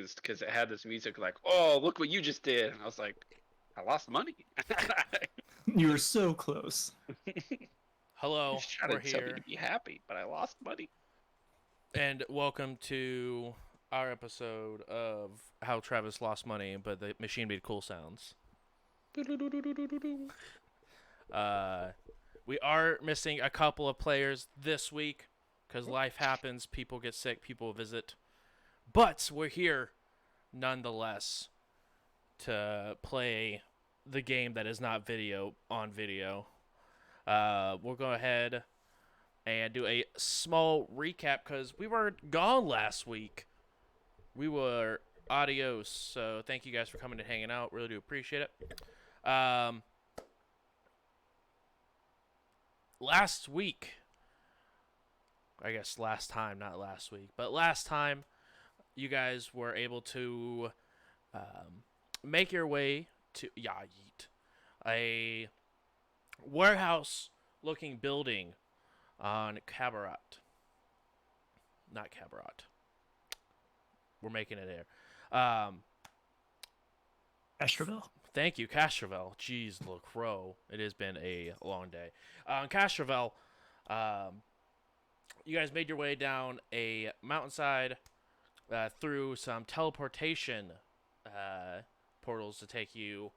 confused because it had this music like, "Oh, look what you just did," and I was like, "I lost money." You were so close. He's Hello, trying we're to tell me here, to be happy, but I lost money. and welcome to our episode of How Travis Lost Money, but the machine made cool sounds. Uh, we are missing a couple of players this week because life happens, people get sick, people visit. But we're here nonetheless to play the game that is not video on video. We'll go ahead and do a small recap because we were gone last week. We were adios, so thank you guys for coming and hanging out. Really do appreciate it. Last week, I guess last time, not last week, but last time, you guys were able to make your way to a warehouse-looking building on Cabaret. Not Cabaret. We're making it there. Astroville. Thank you, Castroville. Jeez, LaCroix. It has been a long day. Castroville, you guys made your way down a mountainside through some teleportation portals to take you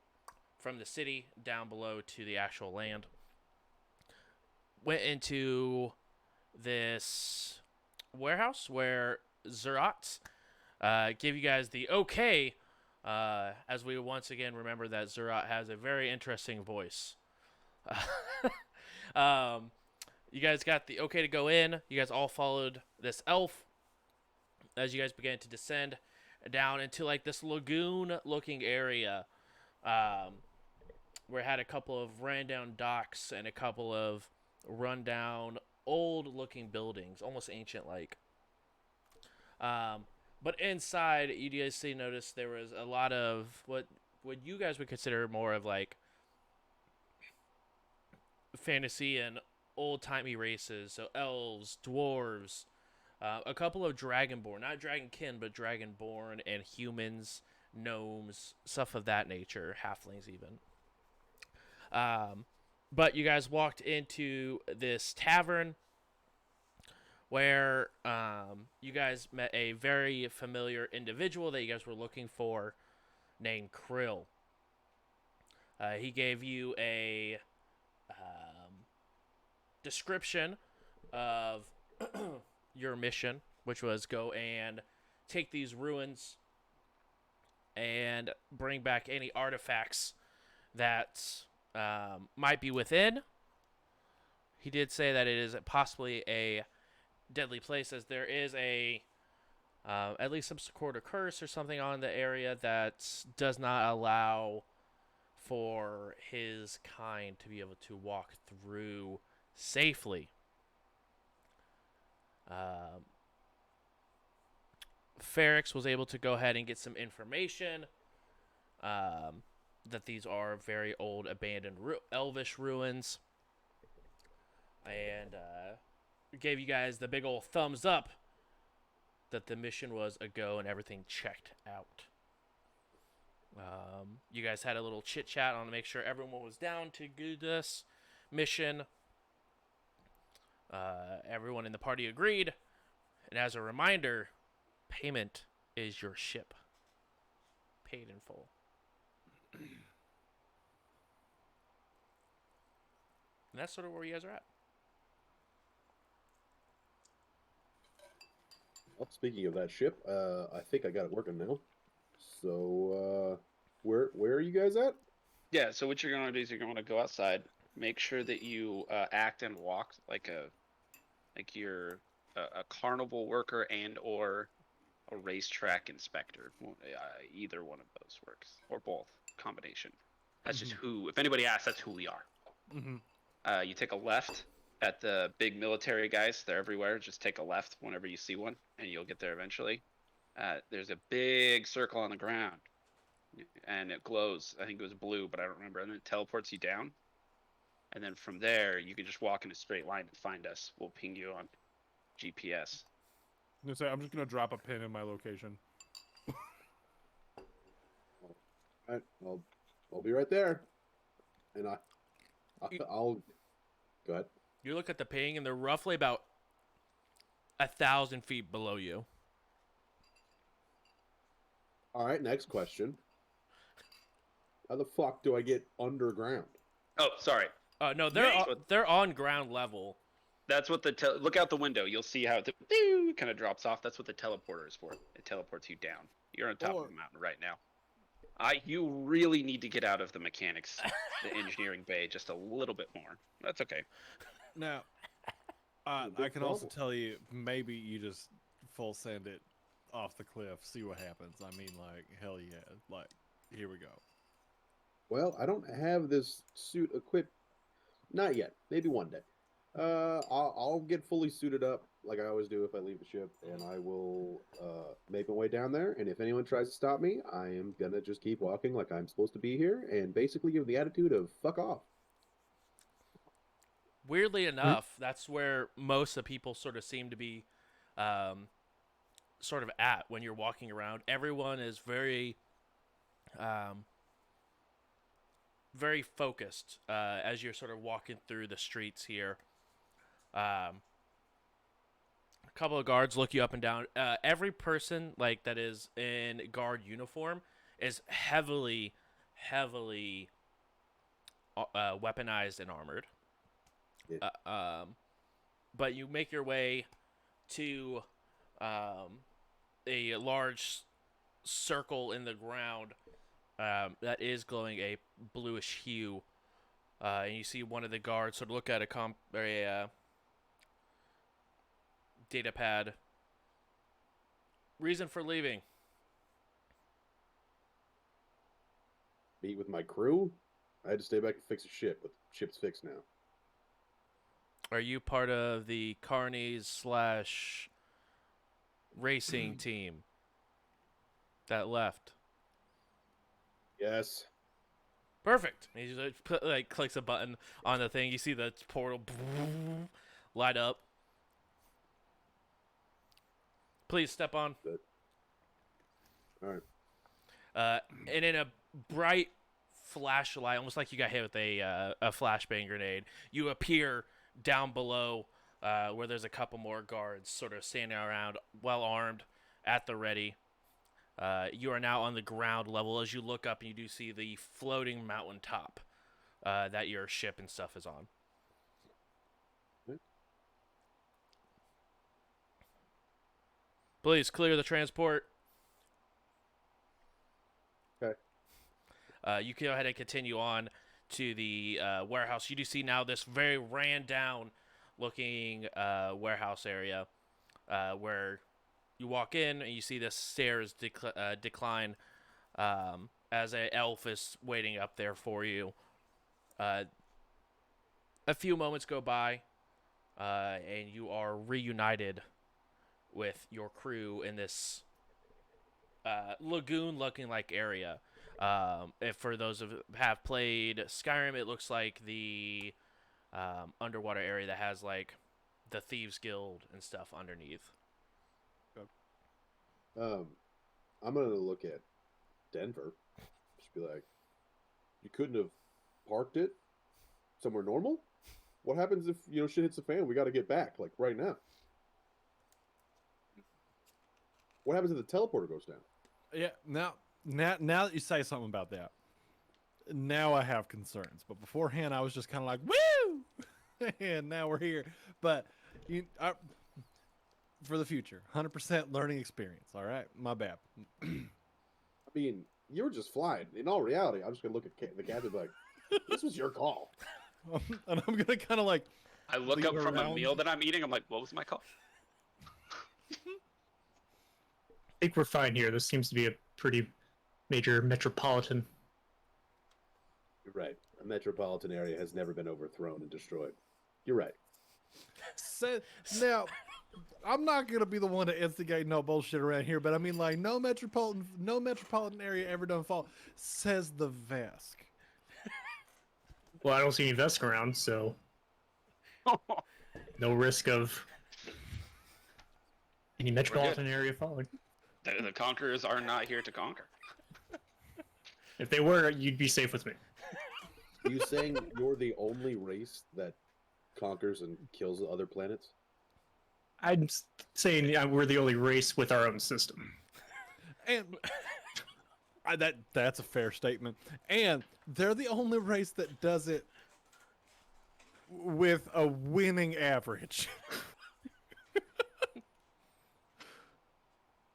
from the city down below to the actual land. Went into this warehouse where Zerat gave you guys the okay, as we once again remember that Zerat has a very interesting voice. You guys got the okay to go in. You guys all followed this elf as you guys began to descend down into like this lagoon-looking area, where it had a couple of ran-down docks and a couple of run-down, old-looking buildings, almost ancient-like. But inside, you guys noticed there was a lot of what you guys would consider more of like fantasy and old-timey races. So elves, dwarves, a couple of dragonborn, not dragonkin, but dragonborn, and humans, gnomes, stuff of that nature, halflings even. But you guys walked into this tavern where you guys met a very familiar individual that you guys were looking for named Krill. He gave you a description of your mission, which was go and take these ruins and bring back any artifacts that might be within. He did say that it is possibly a deadly place, as there is a at least some sort of curse or something on the area that does not allow for his kind to be able to walk through safely. Ferrix was able to go ahead and get some information that these are very old, abandoned, elvish ruins, and gave you guys the big old thumbs up that the mission was a go and everything checked out. You guys had a little chit chat on to make sure everyone was down to do this mission. Everyone in the party agreed, and as a reminder, payment is your ship. Paid in full. And that's sort of where you guys are at. Well, speaking of that ship, I think I got it working now. So, where are you guys at? Yeah. So what you're gonna do is you're gonna go outside, make sure that you act and walk like you're a carnival worker and or a racetrack inspector. Either one of those works, or both, combination. That's just who. If anybody asks, that's who we are. You take a left at the big military guys. They're everywhere. Just take a left whenever you see one, and you'll get there eventually. There's a big circle on the ground, and it glows. I think it was blue, but I don't remember. And then it teleports you down. And then from there, you can just walk in a straight line and find us. We'll ping you on GPS. I'm just gonna drop a pin in my location. right, I'll be right there. And I'll go ahead. You look at the ping, and they're roughly about 1,000 feet below you. All right, next question. How the fuck do I get underground? Oh, sorry. No, Yeah. they're on ground level. That's what look out the window. You'll see how it kind of drops off. That's what the teleporter is for. It teleports you down. You're on top of the mountain right now. You really need to get out of the mechanics, the engineering bay, just a little bit more. That's okay. Now, I can also tell you, maybe you just full send it off the cliff, see what happens. I mean, like, hell yeah. Like, here we go. Well, I don't have this suit equipped. Not yet. Maybe one day. I'll get fully suited up like I always do if I leave the ship, and I will make my way down there. And if anyone tries to stop me, I am gonna just keep walking like I'm supposed to be here, and basically give the attitude of "fuck off." Weirdly enough, that's where most of the people sort of seem to be sort of at when you're walking around. Everyone is very very focused as you're sort of walking through the streets here. A couple of guards look you up and down. Every person like that is in guard uniform is heavily weaponized and armored. Yeah. But you make your way to a large circle in the ground that is glowing a bluish hue, and you see one of the guards sort of look at a data pad. Reason for leaving? Meet with my crew. I had to stay back and fix a ship, but the ship's fixed now. Are you part of the Carnies / racing team that left? Yes. Perfect. He just clicks a button on the thing. You see the portal light up. Please step on. Good. All right. And in a bright flashlight, almost like you got hit with a flashbang grenade, you appear down below where there's a couple more guards sort of standing around, well armed, at the ready. You are now on the ground level as you look up and you do see the floating mountaintop that your ship and stuff is on. Please clear the transport. Okay. You can go ahead and continue on to the warehouse. You do see now this very ran down looking warehouse area where you walk in and you see the stairs decline as an elf is waiting up there for you. A few moments go by and you are reunited with your crew in this lagoon-looking like area. If for those of have played Skyrim, it looks like the underwater area that has like the Thieves Guild and stuff underneath. I'm gonna look at Denver. Just be like, you couldn't have parked it somewhere normal? What happens if shit hits the fan? We got to get back like right now. What happens if the teleporter goes down? Yeah, now that you say something about that, now I have concerns. But beforehand, I was just kind of like, woo! And now we're here. But for the future, 100% learning experience. All right, my bad. I mean, you were just flying. In all reality, I'm just gonna look at the captain and be like, "This was your call." And I'm gonna kind of like. I look up from a meal that I'm eating. I'm like, "What was my call?" I think we're fine here. This seems to be a pretty major metropolitan. You're right. A metropolitan area has never been overthrown and destroyed. You're right. So, now, I'm not gonna be the one to instigate no bullshit around here, but I mean, like, no metropolitan area ever done fall. Says the Vesk. Well, I don't see any Vesk around, so no risk of any metropolitan area falling. The conquerors are not here to conquer. If they were, you'd be safe with me. Are you saying you're the only race that conquers and kills other planets? I'm saying we're the only race with our own system. And that's a fair statement. And they're the only race that does it with a winning average.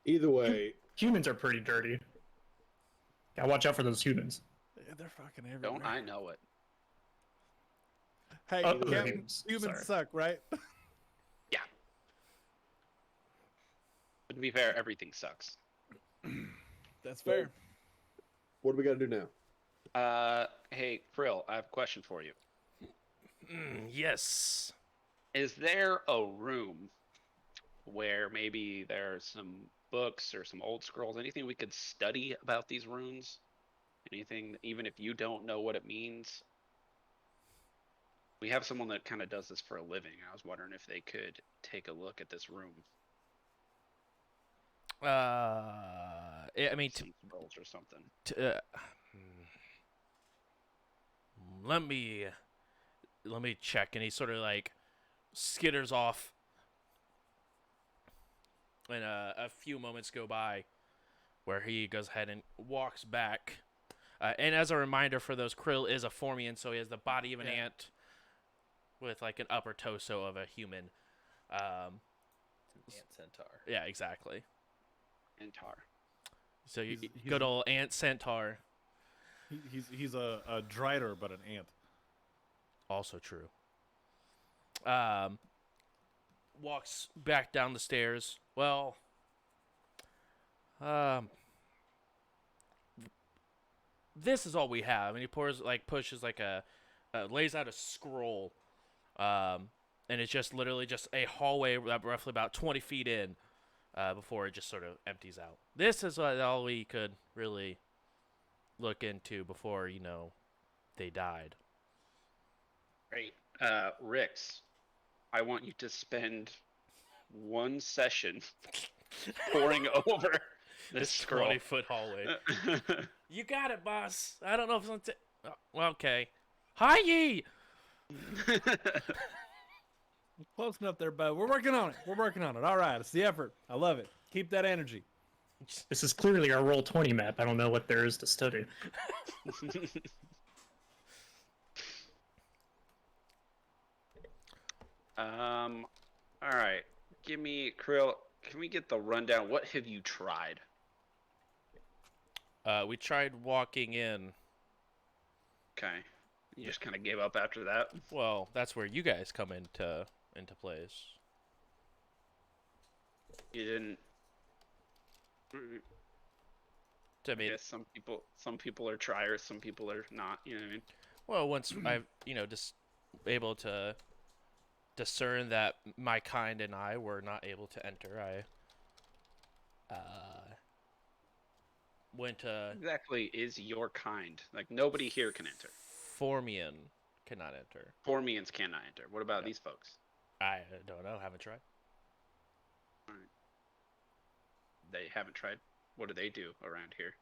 Either way, Humans are pretty dirty. Gotta watch out for those humans. Yeah, they're fucking everywhere. Don't I know it? Hey, Other Captain, humans, humans sorry. suck, right? Yeah. But to be fair, everything sucks. That's fair. what do we got to do now? Hey, Frill, I have a question for you. Yes. Is there a room where maybe there's some books or some old scrolls, anything we could study about these runes? Anything, even if you don't know what it means? We have someone that kind of does this for a living. I was wondering if they could take a look at this room. I mean, Some scrolls or something. let me check. And he sort of like skitters off, and a few moments go by, where he goes ahead and walks back. And as a reminder for those, Krill is a Formian, so he has the body of an ant with like an upper torso of a human. Ant centaur. Yeah, exactly. And Tar. So you He's good old ant centaur. He's a drider, but an ant. Also true. Walks back down the stairs. Well, this is all we have, and he pushes lays out a scroll, and it's just literally just a hallway roughly about 20 feet in, before it just sort of empties out. This is all we could really look into before they died. Great. Rix, I want you to spend one session poring over this scroll. 20-foot hallway. You got it, boss. I don't know if it's well, okay. Hi, ye. Close enough there, bud. We're working on it. We're working on it. All right. It's the effort. I love it. Keep that energy. This is clearly our Roll20 map. I don't know what there is to study. All right. Give me, Krill, can we get the rundown? What have you tried? We tried walking in. Okay. You just kind of gave up after that? Well, that's where you guys come into place. You didn't... I mean, guess some people are triers, some people are not, you know what I mean? well, once I've, just able to discern that my kind and I were not able to enter, I went to Exactly is your kind. Like, nobody here can enter. Formian cannot enter. Formians cannot enter. What about Yeah. these folks? I don't know, haven't tried. They haven't tried. What do they do around here?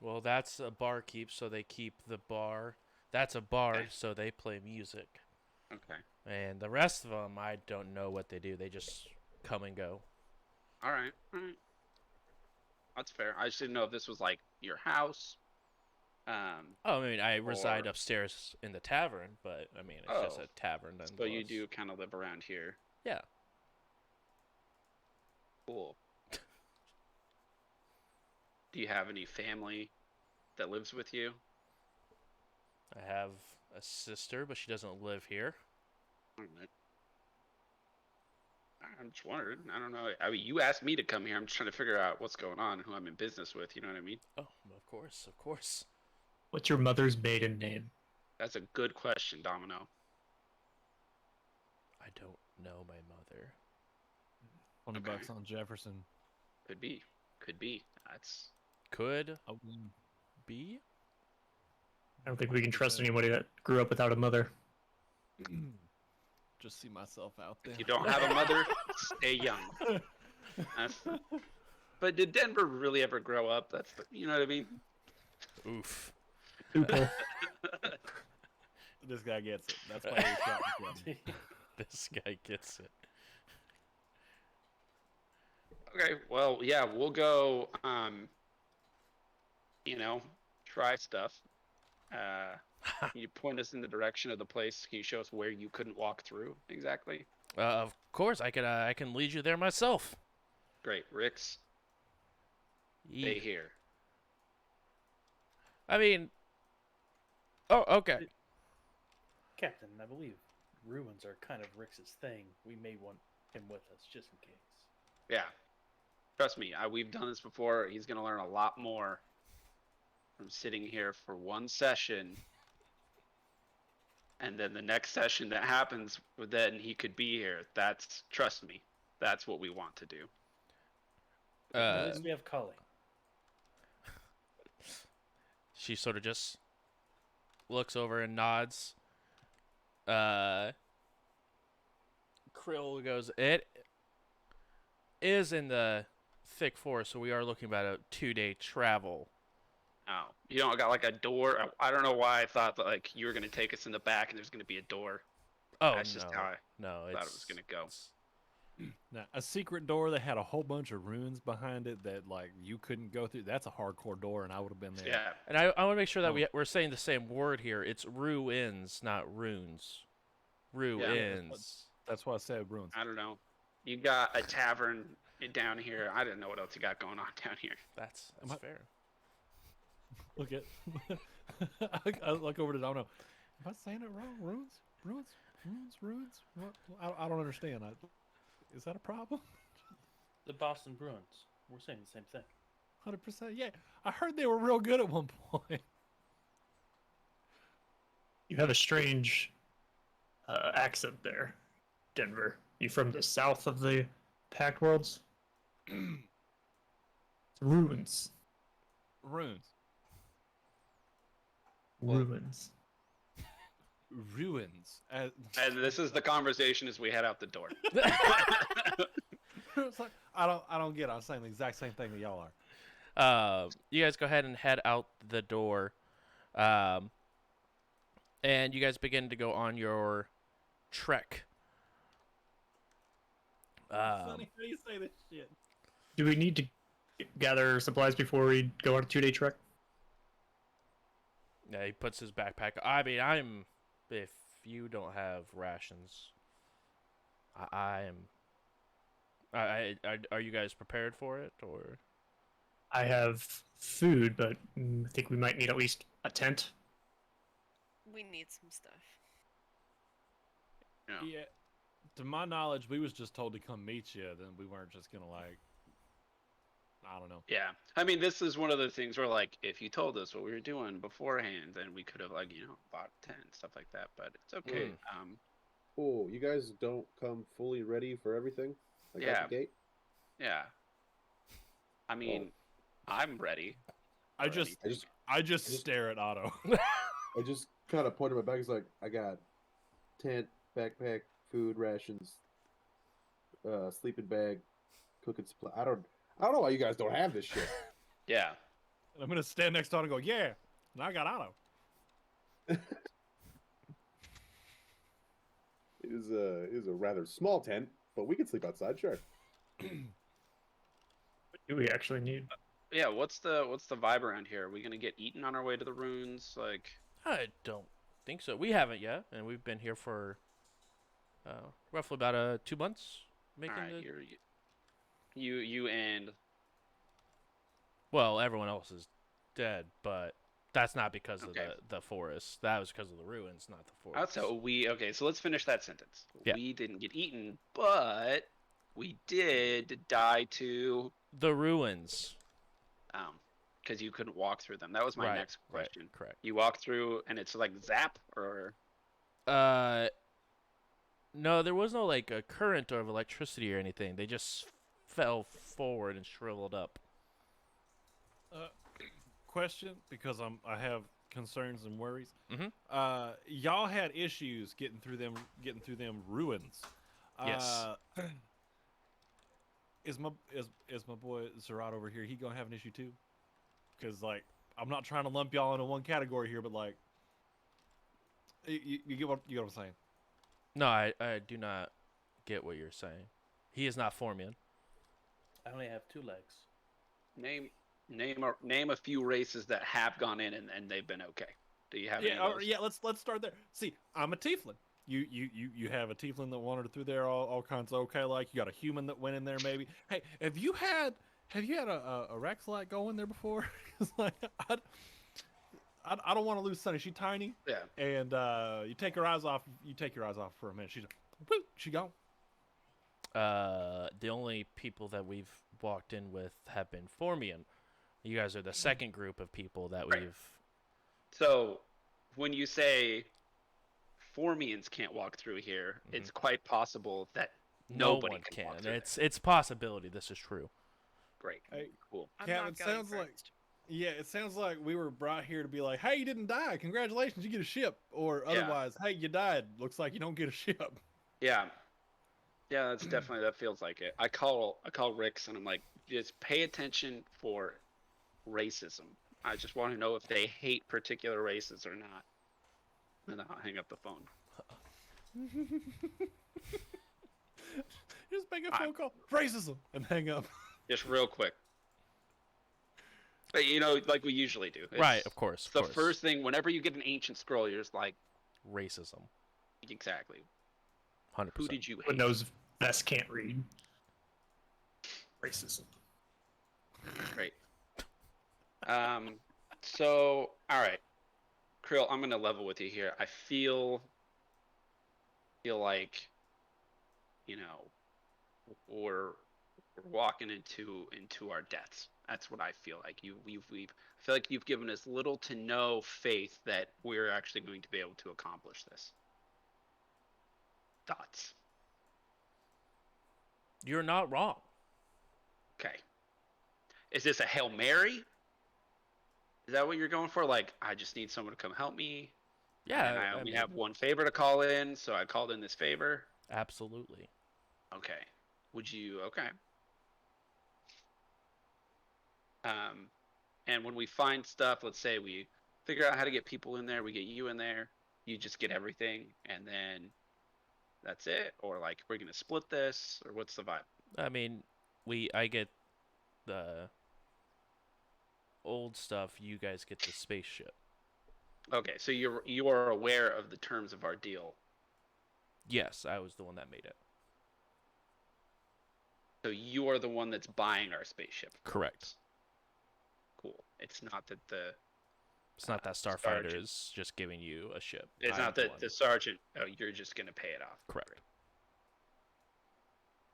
Well, that's a barkeep, so they keep the bar. That's a bar, Okay. so they play music. Okay. And the rest of them, I don't know what they do. They just come and go. All right. All right. That's fair. I just didn't know if this was like your house. Oh, I mean, I reside Or- upstairs in the tavern, but I mean, it's just Oh. a tavern. So you nonetheless. do kind of live around here. Yeah. Cool. Do you have any family that lives with you? I have a sister, but she doesn't live here. All right. I'm just wondering. I don't know. I mean, you asked me to come here. I'm just trying to figure out what's going on, who I'm in business with. You know what I mean? Oh, of course, of course. What's your mother's maiden name? That's a good question, Domino. I don't know my mother. 20 Okay. bucks on Jefferson. Could be. Could be. That's Could I win. be. I don't think we can trust anybody that grew up without a mother. Just see myself out there. if you don't have a mother, stay young. That's- but did Denver really ever grow up? You know what I mean? Oof. Oople. This guy gets it. That's why he's shot me. This guy gets it. Okay, well, yeah, we'll go. Try stuff. Can you point us in the direction of the place? Can you show us where you couldn't walk through exactly? Of course, I can lead you there myself. Great, Rix. Stay here. I mean, oh, okay. Captain, I believe ruins are kind of Rix's thing. We may want him with us just in case. Yeah, trust me. We've done this before. He's gonna learn a lot more from sitting here for one session, and then the next session that happens, then he could be here. Trust me, that's what we want to do. At least we have Cully. She sort of just looks over and nods. Krill goes, it is in the thick forest, so we are looking about a 2-day travel. Oh, you don't got like a door? I don't know why I thought that like you were gonna take us in the back and there's gonna be a door. Oh, That's just how I no, thought it was gonna go. Now, a secret door that had a whole bunch of runes behind it that like you couldn't go through. That's a hardcore door, and I would have been there. Yeah, And I want to make sure that we're saying the same word here. It's ruins, not runes. Ruins. That's why I said runes. I don't know. You got a tavern down here. I didn't know what else you got going on down here. That's fair. Look at. I look over to Dono. Am I saying it wrong? Runes. What? I don't understand. Is that a problem? The Boston Bruins. We're saying the same thing. 100%. Yeah, I heard they were real good at one point. You have a strange accent there, Denver. You from the south of the Pact Worlds? Ruins. Runes. Ruins. Ruins. And this is the conversation as we head out the door. It's like, I don't get it. I'm saying the exact same thing that y'all are. You guys go ahead and head out the door. And you guys begin to go on your trek. Funny how you say this shit. Do we need to gather supplies before we go on a 2-day trek? Yeah, he puts his backpack. I mean, if you don't have rations, are you guys prepared for it, or? I have food, but I think we might need at least a tent. We need some stuff. Yeah. To my knowledge, we was just told to come meet you. Then we weren't just gonna like. I don't know. Yeah, I mean, this is one of the things where like, if you told us what we were doing beforehand, then we could have like, bought a tent, stuff like that. But it's okay. Oh, you guys don't come fully ready for everything? Like Yeah. out the gate? Yeah. I mean, I'm ready. I for just anything. stare at Otto. I just kind of pointed my back. It's like, I got tent, backpack, food, rations, sleeping bag, cooking supply. I don't know why you guys don't have this shit. Yeah. And I'm gonna stand next to Otto and go, yeah. And I got Otto. It is a rather small tent, but we can sleep outside, sure. What do we actually need? Yeah. What's the vibe around here? Are we gonna get eaten on our way to the ruins? Like, I don't think so. We haven't yet, and we've been here for roughly about 2 months. all right, you and Well, everyone else is dead, but that's not because of Okay. the forest. That was because of the ruins, not the forest. so okay. So let's finish that sentence. Yeah. We didn't get eaten, but we did die to The ruins. because you couldn't walk through them. That was my Right, next question. Right, correct. You walk through and it's like zap or No, there was no like a current of electricity or anything. They just fell forward and shriveled up. Question, because I have concerns and worries. Mhm. Y'all had issues getting through them ruins. Yes. Is my boy Zerat over here? He gonna have an issue too? Because like I'm not trying to lump y'all into one category here, but like, you get what I'm saying. No, I do not get what you're saying. He is not Formian. I only have 2 legs. Name a few races that have gone in and they've been okay. Do you have any of those? Yeah. Let's start there. See, I'm a tiefling. You have a tiefling that wandered through there all kinds of okay. Like you got a human that went in there maybe. Hey, have you had a Rex like go in there before? 'Cause, like I don't want to lose Sunny. She's tiny. Yeah. And you take her eyes off. You take your eyes off for a minute. She's whoop, she gone. The only people that we've walked in with have been Formian. You guys are the second group of people that Right. we've. So, when you say Formians can't walk through here, it's quite possible that No nobody one can. Walk can. through It's possibility. This is true. there. Great. Hey, Cool. I'm Captain, not going sounds like first. yeah, it sounds like we were brought here to be like, hey, you didn't die. Congratulations, you get a ship. Or Yeah. otherwise, hey, you died. Looks like you don't get a ship. Yeah. Yeah, that's definitely that feels like it. I call Ricks and I'm like, just pay attention for racism. I just want to know if they hate particular races or not. And then I'll hang up the phone. Just make a phone call. Racism and hang up. Just real quick. But, you know, like we usually do. Right, of course. It's the first thing, whenever you get an ancient scroll, you're just like, Racism. exactly. 100%. Who did you hate? When those vests can't read. Racism. Great. So, all right. Krill, I'm going to level with you here. I feel like, you know, we're walking into our deaths. That's what I feel like. I feel like you've given us little to no faith that we're actually going to be able to accomplish this. Thoughts? You're not wrong. Okay. Is this a Hail Mary? Is that what you're going for? Like, I just need someone to come help me. Yeah. And I I only mean, have one favor to call in, so I called in this favor. absolutely. Okay. Would you? Okay. And when we find stuff, let's say we figure out how to get people in there, we get you in there, you just get everything, and then that's it? Or like, we're going to split this, or what's the vibe? I mean, I get the old stuff, you guys get the spaceship. Okay, so you are aware of the terms of our deal. Yes, I was the one that made it. So you are the one that's buying our spaceship. Correct. Cool. It's not that the It's not that Starfighter Sergeant. is just giving you a ship. it's I'm not the that one. the sergeant. Oh, you're just gonna pay it off. Correct.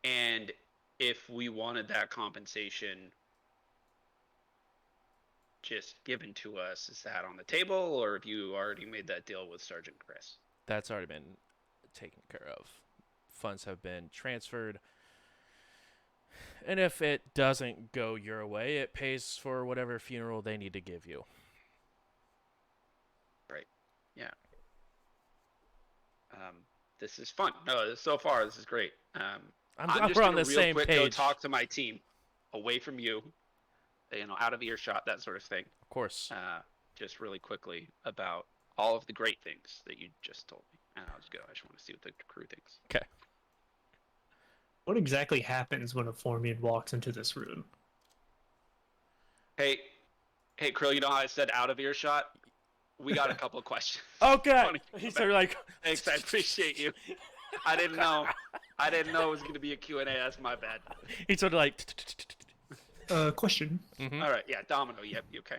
And if we wanted that compensation just given to us, is that on the table, or have you already made that deal with Sergeant Chris? That's already been taken care of. Funds have been transferred. And if it doesn't go your way, it pays for whatever funeral they need to give you. Right. Yeah. This is fun. No, so far this is great. I'm I'm glad just we're on gonna the real same quick go page. talk to my team, away from you, out of earshot, that sort of thing. Of course. Just really quickly about all of the great things that you just told me, and I'll just go. I just want to see what the crew thinks. Okay. What exactly happens when a Formian walks into this room? Hey, Krill, you know how I said out of earshot? We got a couple of questions. Okay. Funny. He started like. Thanks, I appreciate you. I didn't know it was going to be a Q&A. That's my bad. He sort of like. Question. Mhm. All right, yeah, Domino. Yep, you okay?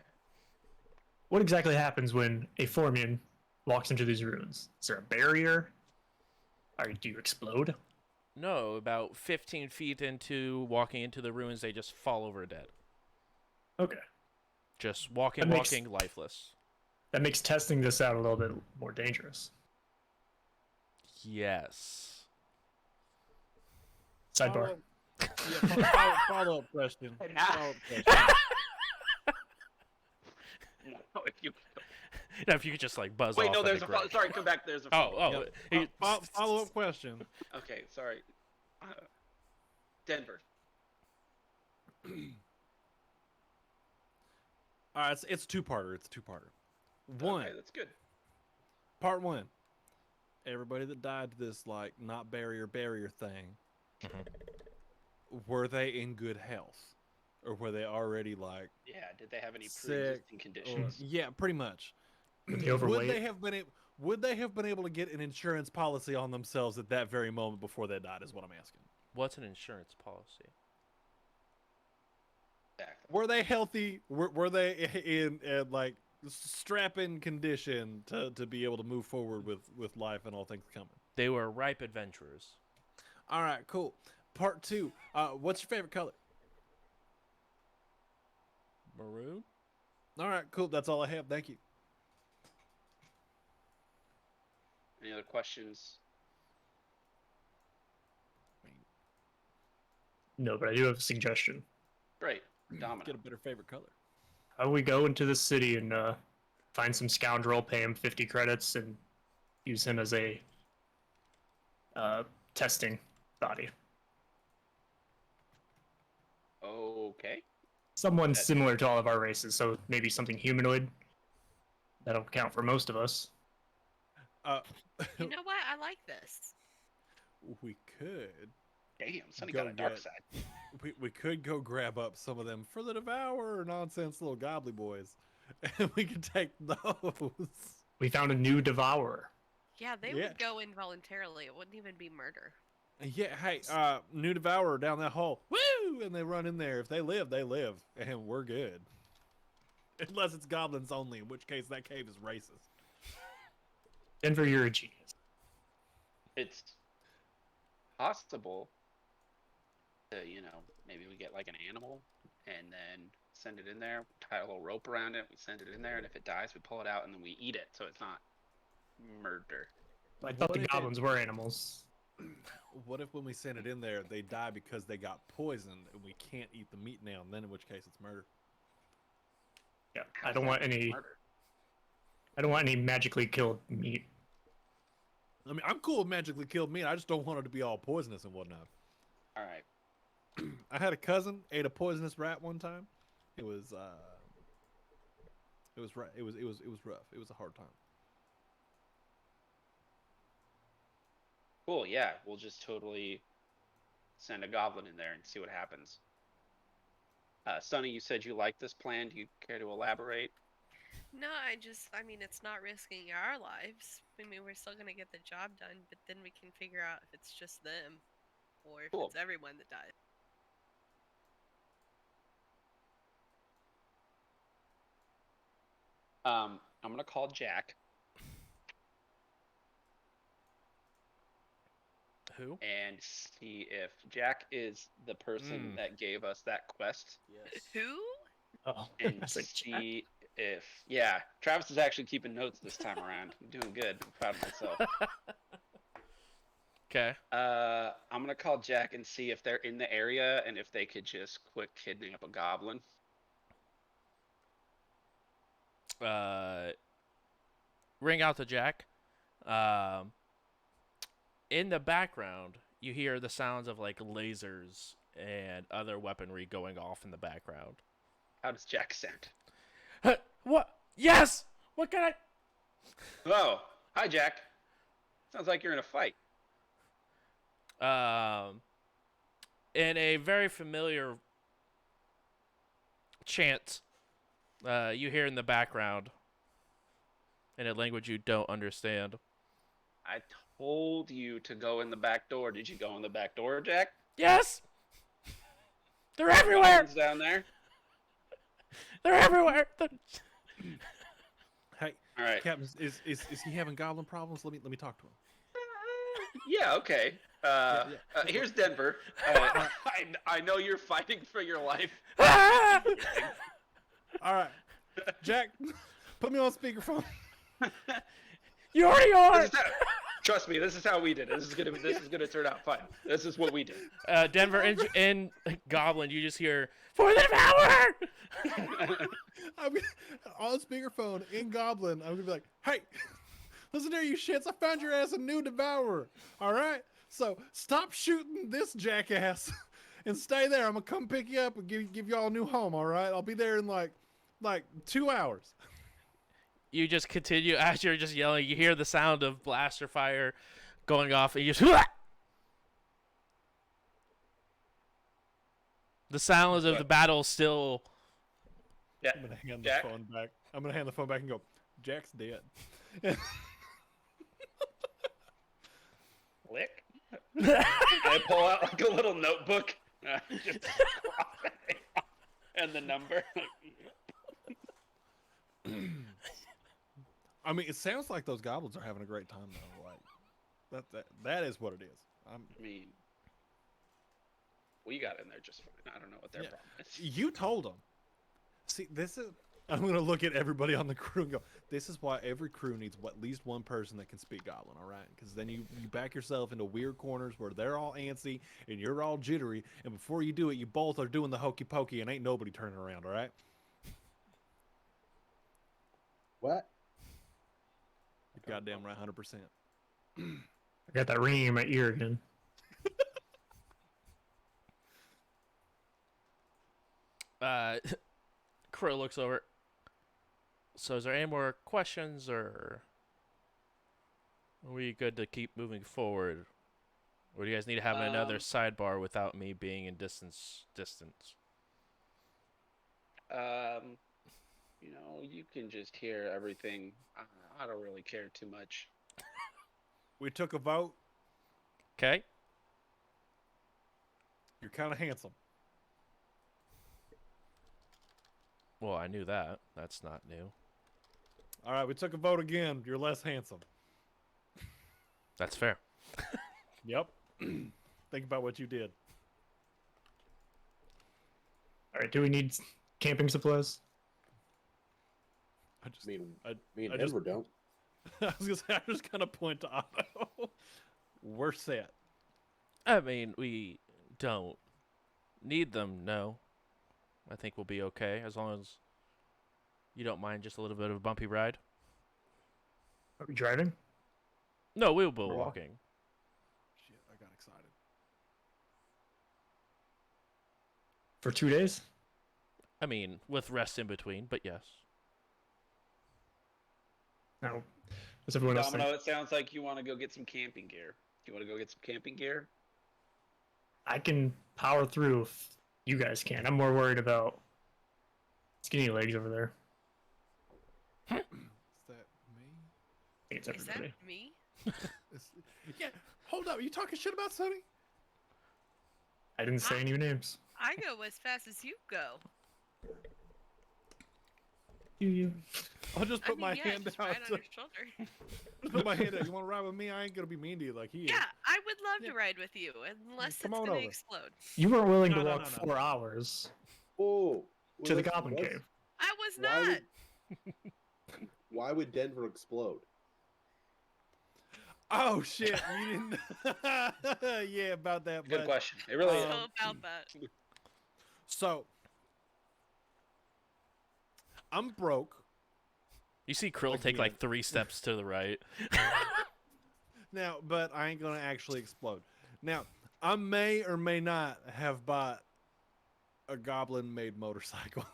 What exactly happens when a Formian walks into these ruins? Is there a barrier? Or do you explode? No, about 15 feet into walking into the ruins, they just fall over dead. Okay. Just walking, That makes- lifeless. That makes testing this out a little bit more dangerous. Yes. Sidebar. Follow-up question. Nah. Follow-up question. No, if you... Now, if you could just like buzz Wait, off. no, that'd there's be a... great. Sorry, come back. There's a... Oh, he- Follow-up question. Okay, sorry. Denver. All right, it's a two-parter. It's a two-parter. One, Okay, that's good. part one. Everybody that died to this like not barrier thing, were they in good health, or were they already like Yeah. Did they have any sick? pre-existing Or, conditions? yeah, pretty much. Were they Would overweight? they have been able to get an insurance policy on themselves at that very moment before they died? Is what I'm asking. What's an insurance policy? Exactly. Were they healthy? Were they in like strap-in condition to be able to move forward with life and all things coming? They were ripe adventurers. All right, cool. Part two. What's your favorite color? Maroon? All right, cool. That's all I have. Thank you. Any other questions? No, but I do have a suggestion. Great. Domino. Get a better favorite color. How we go into the city and find some scoundrel, pay him 50 credits, and use him as a testing body. Okay. Someone similar to all of our races, so maybe something humanoid. That'll count for most of us. You know what? I like this. We could. Damn, Sonny Go got a dark get- side. We could go grab up some of them for the Devourer nonsense little gobbly boys, and we could take those. We found a new devourer. Yeah, they Yeah. would go involuntarily. It wouldn't even be murder. Yeah, hey, new Devourer down that hole. Woo! And they run in there. If they live, they live, and we're good. Unless it's goblins only, in which case that cave is racist. Denver, you're a genius. It's possible to, maybe we get like an animal and then send it in there, tie a little rope around it, we send it in there, and if it dies, we pull it out and then we eat it, so it's not murder. I thought What the if goblins were animals. What if when we send it in there, they die because they got poisoned, and we can't eat the meat now, and then in which case it's murder? Yeah, How's I don't that want any. murder? I don't want any magically killed meat. I mean, I'm cool with magically killed meat. I just don't want it to be all poisonous and whatnot. All right. I had a cousin ate a poisonous rat one time. It was it was rough. It was a hard time. Cool, yeah, we'll just totally send a goblin in there and see what happens. Sonny, you said you like this plan. Do you care to elaborate? No, I mean, it's not risking our lives. I mean, we're still gonna get the job done, but then we can figure out if it's just them or if Cool. it's everyone that dies. I'm gonna call Jack Who? and see if Jack is the person that gave us that quest, Yes. Who? Oh, and I was like, Jack? see if Travis is actually keeping notes this time around. I'm doing good. I'm proud of myself. Okay. I'm gonna call Jack and see if they're in the area and if they could just quit kidnapping a goblin. Ring out to Jack. In the background, you hear the sounds of like lasers and other weaponry going off in the background. How does Jack sound? What? Yes. What can I? Oh, hi Jack. Sounds like you're in a fight. In a very familiar chant, you hear in the background, in a language you don't understand. I told you to go in the back door. Did you go in the back door, Jack? Yes. They're everywhere. Goblins down there. They're everywhere. Hey, All right. Captain, is he having goblin problems? Let me talk to him. Yeah. Okay. Yeah. Here's Denver. I know you're fighting for your life. Ah! All right, Jack, put me on speakerphone. You already are. Trust me, this is how we did it. This is gonna turn out fine. This is what we did. Denver and Goblin, you just hear for the Devourer. I'm on speakerphone in Goblin. I'm gonna be like, hey, listen here, you shits. I found your ass a new Devourer. All right, so stop shooting this jackass and stay there. I'm gonna come pick you up and give y'all a new home. All right, I'll be there in like like 2 hours. You just continue as you're just yelling. You hear the sound of blaster fire going off, and you just the sounds of the battle still. Yeah. I'm gonna hand Jack? the phone back. I'm gonna hand the phone back and go, Jack's dead. Lick. I pull out like a little notebook, just and the number. I mean, it sounds like those goblins are having a great time though. Like that is what it is. I mean, we got in there just fine. I don't know what their problem is. You told them. See, this is. I'm gonna look at everybody on the crew and go, this is why every crew needs at least one person that can speak Goblin, all right? Because then you back yourself into weird corners where they're all antsy and you're all jittery, and before you do it, you both are doing the hokey pokey and ain't nobody turning around, all right? What? You're goddamn right, 100%. I got that ringing in my ear again. Crow looks over. So, is there any more questions, or are we good to keep moving forward? Or do you guys need to have another sidebar without me being in distance? You know, you can just hear everything. I don't really care too much. We took a vote. Okay. You're kind of handsome. Well, I knew that. That's not new. All right, we took a vote again. You're less handsome. That's fair. Yep. Think about what you did. All right, do we need camping supplies? Me and I Denver don't. I was gonna say, I'm just gonna point to Otto. We're set. I mean, we don't need them, no. I think we'll be okay, as long as you don't mind just a little bit of a bumpy ride. Are we driving? No, we'll be We're walking. Shit, I got excited. For 2 days? I mean, with rest in between, but yes. No. What's everyone else Domino, think? it sounds like you want to go get some camping gear. Do you want to go get some camping gear? I can power through if you guys can. I'm more worried about skinny legs over there. Is that me? I think it's Is that everybody. me? Yeah, hold up. Are you talking shit about Sonny? I didn't say any names. I go as fast as you go. You. I'll just put my hand just out. right on your shoulder. Put my hand out. You want to ride with me? I ain't gonna be mean to you like he is. Yeah, I would love to ride with you, unless Come it's on gonna over. explode. You weren't willing to No, walk 4 hours Oh, to the Goblin Cave. I was Why not. Why would Denver explode? Oh shit! You didn't. Yeah, about that. Good but- question. It really is. How about that? So, I'm broke. You see Krill take like 3 steps to the right. Now, but I ain't gonna actually explode. Now, I may or may not have bought a goblin-made motorcycle.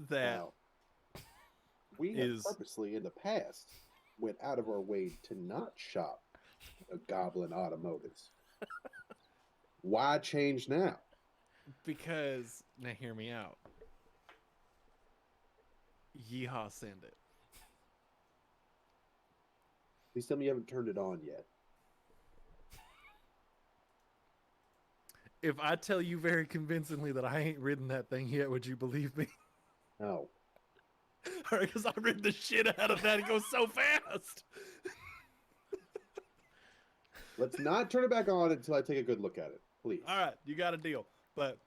That Now, we have is- purposely in the past went out of our way to not shop a Goblin Automotives. Why change now? because now hear me out. Yeehaw, send it. Please tell me you haven't turned it on yet. If I tell you very convincingly that I ain't ridden that thing yet, would you believe me? No. Because I rid the shit out of that. It goes so fast. Let's not turn it back on until I take a good look at it, please. All right, you got a deal. But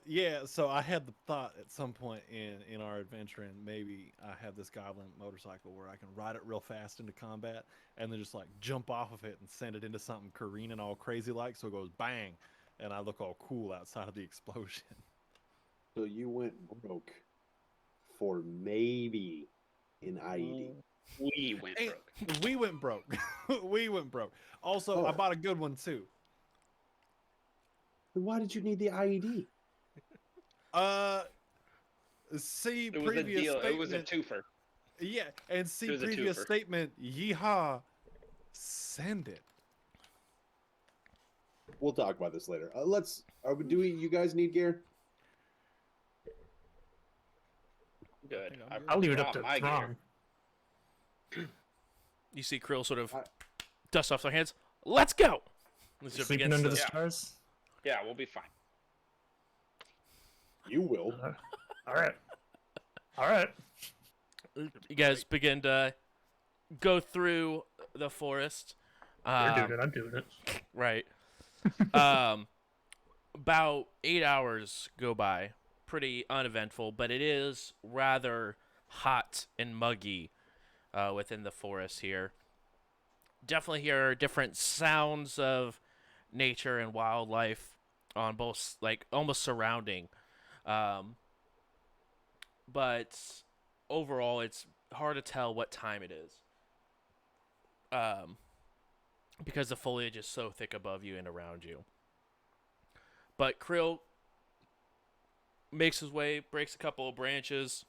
yeah, so I had the thought at some point in our adventure, and maybe I have this goblin motorcycle where I can ride it real fast into combat, and then just like jump off of it and send it into something careening all crazy like, so it goes bang, and I look all cool outside of the explosion. So you went broke for maybe an IED. We went And broke. we went broke. We went broke. Also, Oh. I bought a good one too. Then why did you need the IED? See It was a previous deal. statement. It was a twofer. Yeah, and see was a previous twofer. statement. Yeehaw! Send it. We'll talk about this later. You guys need gear? Good. think I'm good. I'll leave it up brought to my gear. Thrawn. You see Krill sort of I- dust off their hands. Let's go. Let's jump Sleeping against under the- the Yeah. stars. Yeah, we'll be fine. You will. All right. All right. You guys begin to go through the forest. You're doing it. I'm doing it. Right. About 8 hours go by. Pretty uneventful, but it is rather hot and muggy within the forest here. Definitely hear different sounds of nature and wildlife on both, like, almost surrounding. But overall, it's hard to tell what time it is. Because the foliage is so thick above you and around you. But Krill makes his way, breaks a couple of branches,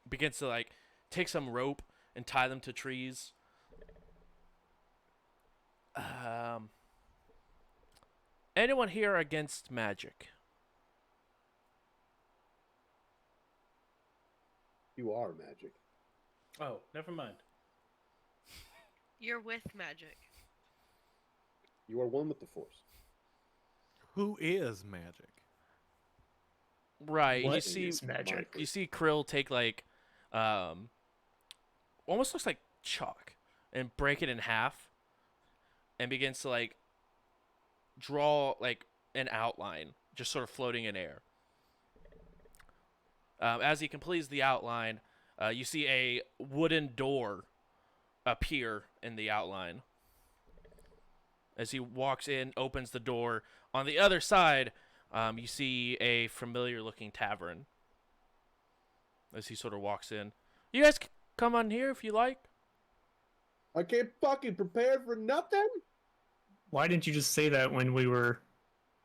begins to like take some rope and tie them to trees. Anyone here against magic? You are magic. Oh, never mind. You're with magic. You are one with the Force. Who is magic? Right. You What see is magic? you see Krill take like almost looks like chalk and break it in half and begins to like draw like an outline just sort of floating in air. As he completes the outline, you see a wooden door appear in the outline. As he walks in, opens the door. On the other side, you see a familiar-looking tavern. As he sort of walks in. You guys can come on here if you like. I can't fucking prepare for nothing. Why didn't you just say that when we were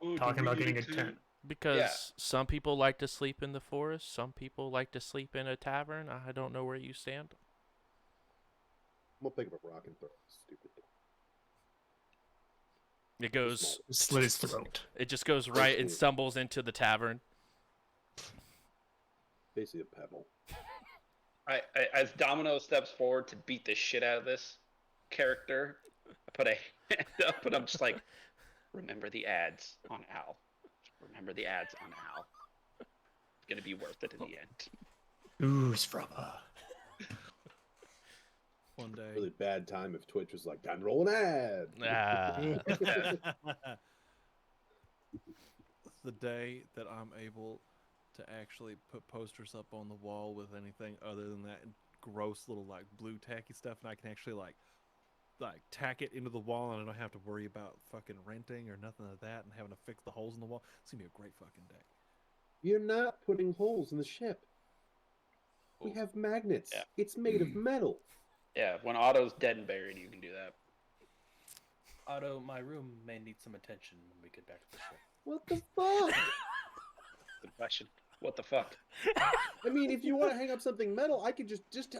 Oh, talking do we about getting a need to- tent? Because Yeah. some people like to sleep in the forest. Some people like to sleep in a tavern. I don't know where you stand. I'm gonna pick up a rock and throw it. Stupid. It goes... Slit his throat. It just goes right and stumbles into the tavern. Basically a pebble. As Domino steps forward to beat the shit out of this character, I put a hand up and I'm just like, remember the ads on Al. Remember the ads on Al. It's gonna be worth it in the end. Ooh, Sprava. One day. Really bad time if Twitch was like, time to roll an ad. The day that I'm able to actually put posters up on the wall with anything other than that gross little like blue tacky stuff, and I can actually like tack it into the wall, and I don't have to worry about fucking renting or nothing like that, and having to fix the holes in the wall. It's gonna be a great fucking day. You're not putting holes in the ship. We Ooh. have magnets. Yeah. It's made of metal. Yeah, when Otto's dead and buried, you can do that. Otto, my room may need some attention when we get back to the ship. What the fuck? Good question. What the fuck? I mean, if you want to hang up something metal, I could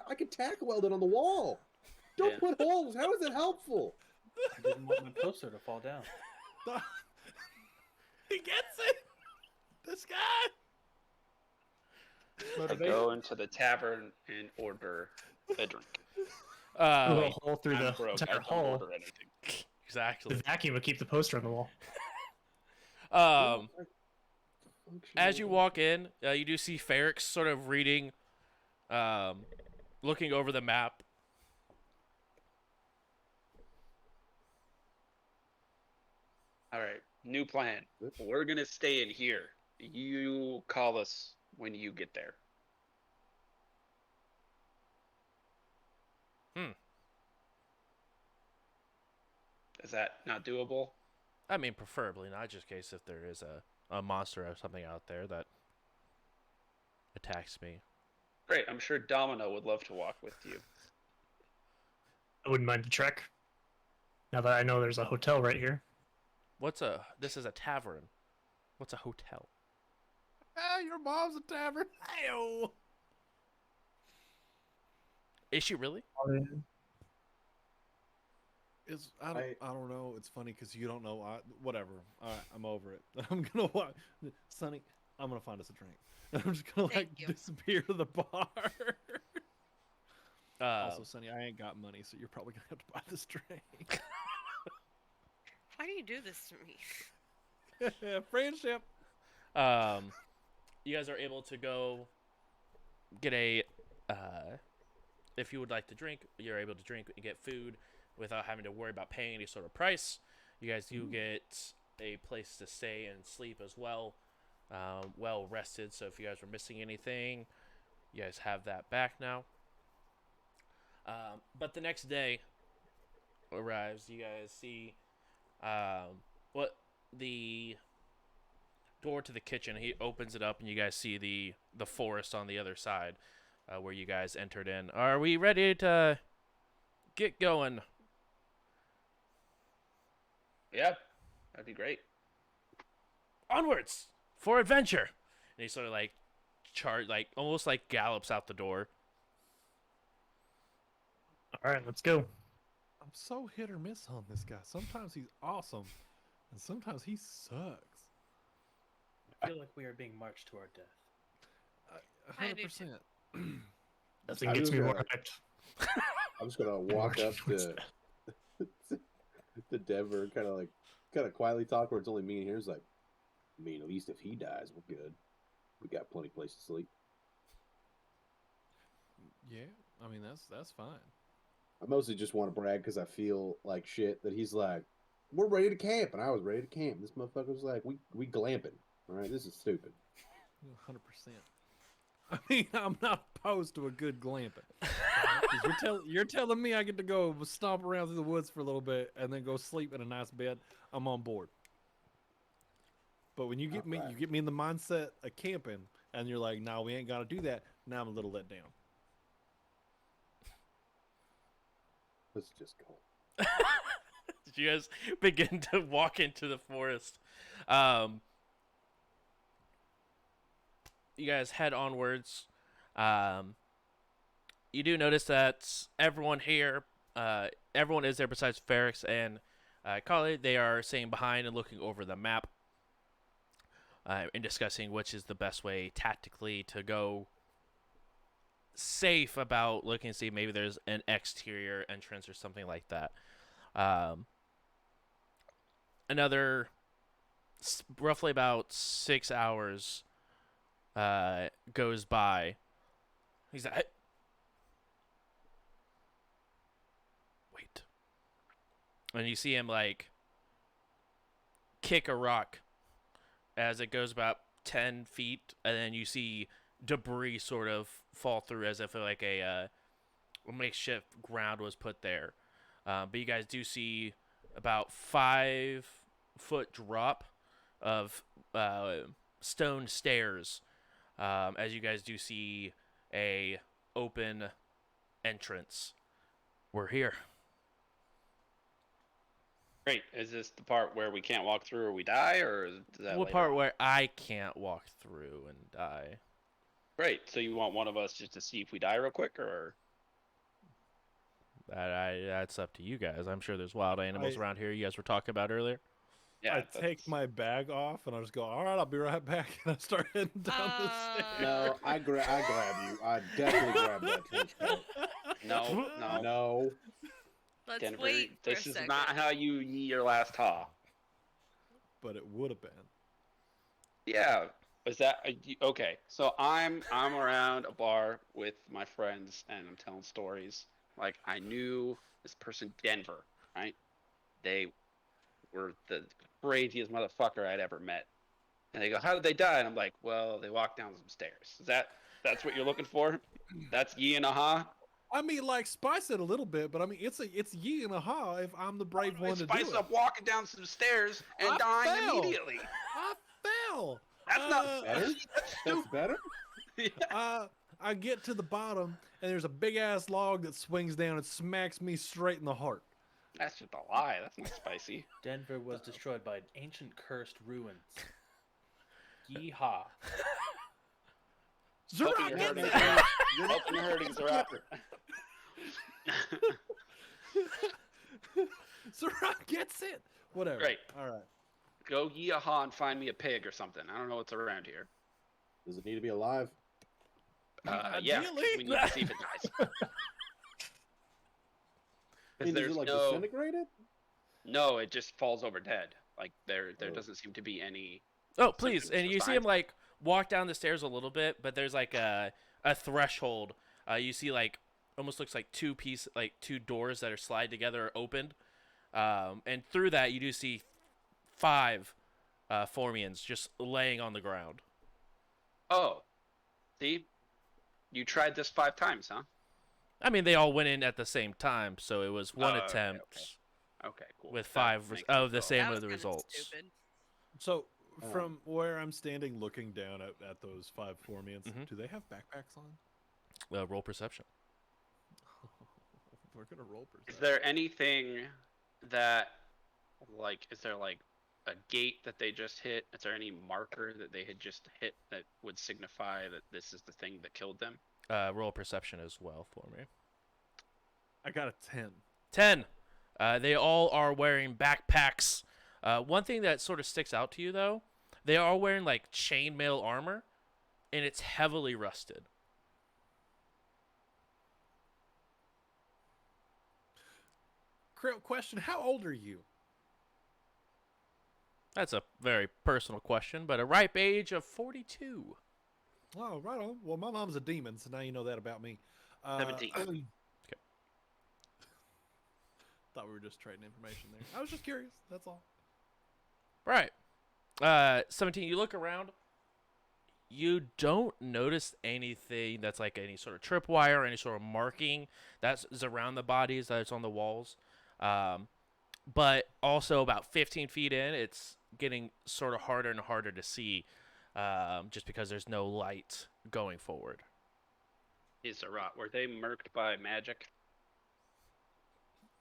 I could tack weld it on the wall. Don't Yeah. put holes. How is that helpful? I didn't want my poster to fall down. He gets it. This guy. I go into the tavern and order a drink. A little hole through I'm the broke. I entire don't hole. order anything. Exactly. The vacuum would keep the poster on the wall. As you walk in, you do see Ferrix sort of reading, looking over the map. All right, new plan. We're gonna stay in here. You call us when you get there. Is that not doable? I mean, preferably not, just in case if there is a monster or something out there that attacks me. Great. I'm sure Domino would love to walk with you. I wouldn't mind the trek. Now that I know there's a hotel right here. This is a tavern. What's a hotel? Ah, your mom's a tavern. Hey-o. Is she really? It's I don't know. It's funny because you don't know. Whatever. All right, I'm over it. I'm gonna watch. Sonny, I'm gonna find us a drink. I'm just gonna Thank you. disappear to the bar. Uh, Also, Sonny, I ain't got money, so you're probably gonna have to buy this drink. Why do you do this to me? Friendship. you guys are able to go get a. If you would like to drink, you're able to drink and get food without having to worry about paying any sort of price. You guys do get a place to stay and sleep as well, well rested. So if you guys were missing anything, you guys have that back now. But the next day arrives. You guys see what the door to the kitchen. He opens it up, and you guys see the forest on the other side, where you guys entered in. Are we ready to get going? Yeah, that'd be great. Onwards for adventure. And he sort of like almost like gallops out the door. All right, let's go. I'm so hit or miss on this guy. Sometimes he's awesome, and sometimes he sucks. I feel like we are being marched to our death. I do 100%. Nothing I gets do me more that. hyped. I'm just gonna walk up to to Denver, kind of quietly talk where it's only me and here. It's like, I mean, at least if he dies, we're good. We got plenty of place to sleep. Yeah, I mean that's fine. I mostly just want to brag because I feel like shit that he's like, we're ready to camp, and I was ready to camp. This motherfucker was like, we glamping. All right, this is stupid. 100%. I mean, I'm not opposed to a good glamping. 'Cause you're telling me I get to go stomp around through the woods for a little bit and then go sleep in a nice bed. I'm on board. But when you get me, you get me in the mindset of camping, and you're like, "No, we ain't gotta do that." Now I'm a little let down. Let's just go. Did you guys begin to walk into the forest? You guys head onwards. You do notice that everyone here, everyone is there besides Ferrex and Kali. They are staying behind and looking over the map and discussing which is the best way tactically to go safe about looking to see maybe there's an exterior entrance or something like that. Another roughly about 6 hours goes by. He's like, hey. Wait. And you see him like kick a rock as it goes about 10 feet, and then you see debris sort of fall through as if like a makeshift ground was put there. But you guys do see about 5-foot drop of stone stairs as you guys do see a open entrance. We're here. Great. Is this the part where we can't walk through or we die, or is that What later part on? where I can't walk through and die? Great. So you want one of us just to see if we die real quick, or? That's up to you guys. I'm sure there's wild animals I- around here you guys were talking about earlier. Yeah. I take my bag off and I just go, "All right, I'll be right back," and I start heading down the stairs. No, I grab you. I definitely grab that trench coat. No. No. Let's Denver, wait for this a is second. not how you knee your last haw. But it would have been. Yeah. Is that okay? So I'm around a bar with my friends and I'm telling stories. Like I knew this person, Denver, right? They were the craziest motherfucker I'd ever met. And they go, "How did they die?" And I'm like, "Well, they walked down some stairs." That's what you're looking for? That's ye and aha? I mean, like, spice it a little bit, but I mean, it's ye and a ha if I'm the brave one to do Spice it. up walking down some stairs and I dying fell. immediately. I fell. That's not Better? That's That's stupid. better? I get to the bottom, and there's a big ass log that swings down and smacks me straight in the heart. That's just a lie. That's not spicy. Denver was destroyed by ancient cursed ruins. Yeehaw. Hoping Zorak you're gets hurting. it! Hoping you're hurting, Zorak. Zorak gets it! Whatever. Great. All right. Go Yeehaw and find me a pig or something. I don't know what's around here. Does it need to be alive? Yeah, 'cause Ideally. we need to see if it dies. I Because mean, does there's it like no, disintegrate it? no, it just falls over dead. Like there Oh. doesn't seem to be any. Oh, please. symptoms And or you see signs. him like walk down the stairs a little bit, but there's like a threshold. You see like almost looks like two doors that are slide together are opened. And through that you do see 5 Formians just laying on the ground. Oh, see, you tried this 5 times, huh? I mean, they all went in at the same time, so it was one Oh, okay, attempt Okay, cool. with That 5 makes of it the go. same That with was the kinda results. stupid. So, Oh. from where I'm standing looking down at those 5 Formians, Mhm. do they have backpacks on? Roll perception. We're going to roll perception. Is there anything that, like, is there like a gate that they just hit? Is there any marker that they had just hit that would signify that this is the thing that killed them? Roll perception as well for me. I got a 10. 10. They all are wearing backpacks. One thing that sort of sticks out to you, though, they are wearing like chainmail armor, and it's heavily rusted. Question, how old are you? That's a very personal question, but a ripe age of 42. Oh, right on. Well, my mom's a demon, so now you know that about me. 17. Okay. Thought we were just trading information there. I was just curious. That's all. Right. 17, you look around. You don't notice anything that's like any sort of tripwire or any sort of marking that is around the bodies that's on the walls. But also about 15 feet in, it's getting sort of harder and harder to see just because there's no light going forward. Is a rot. Were they murked by magic?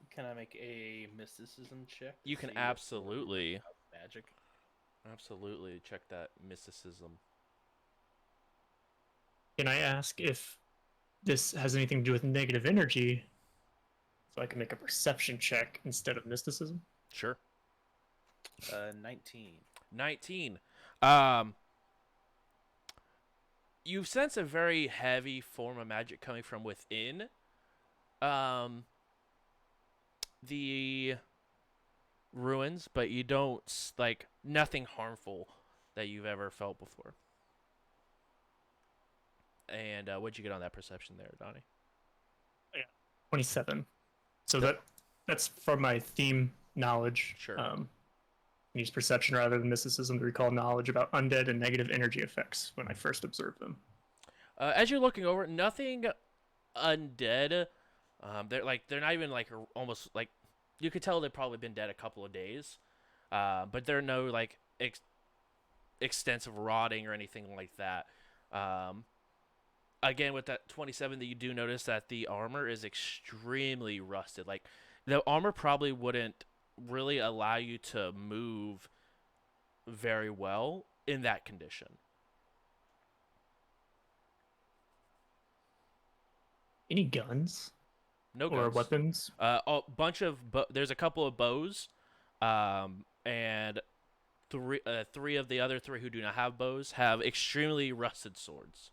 Can I make a mysticism check? to You can see what sort of absolutely magic. check that mysticism. Can I ask if this has anything to do with negative energy, so I can make a perception check instead of mysticism? Sure. 19. 19. You sense a very heavy form of magic coming from within the ruins, but you don't like nothing harmful that you've ever felt before. And what'd you get on that perception there, Donnie? 27. So that's from my theme knowledge. Sure. Use perception rather than mysticism to recall knowledge about undead and negative energy effects when I first observed them. As you're looking over, nothing undead. They're not even like almost like you could tell they've probably been dead a couple of days, but there are no like extensive rotting or anything like that. Again, with that 27, that you do notice that the armor is extremely rusted. Like the armor probably wouldn't really allow you to move very well in that condition. Any guns No or guns. weapons? A bunch of there's a couple of bows, and three of the other 3 who do not have bows have extremely rusted swords.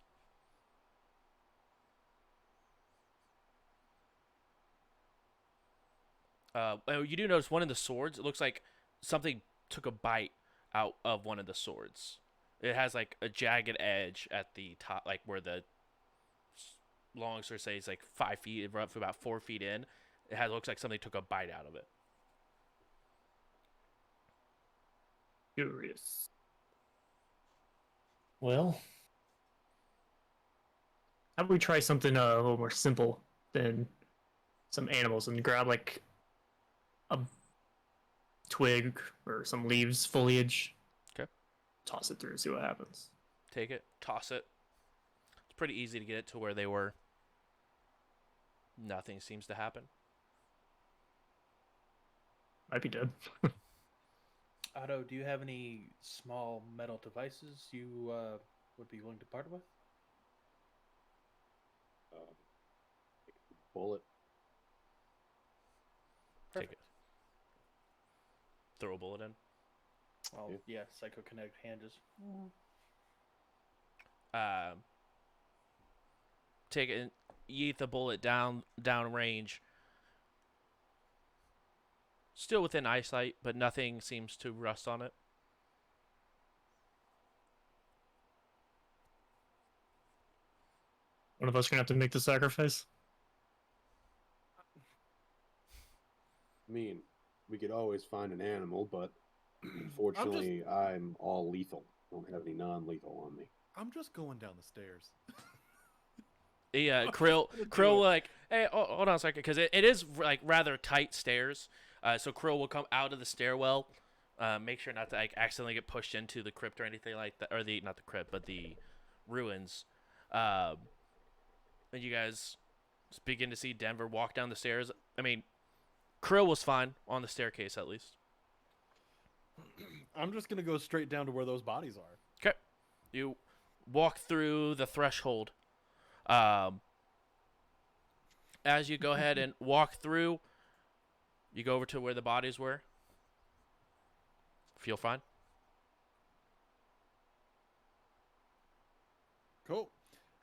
You do notice one of the swords. It looks like something took a bite out of one of the swords. It has like a jagged edge at the top, like where the long sword say is like 5 feet, roughly about 4 feet in. Looks like something took a bite out of it. Curious. Well, how about we try something a little more simple than some animals and grab like a twig or some leaves, foliage. Okay. Toss it through, see what happens. Take it, toss it. It's pretty easy to get it to where they were. Nothing seems to happen. Might be dead. Otto, do you have any small metal devices you would be willing to part with? Bullet. Take it. Throw a bullet in. Oh, yeah, psychokinetic hand just. Take it. Yeet the bullet down range. Still within eyesight, but nothing seems to rust on it. One of us gonna have to make the sacrifice. I mean, we could always find an animal, but unfortunately, I'm all lethal. I don't have any non-lethal on me. I'm just going down the stairs. Yeah, I'm Krill just gonna do it. like, hey, hold on a second, because it is like rather tight stairs. So Krill will come out of the stairwell, make sure not to like accidentally get pushed into the crypt or anything like that, or not the crypt, but the ruins. And you guys begin to see Denver walk down the stairs. I mean, Krill was fine on the staircase at least. I'm just gonna go straight down to where those bodies are. Okay, you walk through the threshold. As you go ahead and walk through, you go over to where the bodies were. Feel fine? Cool.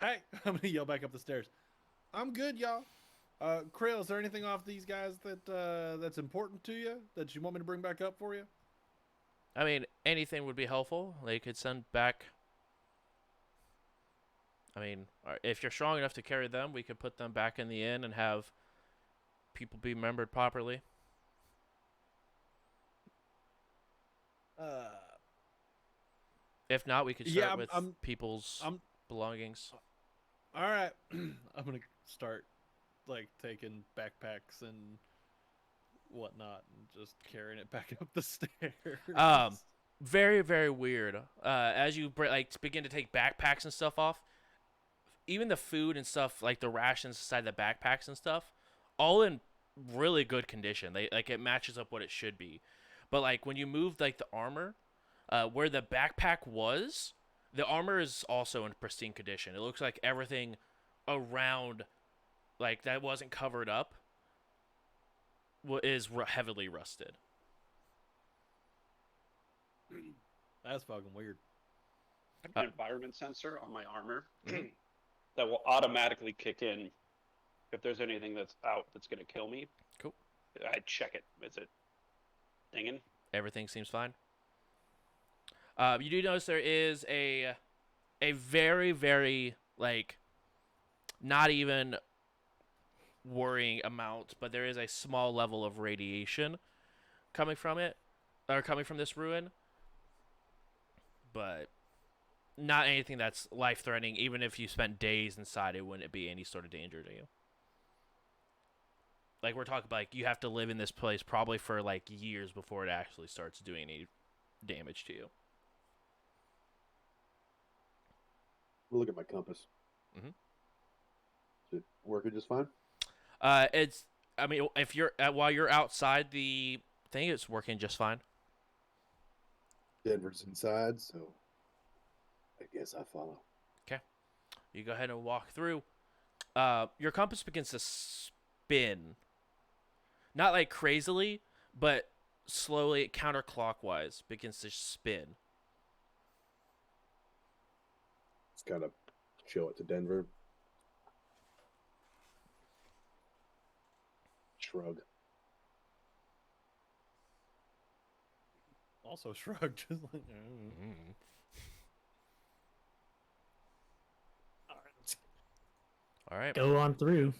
Hey, I'm gonna yell back up the stairs. I'm good, y'all. Krill, is there anything off these guys that's important to you that you want me to bring back up for you? I mean, anything would be helpful. They could send back. I mean, if you're strong enough to carry them, we could put them back in the inn and have people be remembered properly. If not, we could start with people's belongings. All right. I'm gonna start like taking backpacks and whatnot and just carrying it back up the stairs. Very, very weird. As you begin to take backpacks and stuff off, even the food and stuff, like the rations inside the backpacks and stuff, all in really good condition. They like it matches up what it should be. But like when you move like the armor, where the backpack was, the armor is also in pristine condition. It looks like everything around, like that wasn't covered up, is heavily rusted. That's fucking weird. I have an environment sensor on my armor that will automatically kick in if there's anything that's out that's going to kill me. Cool. I check it. Is it dinging? Everything seems fine. You do notice there is a very, very, like, not even worrying amount, but there is a small level of radiation coming from it, or coming from this ruin. But not anything that's life-threatening. Even if you spent days inside, it wouldn't be any sort of danger to you. Like, we're talking about, like, you have to live in this place probably for, like, years before it actually starts doing any damage to you. Look at my compass. Mhm. Is it working just fine? It's, I mean, if you're, while you're outside the thing, it's working just fine. Denver's inside, so I guess I follow. Okay. You go ahead and walk through. Your compass begins to spin. Not like crazily, but slowly, counterclockwise, begins to spin. Just gotta show it to Denver. Shrug. Also shrugged, just like. All right. Go on through.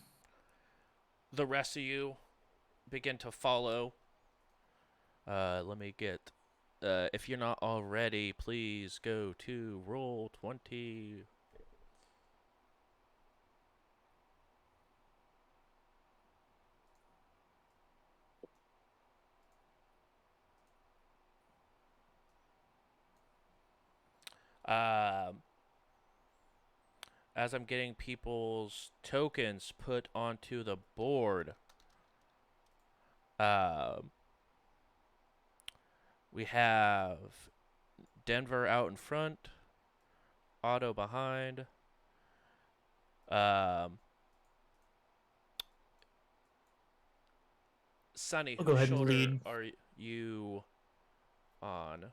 The rest of you begin to follow. Let me get. If you're not already, please go to Roll20. As I'm getting people's tokens put onto the board, We have Denver out in front, Otto behind. Sunny, I'll go whose ahead and shoulder lead. are you on?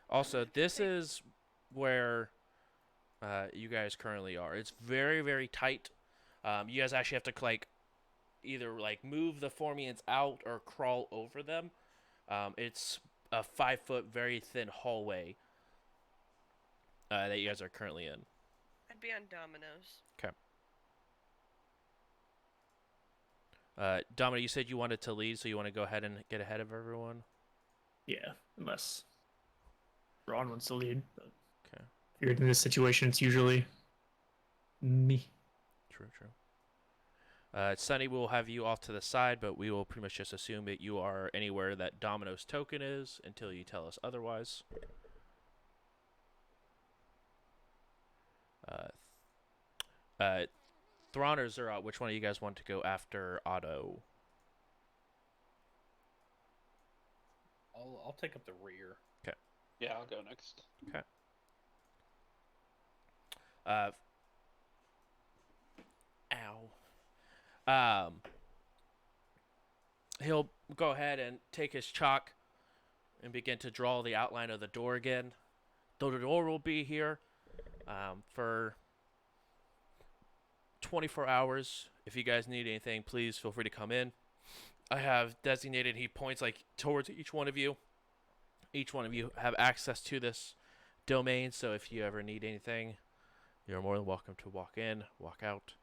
Also, this is where you guys currently are. It's very, very tight. You guys actually have to like either like move the Formians out or crawl over them. It's a 5-foot, very thin hallway that you guys are currently in. I'd be on Domino's. Domino, you said you wanted to lead, so you want to go ahead and get ahead of everyone? Yeah, unless Ron wants to lead. But Okay. figured in this situation, it's usually me. True. Sunny will have you off to the side, but we will pretty much just assume that you are anywhere that Domino's token is until you tell us otherwise. Thrawn or Zerot, which one of you guys want to go after Otto? I'll take up the rear. Yeah, I'll go next. He'll go ahead and take his chalk and begin to draw the outline of the door again. Though the door will be here for 24 hours. If you guys need anything, please feel free to come in. I have designated, he points like towards each one of you. Each one of you have access to this domain, so if you ever need anything, you're more than welcome to walk in, walk out.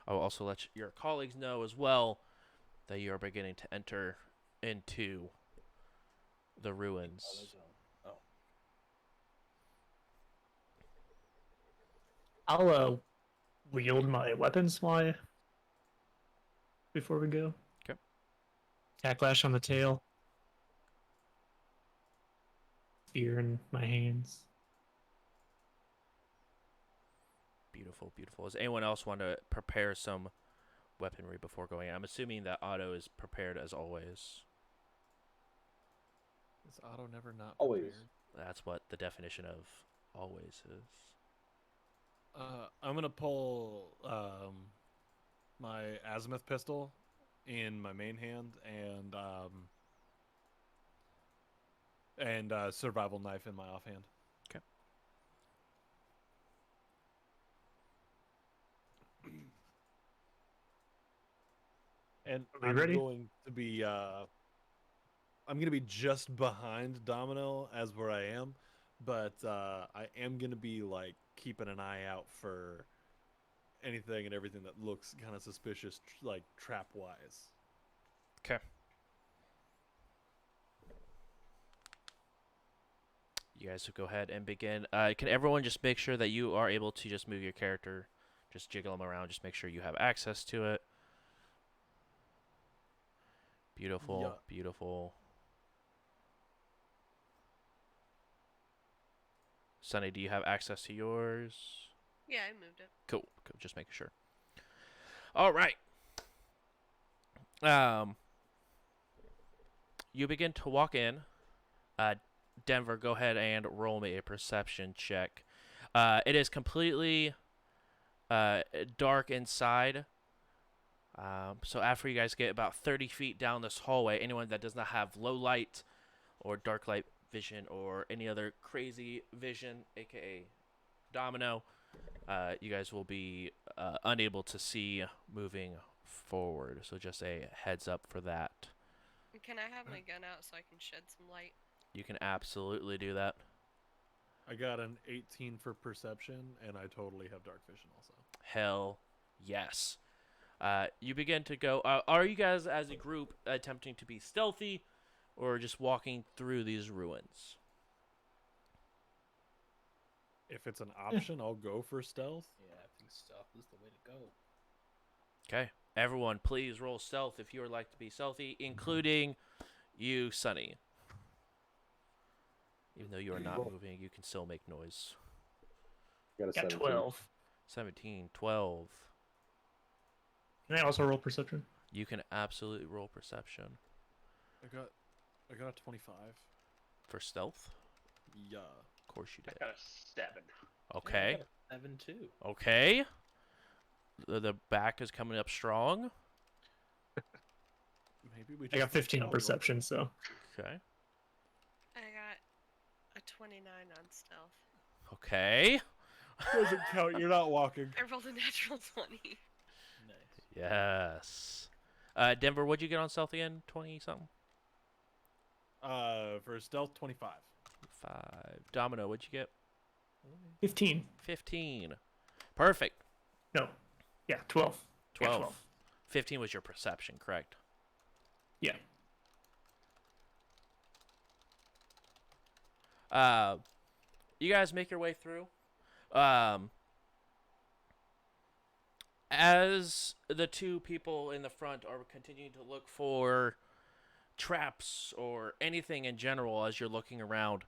I will also let your colleagues know as well that you are beginning to enter into the ruins. Oh. I'll wield my weapons before we go. Okay. Tacklash on the tail. Spear in my hands. Beautiful. Does anyone else want to prepare some weaponry before going in? I'm assuming that Otto is prepared as always. Is Otto never not Always. prepared? That's what the definition of always is. I'm gonna pull my azimuth pistol in my main hand and survival knife in my offhand. Okay. And Are we I'm ready? going to be I'm gonna be just behind Domino as where I am, but I am gonna be like keeping an eye out for anything and everything that looks kind of suspicious, like trap wise. Okay. You guys will go ahead and begin. Can everyone just make sure that you are able to just move your character, just jiggle them around, just make sure you have access to it. Beautiful. Sunny, do you have access to yours? Yeah, I moved it. Cool. Just making sure. All right. You begin to walk in. Denver, go ahead and roll me a perception check. It is completely dark inside. So after you guys get about 30 feet down this hallway, anyone that does not have low light or dark light vision or any other crazy vision, aka Domino, you guys will be unable to see moving forward. So just a heads up for that. Can I have my gun out so I can shed some light? You can absolutely do that. I got an 18 for perception, and I totally have dark vision also. Hell yes. You begin to go. Are you guys as a group attempting to be stealthy or just walking through these ruins? If it's an option, I'll go for stealth. Yeah, I think stealth is the way to go. Okay. Everyone, please roll stealth if you would like to be stealthy, including you, Sunny. Even though you are not moving, you can still make noise. Got a Got 17. 12. 17, 12. Can I also roll perception? You can absolutely roll perception I got a 25. for stealth. Yeah. Of course you I did. got a 7. Yeah, I Okay. got a 7 too. Okay. The back is coming up strong. Maybe we. I got just 15 on roll. perception, so Okay. I got a 29 on stealth. Okay. Doesn't count. You're not walking. I rolled a natural 20. Nice. Yes. Denver, what'd you get on stealth again? 20 something? For stealth, 25. 5. Domino, what'd you get? 15. 15. Perfect. No. Yeah, 12. Yeah, 12. 15 was your perception, correct? Yeah. You guys make your way through. As the two people in the front are continuing to look for traps or anything in general as you're looking around,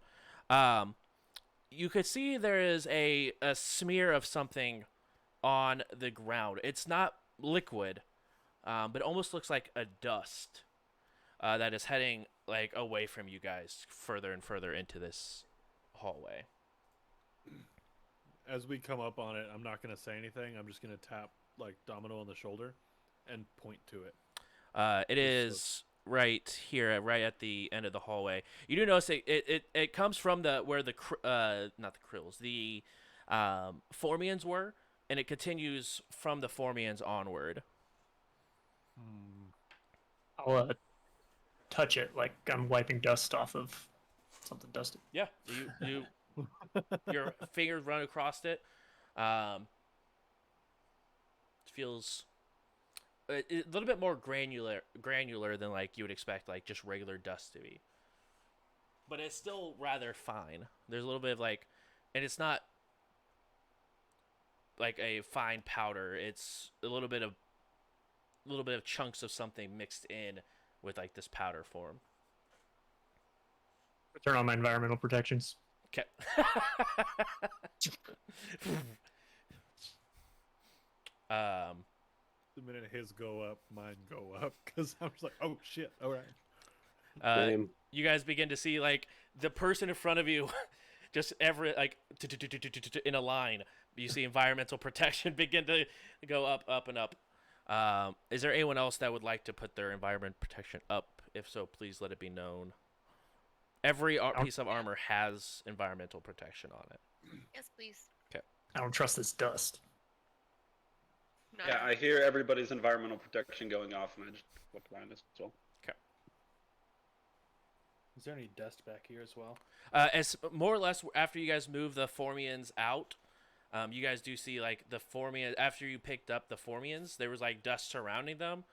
you could see there is a smear of something on the ground. It's not liquid, but it almost looks like a dust that is heading like away from you guys further and further into this hallway. As we come up on it, I'm not gonna say anything. I'm just gonna tap like Domino on the shoulder, and point to it. It is right here, right at the end of the hallway. You do notice it comes from where the not the krills, the Formians were, and it continues from the Formians onward. I'll touch it like I'm wiping dust off of something dusty. Yeah, you your fingers run across it. Feels a little bit more granular than like you would expect, like just regular dust to be. But it's still rather fine. There's a little bit of like, and it's not like a fine powder. It's a little bit of chunks of something mixed in with like this powder form. Turn on my environmental protections. Okay. The minute his go up, mine go up because I'm just like, oh shit! All right. Same. You guys begin to see like the person in front of you, just like in a line. You see environmental protection begin to go up, up, and up. Is there anyone else that would like to put their environment protection up? If so, please let it be known. Every piece of armor has environmental protection on it. Yes, please. I don't trust this dust. No. Yeah, I hear everybody's environmental protection going off, and I just look around as well. Is there any dust back here as well? As more or less after you guys move the Formians out, you guys do see like the Formians. After you picked up the Formians, there was like dust surrounding them,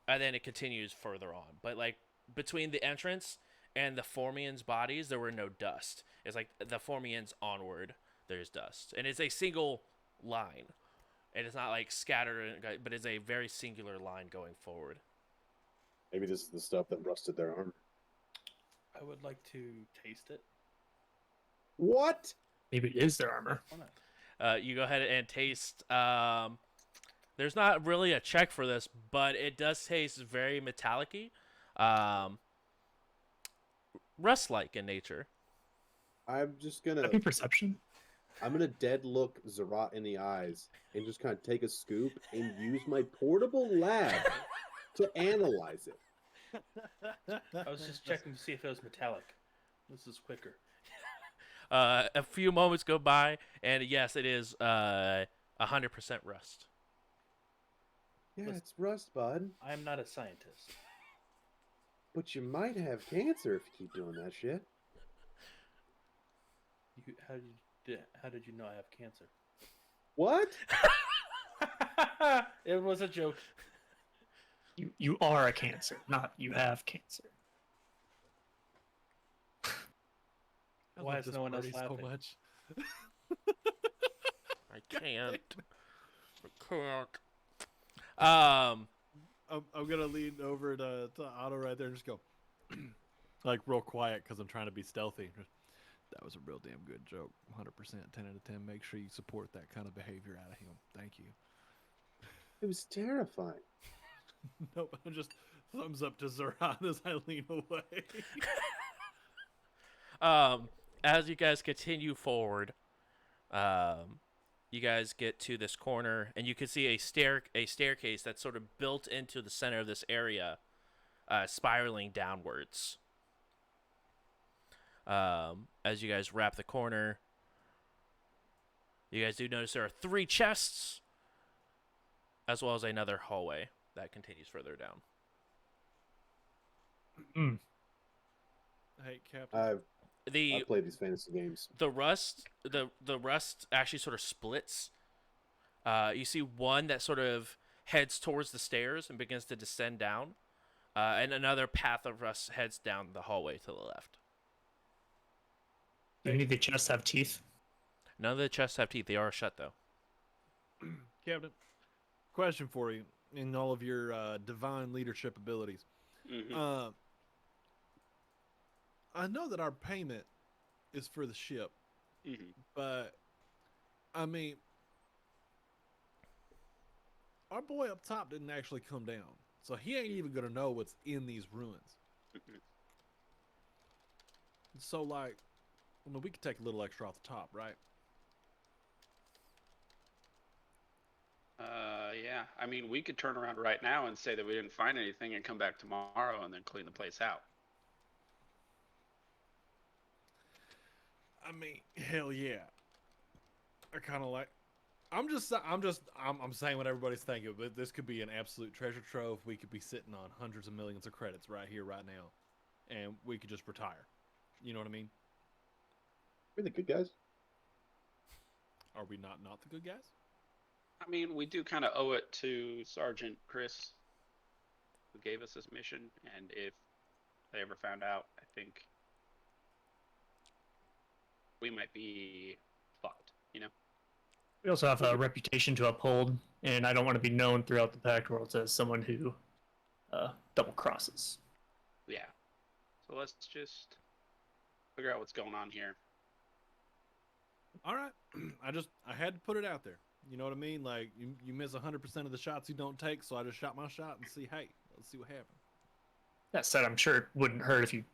and then it continues further on. But like between the entrance and the Formians' bodies, there were no dust. It's like the Formians onward, there's dust, and it's a single line, and it's not like scattered, but it's a very singular line going forward. Maybe this is the stuff that rusted their armor. I would like to taste it. What? Maybe it is their armor. Why not? You go ahead and taste. There's not really a check for this, but it does taste very metallic-y. Rust-like in nature. I'm just gonna. That'd be perception. I'm gonna dead look Zerat in the eyes and just kind of take a scoop and use my portable lab to analyze it. I was just checking to see if it was metallic. This is quicker. A few moments go by, and yes, it is 100% rust. Yeah, it's rust, bud. I am not a scientist. But you might have cancer if you keep doing that shit. How did you know I have cancer? What? It was a joke. You are a cancer, not you have cancer. I Why love is this no one else party so laughing? much. I can't. I can't. I'm gonna lean over to Otto right there and just go, like real quiet because I'm trying to be stealthy. That was a real damn good joke. 100%, 10 out of 10. Make sure you support that kind of behavior out of him. Thank you. It was terrifying. Nope. Just thumbs up to Zoran as I lean away. As you guys continue forward, you guys get to this corner, and you can see a staircase that's sort of built into the center of this area, spiraling downwards. As you guys wrap the corner, you guys do notice there are 3 chests, as well as another hallway that continues further down. Hey, Captain. I play these fantasy games. The rust actually sort of splits. You see one that sort of heads towards the stairs and begins to descend down, and another path of rust heads down the hallway to the left. Do any of the chests have teeth? None of the chests have teeth. They are shut, though. Captain, question for you in all of your divine leadership abilities. Mhm. I know that our payment is for the ship, Mhm. but I mean, our boy up top didn't actually come down, so he ain't even gonna know what's in these ruins. Mhm. So, like, I mean, we could take a little extra off the top, right? Yeah. I mean, we could turn around right now and say that we didn't find anything and come back tomorrow and then clean the place out. I mean, hell yeah. I kind of like. I'm saying what everybody's thinking, but this could be an absolute treasure trove. We could be sitting on hundreds of millions of credits right here, right now, and we could just retire. You know what I mean? We're the good guys. Are we not the good guys? I mean, we do kind of owe it to Sergeant Chris, who gave us this mission, and if they ever found out, I think we might be fucked, you know? We also have a reputation to uphold, and I don't want to be known throughout the Pact Worlds as someone who double crosses. Yeah. So let's just figure out what's going on here. All right. I had to put it out there. You know what I mean? Like, you miss 100% of the shots you don't take, so I just shot my shot and see, hey, let's see what happens. That said, I'm sure it wouldn't hurt if you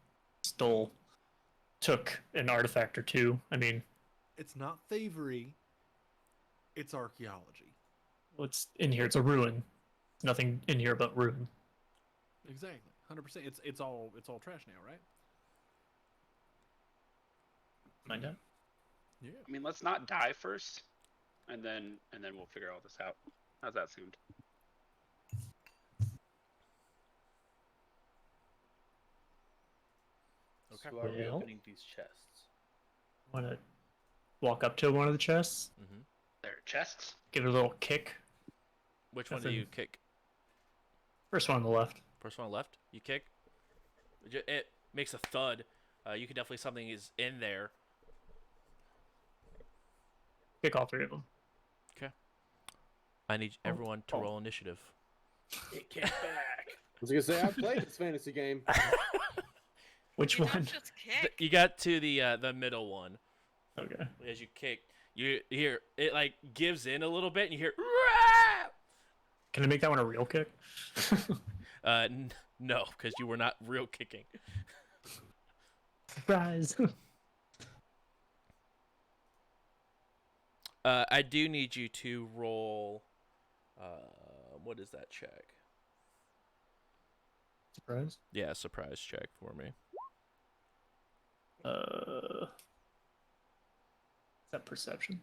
took an artifact or two. I mean, It's not thievery. It's archaeology. what's in here? It's a ruin. There's nothing in here but ruin. Exactly. 100%. It's all trash now, right? Find out. Yeah. I mean, let's not die first, and then we'll figure all this out. How's that sound? Okay. So are we Well. opening these chests? Want to walk up to one of the chests, Mm-hmm. There are chests. give it a little kick. Which one do Nothing. you kick? First one on the left. First one left. You kick. It makes a thud. You can definitely something is in there. Kick all 3 of them. I need everyone to Oh. roll initiative. It kicked back. I was gonna say I played this fantasy game. Which You one? don't just kick. You got to the middle one. Okay. As you kick, you hear it like gives in a little bit, and you hear. "Rah!" Can I make that one a real kick? No, because you were not real kicking. Surprise. I do need you to roll. What is that check? Surprise. Yeah, surprise check for me. Is that perception?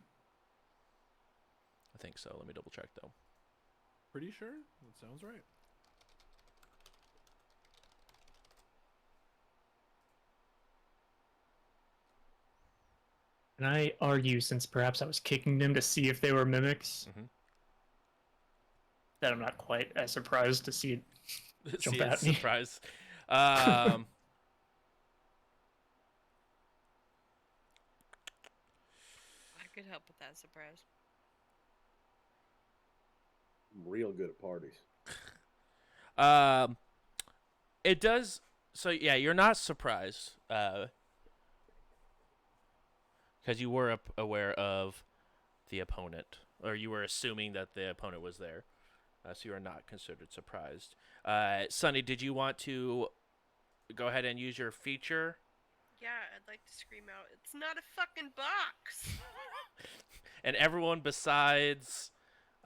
I think so. Let me double check though. Pretty sure? That sounds right. Can I argue, since perhaps I was kicking them to see if they were mimics, Mhm. that I'm not quite as surprised to see it jump See, at it's me? surprise. I could help with that surprise. I'm real good at parties. It does. So yeah, you're not surprised, because you were aware of the opponent, or you were assuming that the opponent was there. So you are not considered surprised. Sunny, did you want to go ahead and use your feature? Yeah, I'd like to scream out, "It's not a fucking box!" And everyone besides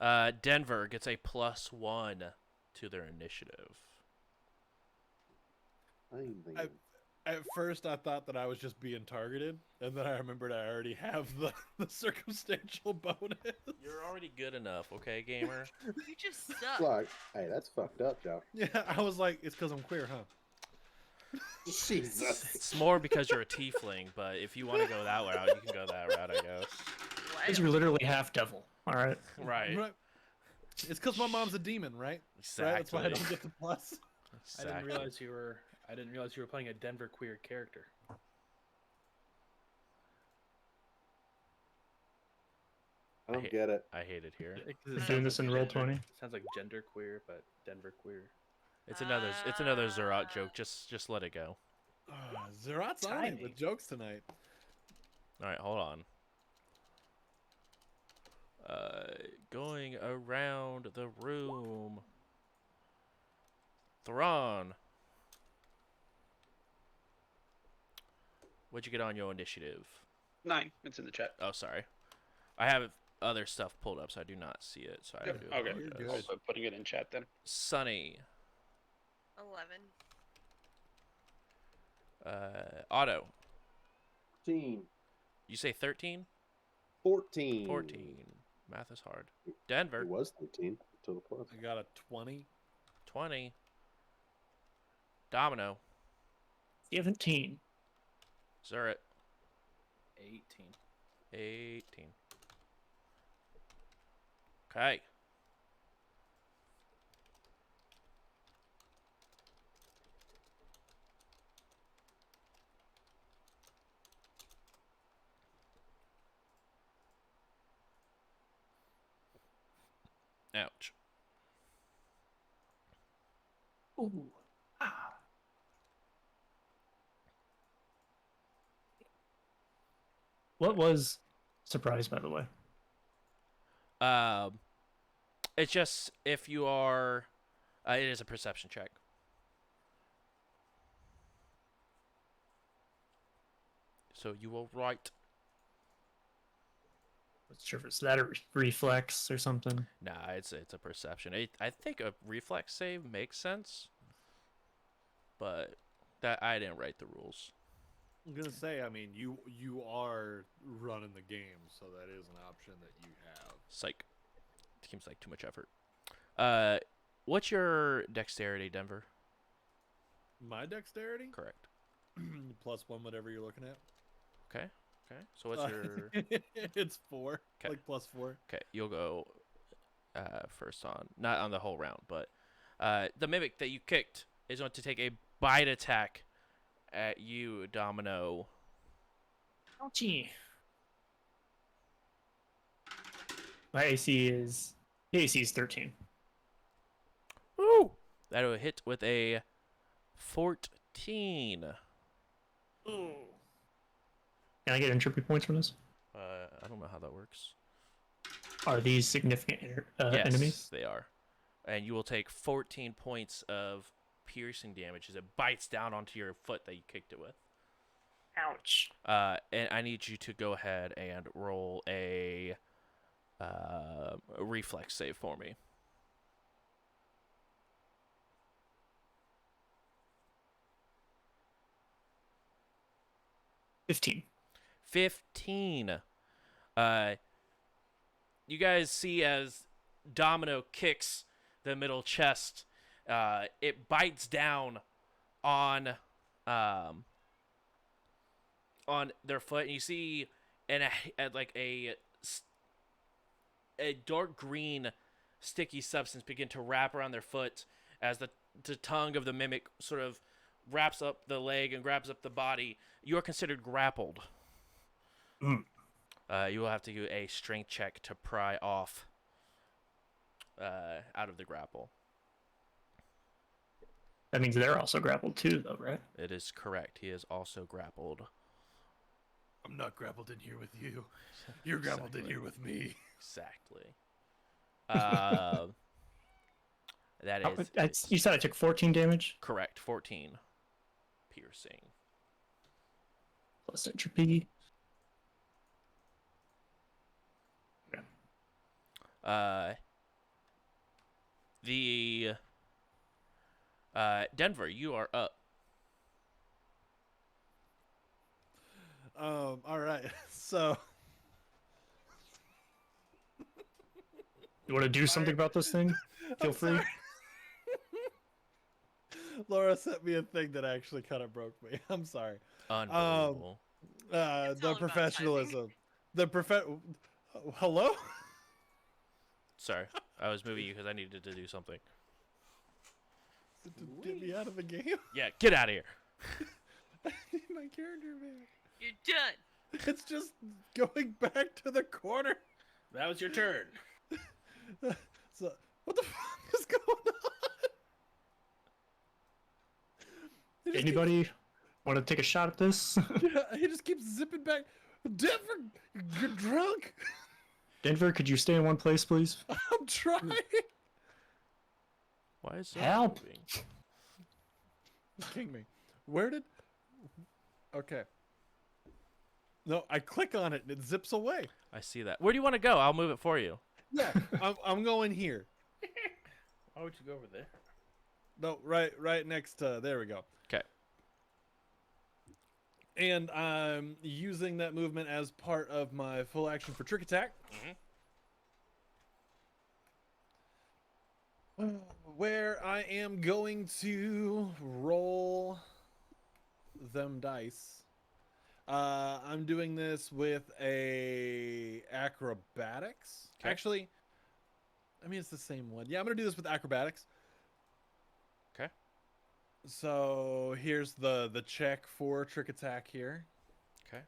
Denver gets a +1 to their initiative. At first, I thought that I was just being targeted, and then I remembered I already have the circumstantial bonus. You're already good enough, okay, gamer? You just suck. Like, hey, that's fucked up, Joe. Yeah, I was like, it's because I'm queer, huh? Jesus. It's more because you're a tiefling, but if you want to go that route, you can go that route, I guess. Because you're literally half devil. All right. Right. It's because my mom's a demon, right? Exactly. Right? That's why I don't get the plus. Exactly. I didn't realize you were playing a Denver queer character. I don't get it. I hate it here. We're doing this in Roll20. Sounds like gender queer, but Denver queer. It's another Zerat joke. Just let it go. Zerat's on it with jokes tonight. All right, hold on. Going around the room. Thrawn. What'd you get on your initiative? 9. It's in the chat. Oh, sorry. I have other stuff pulled up, so I do not see it. So I Yep, do okay. apologize. Also putting it in chat then. Sunny. 11. Otto. 13. You say 13? 14. 14. Math is hard. Denver. It was 13 to the plus. I got a 20. 20. Domino. 17. Zurit. 18. 18. Okay. Ouch. Ooh. Ah. What was surprise, by the way? It's just if you are, it is a perception check. So you will write. Not sure if it's that or reflex or something. Nah, it's a perception. I think a reflex save makes sense, but that I didn't write the rules. I'm gonna say, I mean, you are running the game, so that is an option that you have. Psych. Seems like too much effort. What's your dexterity, Denver? My dexterity? Correct. +1, whatever you're looking at. Okay. Okay. So what's your? It's 4. 'Kay. Like +4. Okay, you'll go first on, not on the whole round, but the mimic that you kicked is going to take a bite attack at you, Domino. Ouchie. My AC is 13. Woo! That'll hit with a 14. Ooh. Can I get entropy points from this? I don't know how that works. Are these significant Yes, enemies? they are. And you will take 14 points of piercing damage as it bites down onto your foot that you kicked it with. Ouch. And I need you to go ahead and roll a reflex save for me. $15. 15. You guys see as Domino kicks the middle chest, it bites down on their foot, and you see a dark green sticky substance begin to wrap around their foot as the tongue of the mimic sort of wraps up the leg and grabs up the body. You are considered grappled. Mm. You will have to do a strength check to pry off out of the grapple. That means they're also grappled too, though, right? It is correct. He is also grappled. I'm not grappled in here with you. You're grappled in Exactly. here with me. Exactly. That Oh, is you said I took 14 damage correct. 14 piercing. plus entropy. The Denver, you are up. All right. So You want to do something about this thing? Feel I'm free. sorry. Laura sent me a thing that actually kind of broke me. I'm sorry. Unbelievable. It's all The about professionalism. Hello? Sorry, I was moving you because I needed to do something. To get me out of the game? Yeah, get out of here. I need my character back. You're done. It's just going back to the corner. That was your turn. So, what the fuck is going on? He just Anybody want to take a shot at this? he just keeps zipping back. Denver, you're drunk. Denver, could you stay in one place, please? I'm trying. Why is that Help. moving? King me. Where did? Okay. No, I click on it and it zips away. I see that. Where do you want to go? I'll move it for you. Yeah, I'm going here. Why would you go over there? No, right next to. There we go. Okay. And I'm using that movement as part of my full action for trick attack. Where I am going to roll them dice. I'm doing this with a acrobatics. Okay. Actually, I mean it's the same one. Yeah, I'm gonna do this with acrobatics. Okay. So here's the check for trick attack here. Okay.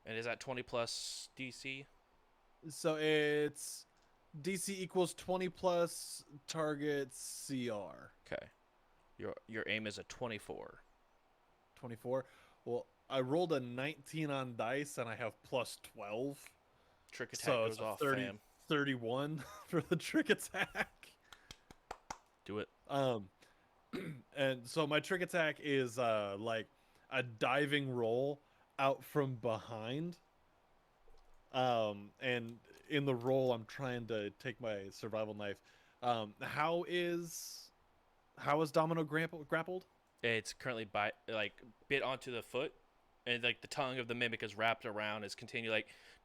And is that 20 plus DC? So it's DC equals 20 plus target CR. Okay. Your aim is a 24. 24. Well, I rolled a 19 on dice and I have plus 12. Trick attack So goes it's a off, 30, fam. 31 for the trick attack. Do it. And so my trick attack is like a diving roll out from behind. And in the roll I'm trying to take my survival knife. How is Domino grappled? It's currently bit onto the foot, and like the tongue of the mimic is wrapped around. Is continue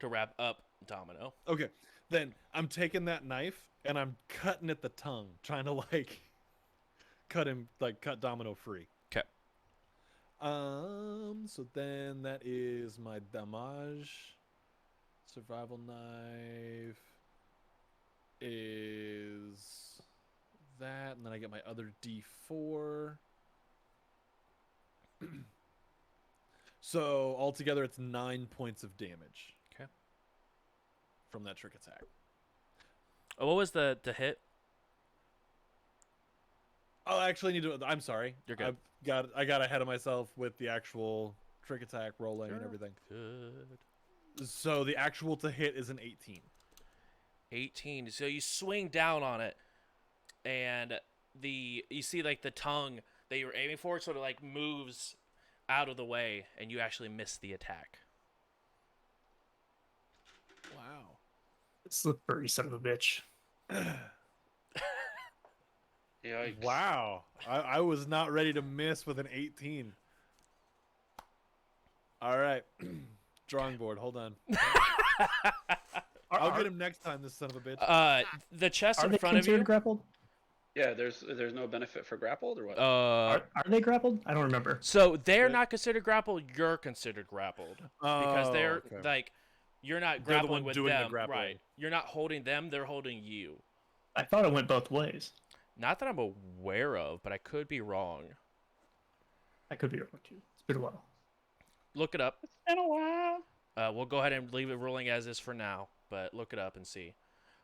to wrap up Domino. Okay, then I'm taking that knife and I'm cutting at the tongue, trying to cut Domino free. Okay. So then that is my damage. Survival knife is that, and then I get my other D4. So altogether it's 9 points of damage. Okay. From that trick attack. Oh, what was the hit? Oh, I actually need to. I'm sorry. You're good. I got ahead of myself with the actual trick attack rolling and everything. Good. So the actual to hit is an 18. 18. So you swing down on it, and you see like the tongue that you were aiming for sort of like moves out of the way, and you actually miss the attack. Wow. Slippery son of a bitch. Yikes. Wow. I was not ready to miss with an 18. All right. Drawing board. Hold on. I'll get him next time, this son of a bitch. The chest Are in they front of considered you. grappled? Yeah, there's no benefit for grappled or what? Are they grappled? I don't remember. So they're But- not considered grappled. You're considered grappled because they're okay. like, you're not They're the grappling one with doing the them, grappling. right? You're not holding them. They're holding you. I thought it went both ways. Not that I'm aware of, but I could be wrong. I could be wrong too. It's been a while. Look it up. It's been a while. We'll go ahead and leave it rolling as is for now, but look it up and see.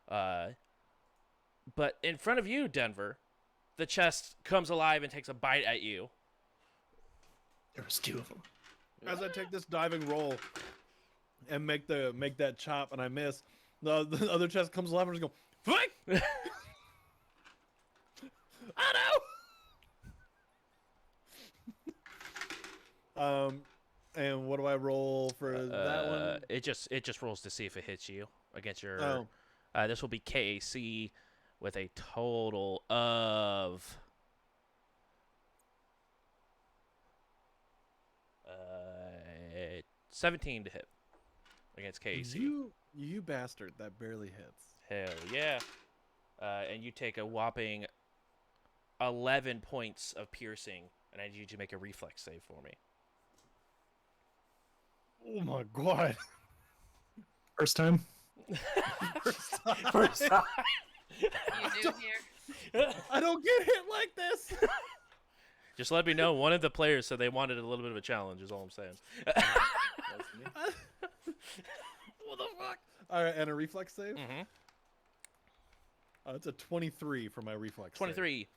But in front of you, Denver, the chest comes alive and takes a bite at you. There was two of them. As I take this diving roll and make that chop and I miss, the other chest comes alive and just go, fight! And what do I roll for that one? It just rolls to see if it hits you against your. Oh, This will be KAC with a total of 17 to hit against KAC. you bastard! That barely hits. Hell yeah! And you take a whopping 11 points of piercing, and I need you to make a reflex save for me. Oh my god! First time. First time. You new here? I don't get hit like this. Just let me know. One of the players said they wanted a little bit of a challenge. Is all I'm saying. That's me. What the fuck? All right, and a reflex save. Mm-hmm. It's a 23 for my reflex. 23.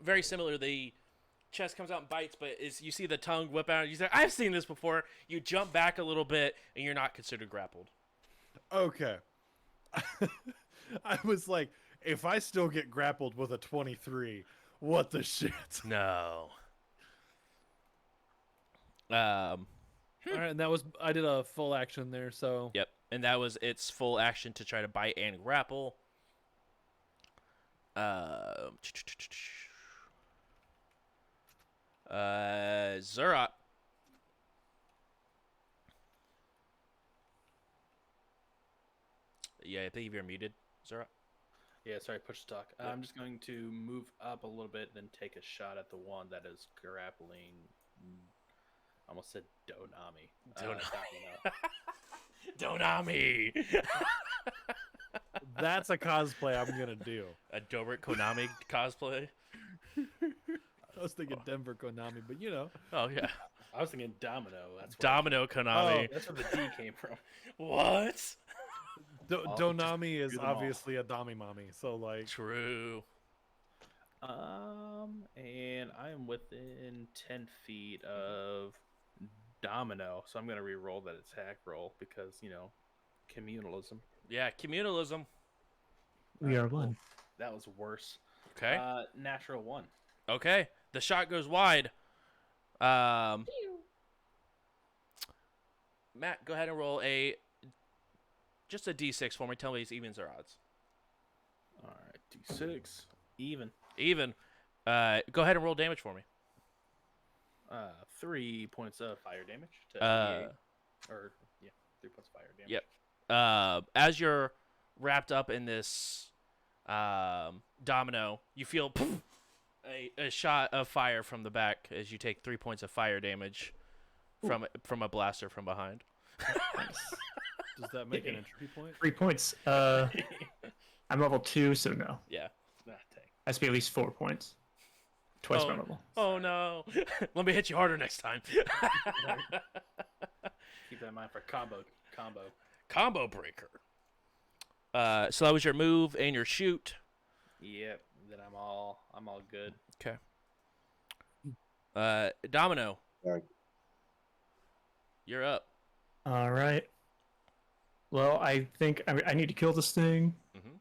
Very similar. The chest comes out and bites, but you see the tongue whip out. You say, "I've seen this before." You jump back a little bit, and you're not considered grappled. Save. Okay. I was like, if I still get grappled with a 23, what the shit? No. All right, and I did a full action there, so. Yep. And that was its full action to try to bite and grapple. Zurot. Yeah, I think you're muted, Zurot. Yeah, sorry, push to talk. I'm just going to move up a little bit, then take a shot at the one that is grappling. I almost said Donami. Donami. That's a cosplay I'm gonna do. A Dobrik Konami cosplay. I was thinking Denver Konami, but you know. Oh yeah, I was thinking Domino. That's Domino Konami. That's where the D came from. What? Donami is do them all. obviously a Dami Mommy, so like. True. And I am within 10 feet of Domino, so I'm gonna re-roll that attack roll because communalism. Yeah, communalism. We are one. That was worse. Okay. Natural 1. Okay. The shot goes wide. Matt, go ahead and roll just a d6 for me. Tell me it's evens or odds. All right, D6 even. Even. Go ahead and roll damage for me. 3 points of fire damage to Uh, 3 points of fire damage. Yep. As you're wrapped up in this domino, you feel a shot of fire from the back as you take 3 points of fire damage from a blaster from behind. Does that make an entropy point? 3 points. I'm level 2, so no. Yeah. Has to be at least 4 points. Twice my level. Oh no! Let me hit you harder next time. Keep that in mind for combo. Combo breaker. So that was your move and your shoot. Yep. Then I'm all good. Okay. Domino. Alright. You're up. All right. Well, I think I need to kill this thing. Mhm.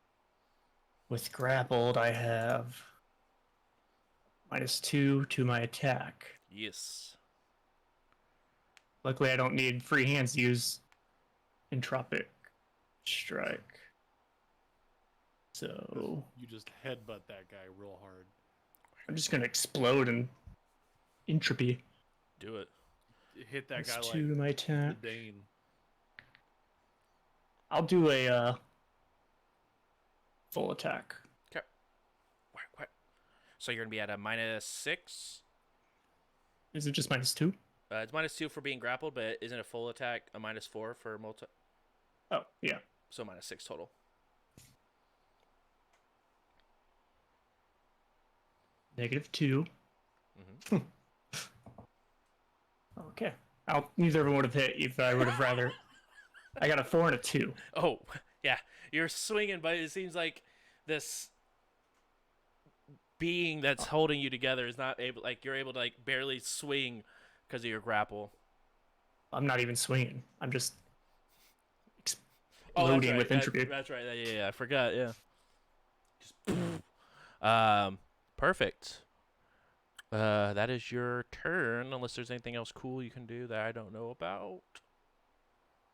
With grappled, I have -2 to my attack. Yes. Luckily, I don't need free hands to use entropic strike. So You just headbutt that guy real hard. I'm just gonna explode in entropy. Do it. You hit that guy -2 like to my the attack. Dane. I'll do a full attack. Okay. What? So you're gonna be at a -6. Is it just -2? It's -2 for being grappled, but isn't a full attack a -4 for multi? Oh, yeah. So -6 total. -2. Mm-hmm. Okay. Neither of them would have hit if I would have rather. I got a 4 and a 2. Oh, yeah. You're swinging, but it seems like this being that's holding you together is not able. Like you're able to barely swing because of your grapple. I'm not even swinging. I'm just Oh, exploding with entropy. That's right. Yeah. I forgot. Yeah. Just. Perfect. That is your turn, unless there's anything else cool you can do that I don't know about.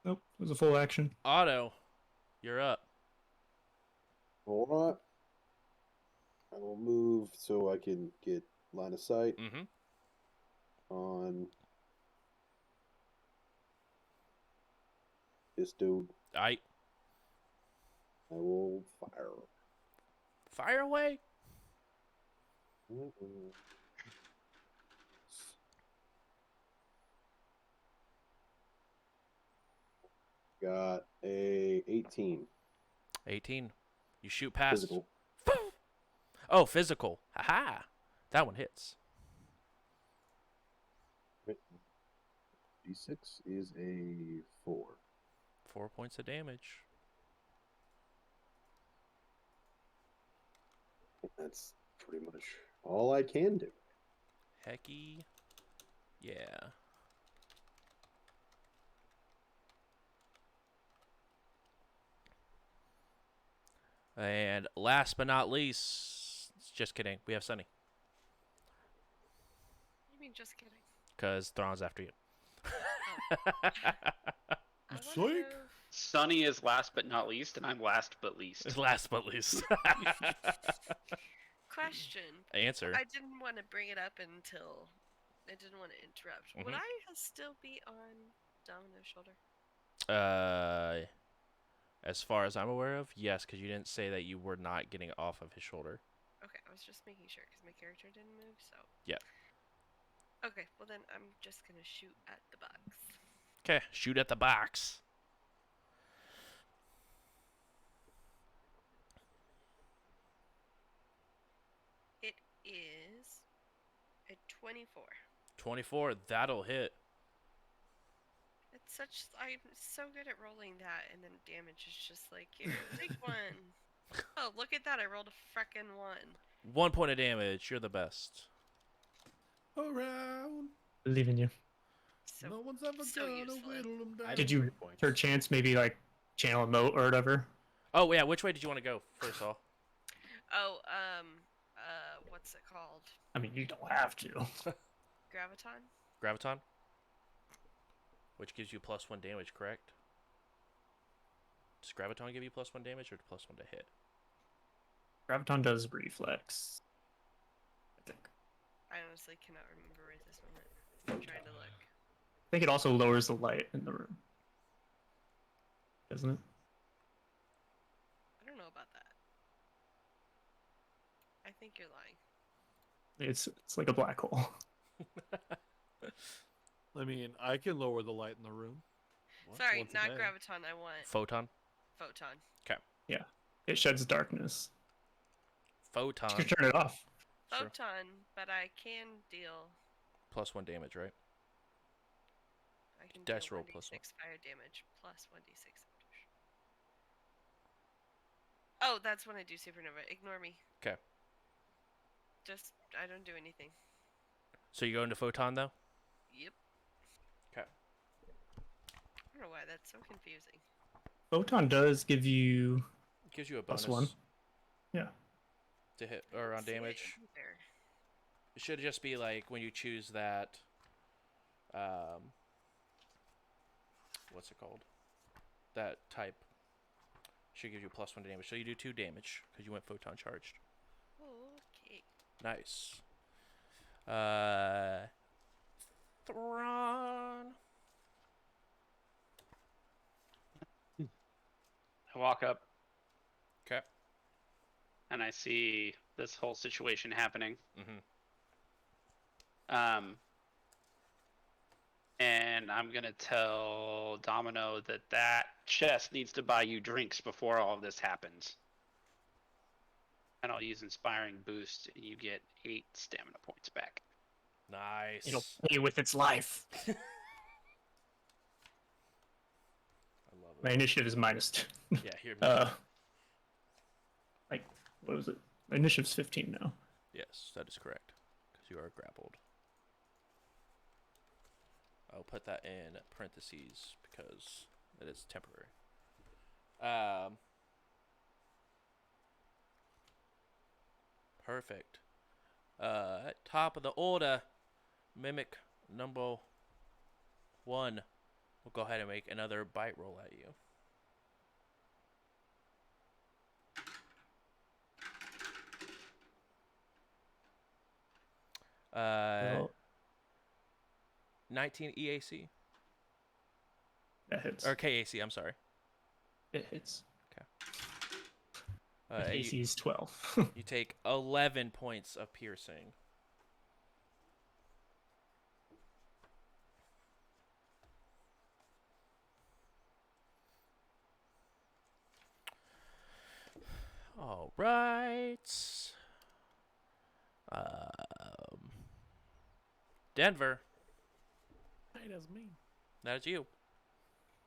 Nope, it was a full action. Otto, you're up. Hold on. I will move so I can get line of sight Mm-hmm. on this dude. I I will fire. fire away. Got a 18 18. You shoot past. physical. Oh, physical. Haha. That one hits. D6 is a 4. 4 points of damage. That's pretty much all I can do. Hecky. Yeah. And last but not least, just kidding, we have Sunny. You mean just kidding? Because Thrawn's after you. I wanna Psych. know- Sunny is last but not least, and I'm last but least. Last but least. Question. Answer. I didn't want to bring it up until I didn't want to interrupt. Would Mhm. I still be on Domino's shoulder? As far as I'm aware of, yes, because you didn't say that you were not getting off of his shoulder. Okay, I was just making sure because my character didn't move, so. Yep. Okay, well then I'm just gonna shoot at the box. Okay, shoot at the box. It is a 24. 24, that'll hit. It's such. I'm so good at rolling that, and then damage is just like, here, take one. Oh, look at that! I rolled a frickin' 1. 1 point of damage. You're the best. Around. Believe in you. So No one's ever so gonna useful. whittle them down. Did you, per chance, maybe like channel a mote or whatever? Oh, yeah, which way did you want to go, first of all? Oh, what's it called? I mean, you don't have to. Graviton? Graviton? Which gives you +1 damage, correct? Does Graviton give you +1 damage or +1 to hit? Graviton does reflex. I think. I honestly cannot remember right this moment. I'm trying to look. I think it also lowers the light in the room. Doesn't it? I don't know about that. I think you're lying. It's like a black hole. I mean, I can lower the light in the room. Sorry, Once a not day. Graviton. I want Photon? Photon. It sheds darkness. Photon. You can turn it off. Sure. Photon, but I can deal. +1 damage, right? I can Dice deal roll 1d6 +1. fire damage plus 1d6 damage. Oh, that's when I do supernova. Ignore me. 'Kay. Just, I don't do anything. So you go into Photon, though? Yep. 'Kay. I don't know why that's so confusing. Photon does give you Gives you a bonus +1. Yeah. to hit, or on See it damage. either. It should just be like when you choose that, what's it called? That type. Should give you +1 damage. So you do 2 damage, because you went Photon charged. Okay. Nice. Thrawn. I walk up 'Kay. and I see this whole situation happening. Mm-hmm. And I'm gonna tell Domino that chest needs to buy you drinks before all of this happens. And I'll use Inspiring Boost, and you get 8 stamina points back. Nice. It'll pay with its life. I love My it. initiative is -2. Yeah, here. Like, what was it? My initiative's 15 now. Yes, that is correct. Because you are grappled. I'll put that in parentheses because it is temporary. Perfect. Top of the order, Mimic number 1 will go ahead and make another bite roll at you. Well, 19 EAC that hits. or KAC. I'm sorry. It hits. And AC is 12. you take 11 points of piercing. All right. Denver, Hey, that's me. that is you.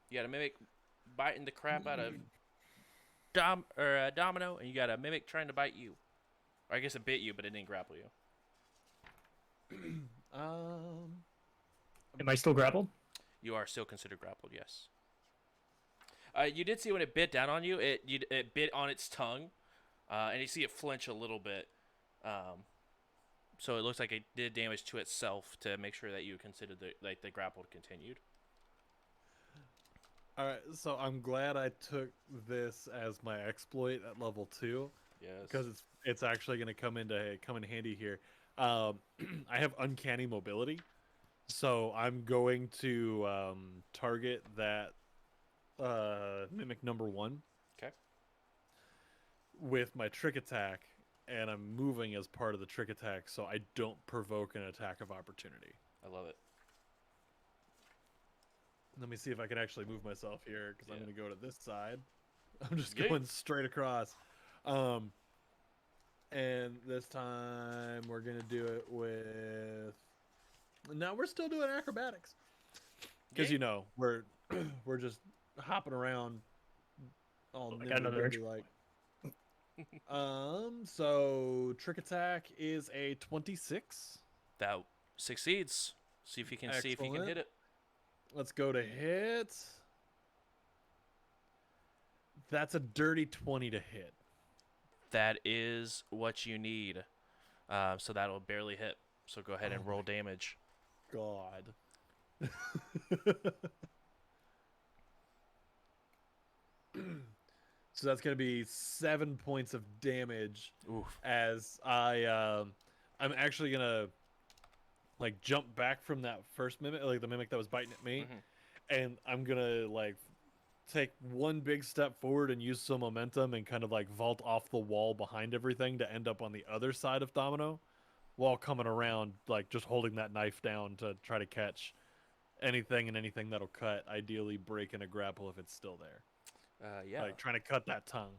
You got a Mimic biting the crap out of Domino, and you got a Mimic trying to bite you. Or I guess it bit you, but it didn't grapple you. Am I still grappled? You are still considered grappled, yes. You did see when it bit down on you, it bit on its tongue, and you see it flinch a little bit. So it looks like it did damage to itself to make sure that you considered the grapple continued. All right, so I'm glad I took this as my exploit at level 2 Yes. because it's actually going to come in handy here. I have uncanny mobility, so I'm going to target that Mimic number 1. Okay. With my trick attack, and I'm moving as part of the trick attack, so I don't provoke an attack of opportunity. I love it. Let me see if I can actually move myself here, because I'm Yeah. going to go to this side. I'm just Yeet. going straight across. And this time we're going to do it with... No, we're still doing acrobatics. Because, Yeet. you know, we're just hopping around all I got another like. So trick attack is a 26. That succeeds. See if you can see if you can Excellent. hit it. Let's go to hit. That's a dirty 20 to hit. That is what you need. So that'll barely hit. So go ahead and roll damage. God. So that's going to be 7 points of damage. Oof. As I'm actually going to like jump back from that first mimic, like the mimic that was biting at me. And I'm going to like take one big step forward and use some momentum and kind of like vault off the wall behind everything to end up on the other side of Domino while coming around, like just holding that knife down to try to catch anything that'll cut, ideally breaking a grapple if it's still there. Yeah. Like trying to cut that tongue.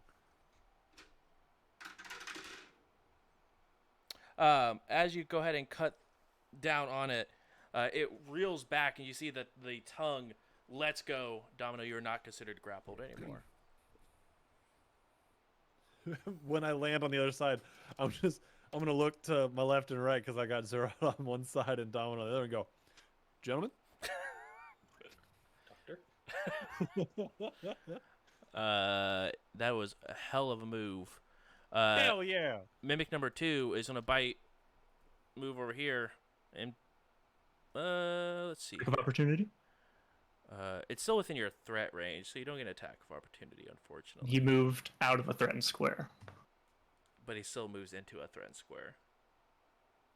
As you go ahead and cut down on it, it reels back, and you see that the tongue lets go. Domino, you're not considered grappled anymore. When I land on the other side, I'm gonna look to my left and right because I got Zero on one side and Domino on the other and go, gentlemen. That was a hell of a move. Hell yeah! Mimic number 2 is gonna bite. Move over here, and let's see. Attack of opportunity. It's still within your threat range, so you don't get an attack of opportunity, unfortunately. He moved out of a threatened square. But he still moves into a threatened square.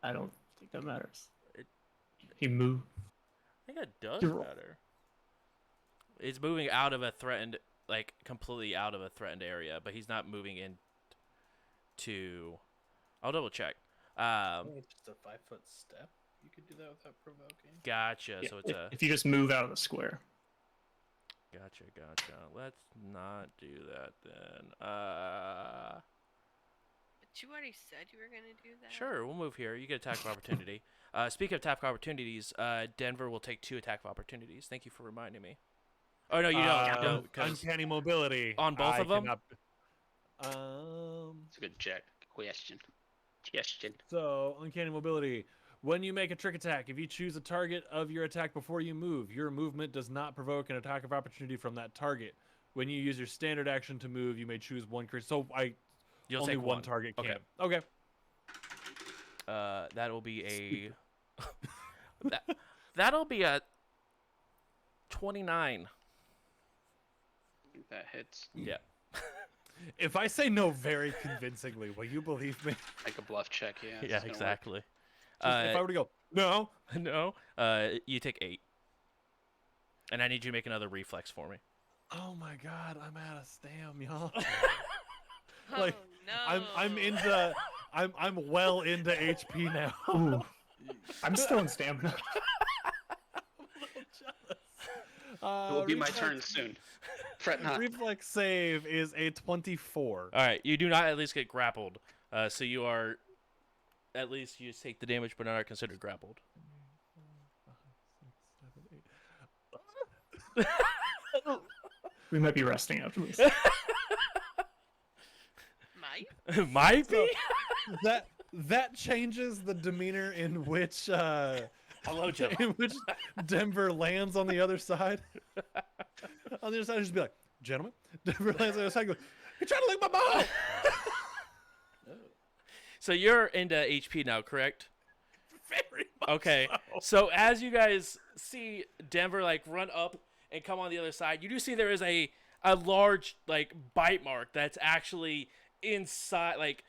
I don't think that matters. It- He moved. I think it does You're- matter. It's moving out of a threatened, like completely out of a threatened area, but he's not moving in to. I'll double check. It's just a 5-foot step. You could do that without provoking. Gotcha. Yeah, So it's a. if you just move out of the square. Gotcha. Let's not do that then. But you already said you were gonna do that. Sure, we'll move here. You get attack of opportunity. Speaking of attack of opportunities, Denver will take 2 attack of opportunities. Thank you for reminding me. Oh no, you don't. You don't. 'Cause Uncanny mobility On both of them? cannot- It's a good question. So uncanny mobility. When you make a trick attack, if you choose a target of your attack before you move, your movement does not provoke an attack of opportunity from that target. When you use your standard action to move, you may choose one creature. So You'll only take one target Okay. can. Okay. That'll be a that'll be a 29. That hits. Yeah. If I say no very convincingly, will you believe me? Like a bluff check, yeah. it's Yeah, gonna work. exactly. Just if I were to go, no. No. You take 8. And I need you to make another reflex for me. Oh my god, I'm out of stam, y'all. Oh Like, no. I'm well into HP now. Ooh. I'm still in stamina. It will be my reflex- turn soon. Fret not. Reflex save is a 24. All right, you do not at least get grappled. So you are at least you take the damage, but not considered grappled. We might be resting after this. Might? Might be. That changes the demeanor in which Hello, Joe. in which Denver lands on the other side. On the other side, just be like, gentlemen. Denver lands on the other side. And goes, you're trying to lick my ball. So you're into HP now, correct? Very much Okay. So as you guys see Denver like run up and come on the other side, you do see there is a large like bite mark that's actually inside. Like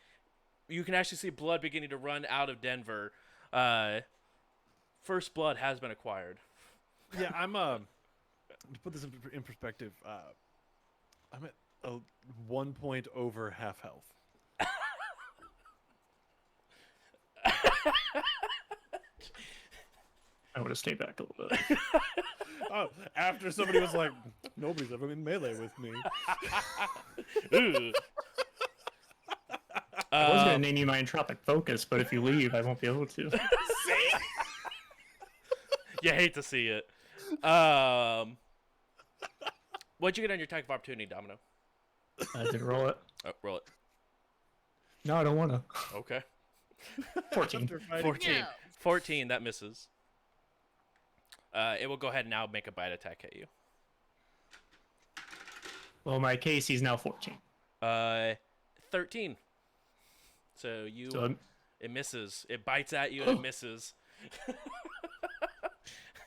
you can actually see blood beginning to run out of Denver. First blood has been acquired. Yeah, I'm to put this in perspective. I'm at 1 point over half health. I would have stayed back a little bit. Oh, after somebody was like, nobody's ever been melee with me. Ooh. I was gonna name you my entropic focus, but if you leave, I won't be able to. See? You hate to see it. What'd you get on your attack of opportunity, Domino? I didn't roll it. Oh, roll it. No, I don't want to. Okay. 14. After fighting- 14. No. 14, that misses. It will go ahead and now make a bite attack at you. Well, my KC is now 14. 13. So you So it misses. It bites at you and it misses.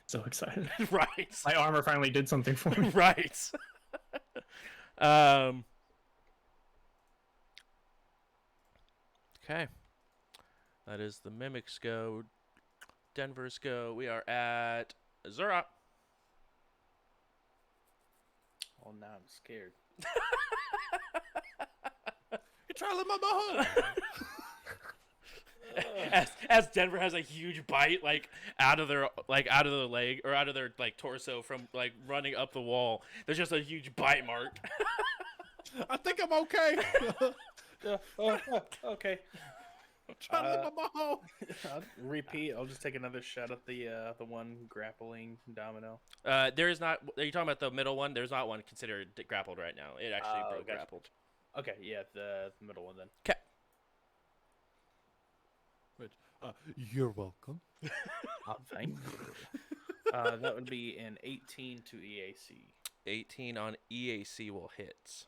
so excited. Right. My armor finally did something for me. Right. Okay. That is the Mimics go. Denver's go. We are at Zura. Oh, now I'm scared. You're trying to lick my ball. As Denver has a huge bite like out of their leg or out of their like torso from like running up the wall. There's just a huge bite mark. I think I'm okay. Okay. I'm trying to lick my ball. I'll repeat. I'll just take another shot at the one grappling Domino. There is not. Are you talking about the middle one? There's not one considered grappled right now. It actually broke gotcha. grappled. Okay, yeah, the middle one then. Okay. Which, you're welcome. Thank you. That would be an 18 to EAC. 18 on EAC will hit.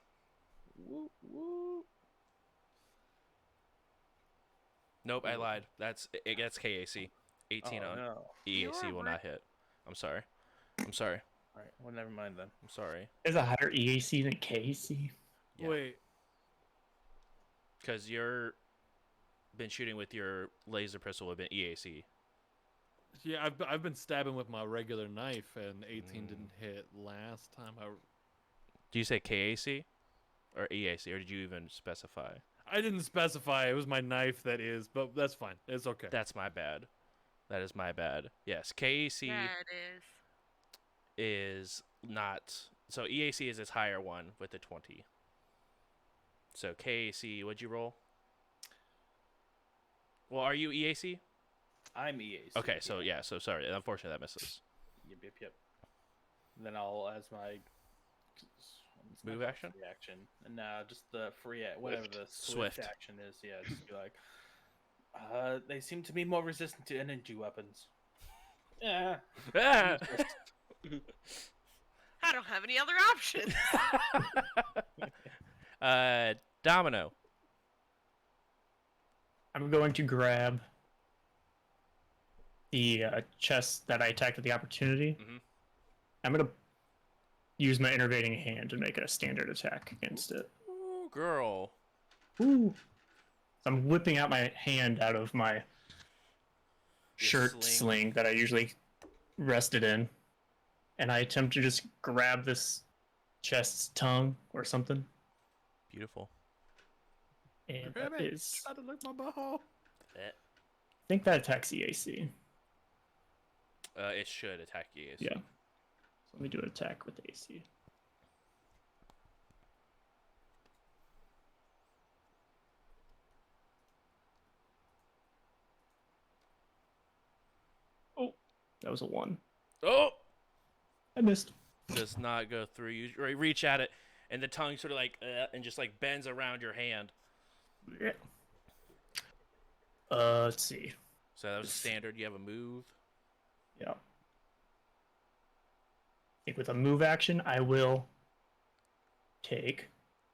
Woo, woo. Nope, I lied. That's KAC. 18 on No. EAC will not hit. I'm sorry. I'm sorry. All right. Well, never mind then. I'm sorry. There's a higher EAC than KC. Yeah. Wait. Because you're been shooting with your laser pistol have been EAC. Yeah, I've been stabbing with my regular knife, and 18 didn't hit last time. Do you say KAC or EAC, or did you even specify? I didn't specify. It was my knife that is, but that's fine. It's okay. That's my bad. That is my bad. Yes, KAC Yeah, it is. is not. So EAC is its higher one with the 20. So KAC, what'd you roll? Well, are you EAC? I'm EAC. Okay, so yeah, so sorry. Unfortunately, that misses. Yep. Then I'll, as my it's not Move called action? free action. No, just the free whatever the swift Swift. action is. Yeah, just be like, they seem to be more resistant to energy weapons. Yeah. Ah! I don't have any other options. Domino. I'm going to grab the chest that I attacked with the opportunity, Mhm. I'm gonna use my innervating hand to make a standard attack against it. Ooh, girl. Ooh. I'm whipping out my hand out of my shirt sling. sling that I usually rest it in, and I attempt to just grab this chest's tongue or something, Beautiful. and Grab that it. is. Try to lick my butthole. Eh. I think that attacks the AC. It should attack you. Yeah. So let me do an attack with AC. Oh, that was a 1. Oh! I missed. Does not go through. You reach at it, and the tongue sort of like, and just like bends around your hand. Yeah. Let's see. So that was standard. You have a move. Yeah. I think with a move action, I will take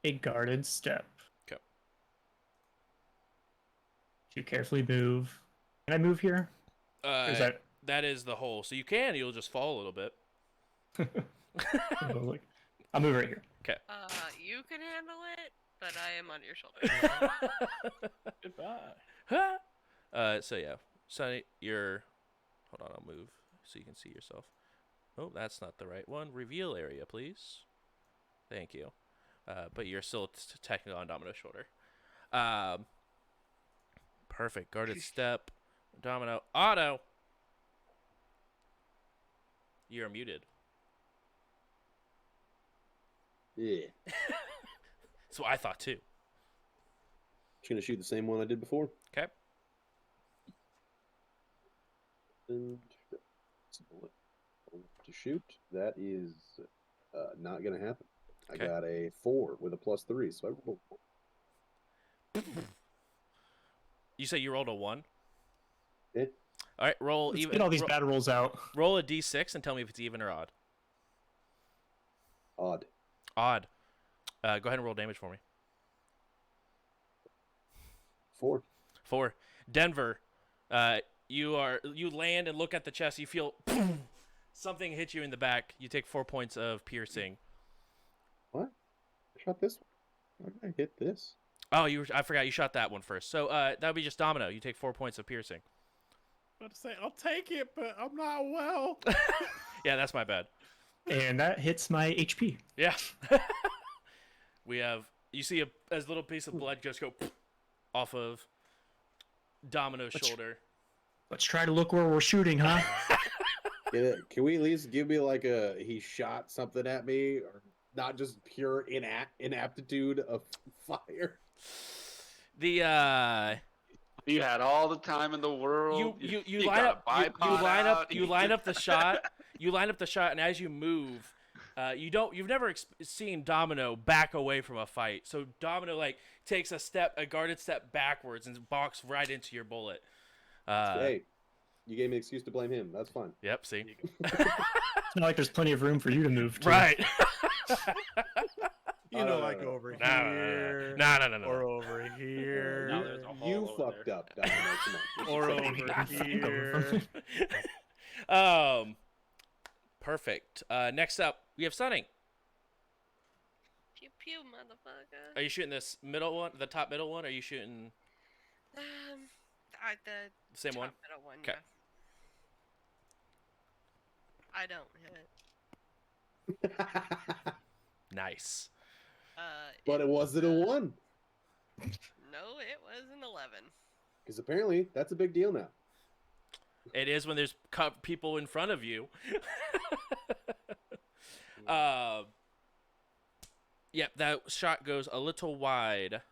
a guarded step. Okay. To carefully move. Can I move here? Or is that... That is the hole. So you can. You'll just fall a little bit. I'll move right here. Okay. You can handle it, but I am on your shoulder. Goodbye. So yeah, Sonny, you're. Hold on, I'll move so you can see yourself. Oh, that's not the right one. Reveal area, please. Thank you. But you're still technically on Domino's shoulder. Perfect. Guarded step. Domino. Auto. You're muted. Yeah. That's what I thought too. Just gonna shoot the same one I did before. Okay. And to shoot. That is not gonna happen. Okay. I got a 4 with a +3, so I rolled a 4. You say you rolled a 1? Yeah. All right, roll Let's even. get all these bad rolls out. Roll a d6 and tell me if it's even or odd. Odd. Odd. Go ahead and roll damage for me. 4. 4. Denver. You land and look at the chest. You feel something hit you in the back. You take 4 points of piercing. What? I shot this one. Why did I hit this? Oh, I forgot you shot that one first. So that would be just Domino. You take 4 points of piercing. I'm about to say I'll take it, but I'm not well. Yeah, that's my bad. And that hits my HP. Yeah. We have. You see a little piece of blood just go off of Domino's shoulder. Let's try to look where we're shooting, huh? Can we at least give me like he shot something at me, or not just pure inaptitude of fire? The You had all the time in the world. you line up the shot. You line up the shot, and as you move, you've never seen Domino back away from a fight. So Domino like takes a guarded step backwards and walks right into your bullet. Hey, you gave me an excuse to blame him. That's fine. Yep. See. It's not like there's plenty of room for you to move to. Right. You know, like over No. here. No. Or over here. Now there's a hole You over fucked there. up, Domino. Come on. Or Maybe over not think here. of them. Perfect. Next up, we have Sunning. Pew pew, motherfucker. Are you shooting this middle one, the top middle one? Or are you shooting The the same top one? middle one. 'Kay. Yeah. I don't hit. Nice. But it wasn't a 1. No, it was an 11. Because apparently that's a big deal now. It is when there's people in front of you. Yep, that shot goes a little wide.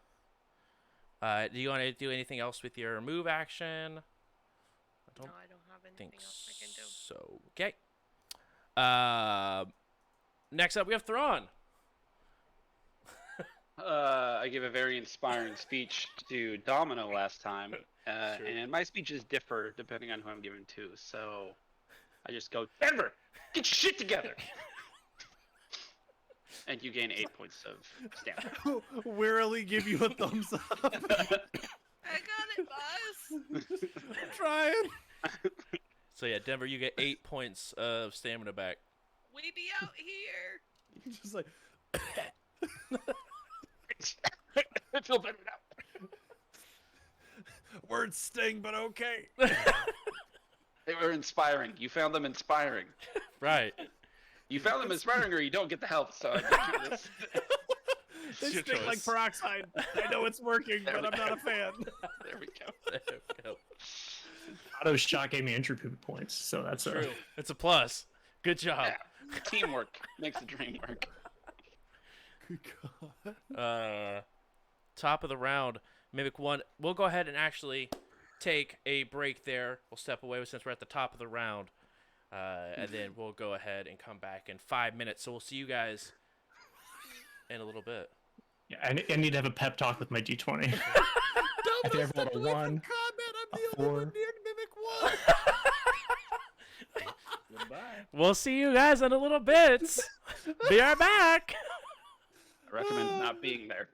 Do you want to do anything else with your move action? No, I don't have anything Think else I can do. so. Okay. Next up, we have Thrawn. I gave a very inspiring speech to Domino last time, Sure. and my speeches differ depending on who I'm giving to. So I just go, Denver, get your shit together, and you gain 8 points of stamina. Wearily give you a thumbs up. I got it, boss. I'm trying. So yeah, Denver, you get 8 points of stamina back. We be out here. Just like I feel better now. words sting, but okay. They were inspiring. You found them inspiring. Right. You found them inspiring, or you don't get the help. So I think this. They your stink like choice. peroxide. I know it's working, There but we I'm not a fan. There we go. There we go. Auto shot gave me entropy points, so that's True. It's a plus. Good job. Yeah. Teamwork makes the dream work. Good God. Top of the round, Mimic 1. We'll go ahead and actually take a break there. We'll step away since we're at the top of the round. And then we'll go ahead and come back in 5 minutes. So we'll see you guys in a little bit. Yeah, I need to have a pep talk with my D20. I think I've rolled a 1, Comment. I'm a the only 4. one near Mimic 1. Goodbye. We'll see you guys in a little bit. Be right back. I recommend not being there.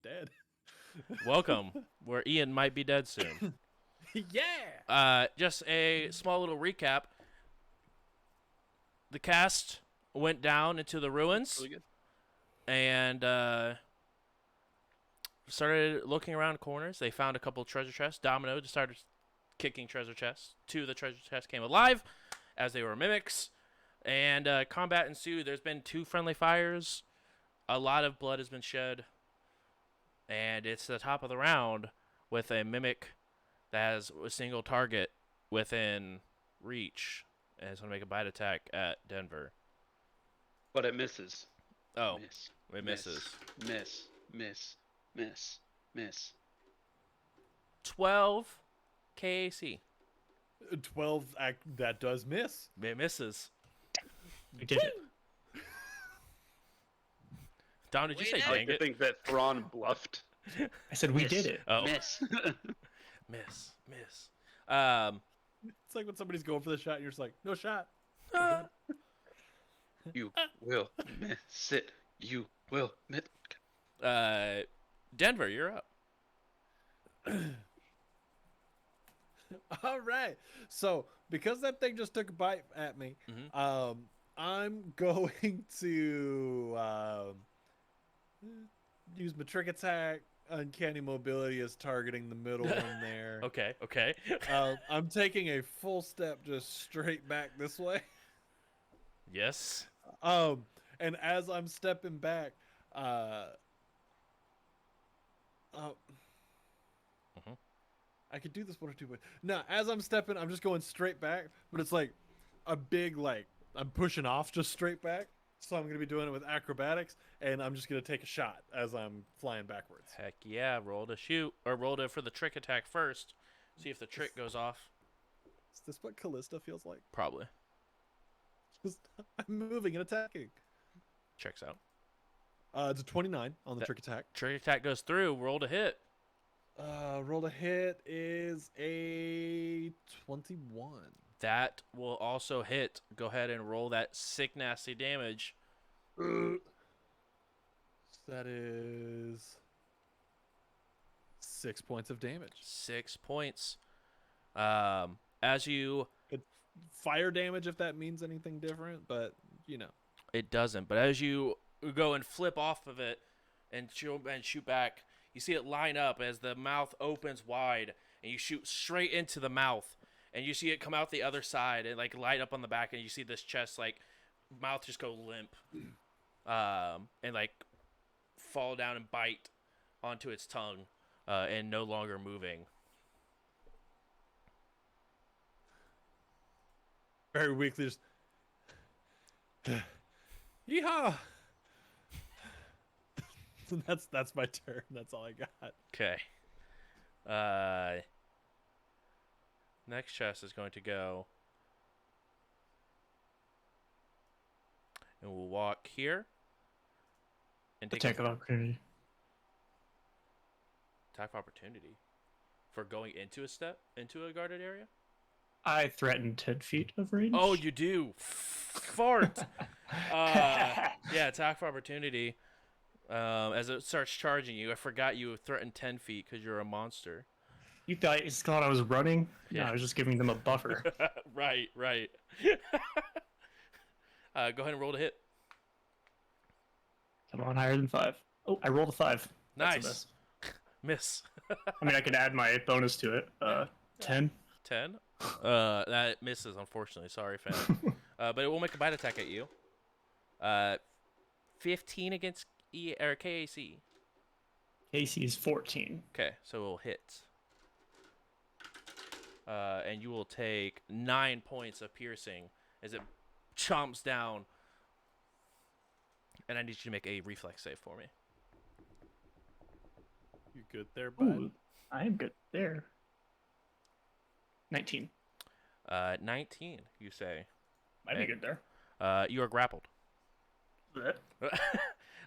dead. Welcome, where Ian might be dead soon. Yeah. Just a small little recap. The cast went down into the ruins Really good. and started looking around corners. They found a couple treasure chests. Domino just started kicking treasure chests. 2 of the treasure chests came alive as they were mimics. And combat ensued. There's been 2 friendly fires. A lot of blood has been shed. And it's the top of the round with a mimic that has a single target within reach. And it's going to make a bite attack at Denver. But it misses. Oh, Miss. it misses. Miss. 12 KAC. 12. That does miss. It misses. We did it. Don, did you We say did I like dang to it? think that Thrawn bluffed. I said we Miss. did it. Oh, Miss. miss. It's like when somebody's going for the shot, and you're just like, no shot. You will miss it. You will miss. Denver, you're up. All right. So because that thing just took a bite at me, Mhm. I'm going to use my trick attack. Uncanny mobility is targeting the middle one there. Okay. I'm taking a full step just straight back this way. Yes. And as I'm stepping back, I could do this one or two ways. No, as I'm stepping, I'm just going straight back, but it's like a big, like, I'm pushing off just straight back. So I'm going to be doing it with acrobatics, and I'm just going to take a shot as I'm flying backwards. Heck yeah, roll to shoot. Or roll to for the trick attack first. See if the trick goes off. Is this what Callista feels like? Probably. Just, I'm moving and attacking. Checks out. It's a 29 on the That- trick attack. Trick attack goes through. Roll to hit. Roll to hit is a 21. That will also hit. Go ahead and roll that sick, nasty damage. That is 6 points of damage. 6 points. As you... Fire damage, if that means anything different, but you know. It doesn't. But as you go and flip off of it and shoot back, you see it line up as the mouth opens wide, and you shoot straight into the mouth, and you see it come out the other side and like light up on the back, and you see this chest like mouth just go limp, and like fall down and bite onto its tongue, and no longer moving. Very weakly, just yeehaw. That's my turn. That's all I got. Okay. Next chest is going to go, and we'll walk here and take Attack of opportunity. attack of opportunity for going into a guarded area. I threatened 10 feet of range. Oh, you do. Fart. Yeah, attack of opportunity. As it starts charging you, I forgot you threatened 10 feet because you're a monster. You thought I was running? Yeah. No, I was just giving them a buffer. Right. Go ahead and roll to hit. Come on, higher than 5. Oh, I rolled a 5. That's a Nice. miss. Miss. I mean, I could add my bonus to it. 10. 10. That misses, unfortunately. Sorry, fam. But it will make a bite attack at you. 15 against KAC. KC is 14. Okay, so it will hit. And you will take 9 points of piercing as it chomps down. And I need you to make a reflex save for me. You good there, bud? Ooh, I am good there. 19. 19, you say. Might be good there. You are grappled. Blech.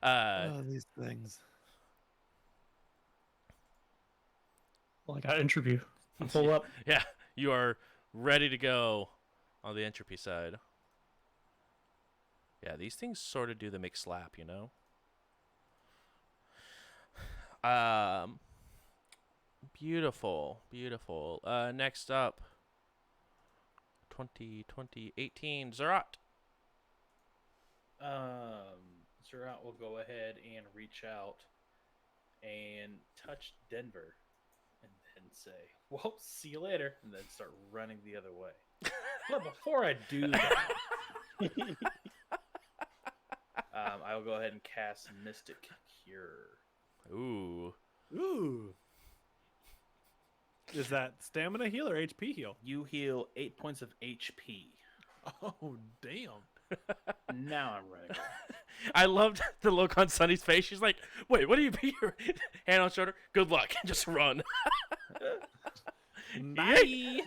Oh, these things. Well, I got entropy. I'm full up. Yeah, you are ready to go on the entropy side. Yeah, these things sort of do the mix slap, you know? Beautiful, beautiful. Next up, 2018, Zerat. Zerat will go ahead and reach out and touch Denver, and then say, "Well, see you later," and then start running the other way. But before I do that, I will go ahead and cast Mystic Cure. Ooh. Ooh. Is that stamina heal or HP heal? You heal 8 points of HP. Oh, damn. Now I'm ready. I loved the look on Sunny's face. She's like, "Wait, what do you be here?" Hand on shoulder. Good luck. Just run. Bye.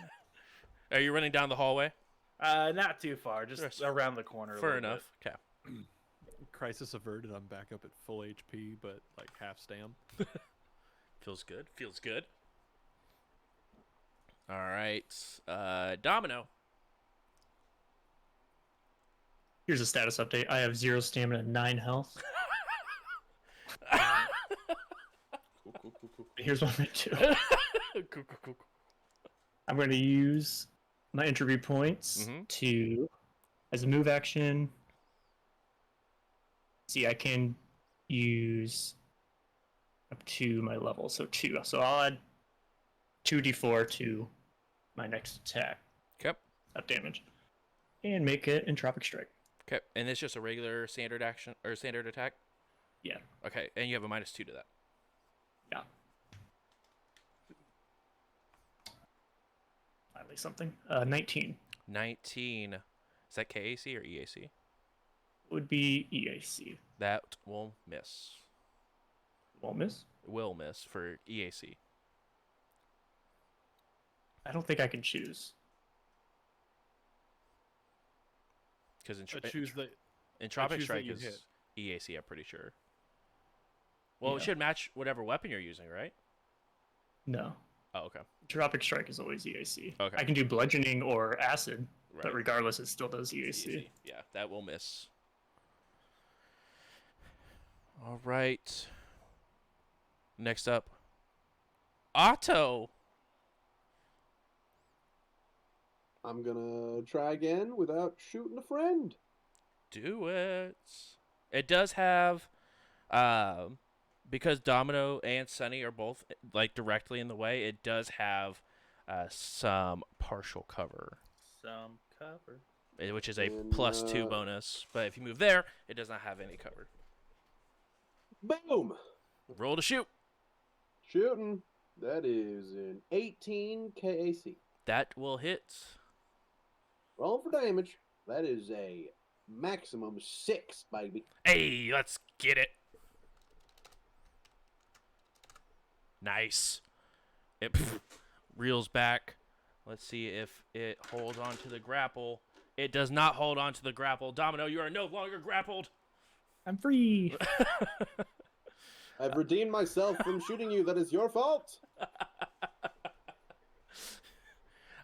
Are you running down the hallway? Not too far, just around the corner. Fair enough. Okay. Crisis averted. I'm back up at full HP, but like half stam. Feels good. Feels good. All right. Domino. Here's a status update. I have 0 stamina and 9 health. Here's what I'm going to do. Cool. I'm going to use my entropy points to, as a move action. See, I can use up to my level, so 2. So I'll add 2d4 to my next attack. Okay. Of damage. And make it Entropic Strike. Okay. And it's just a regular standard action or standard attack? Yeah. Okay. And you have a -2 to that. Yeah. Finally something. 19. 19. Is that KAC or EAC? Would be EAC. That will miss. Won't miss? Will miss for EAC. I don't think I can choose. Because Choose the Entropic choose that Strike you is hit. EAC, I'm pretty sure. Well, it Yeah. should match whatever weapon you're using, right? No. Oh, okay. Entropic Strike is always EAC. Okay. I can do bludgeoning or acid, Right. but regardless, it still does It's EAC. Yeah, that will miss. All right. Next up, Otto. I'm gonna try again without shooting a friend. Do it. It does have, because Domino and Sunny are both like directly in the way. It does have some partial cover, Some cover. which is a And, +2 bonus. But if you move there, it does not have any cover. Boom! Roll to shoot. Shooting. That is an 18 KAC. That will hit. Roll for damage. That is a maximum 6, baby. Hey, let's get it. Nice. It reels back. Let's see if it holds on to the grapple. It does not hold on to the grapple. Domino, you are no longer grappled. I'm free. I've redeemed myself from shooting you. That is your fault.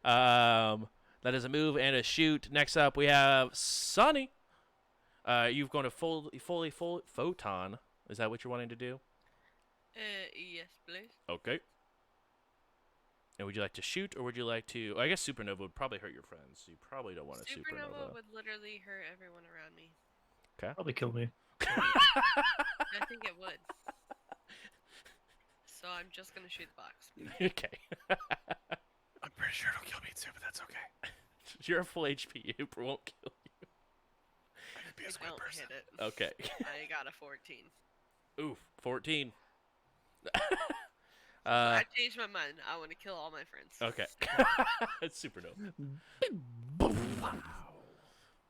That is a move and a shoot. Next up, we have Sunny. You've gone to fully photon. Is that what you're wanting to do? Yes, please. Okay. And would you like to shoot, or would you like to? I guess supernova would probably hurt your friends. You probably don't want a supernova. Would literally hurt everyone around me. Probably kill me. I think it would. So I'm just gonna shoot the box. Okay. I'm pretty sure it'll kill me too, but that's okay. You're a full HP. It won't kill you. I could be a I squid don't person. hit it. Okay. I got a 14. Oof. 14. I changed my mind. I want to kill all my friends. Okay. It's supernova.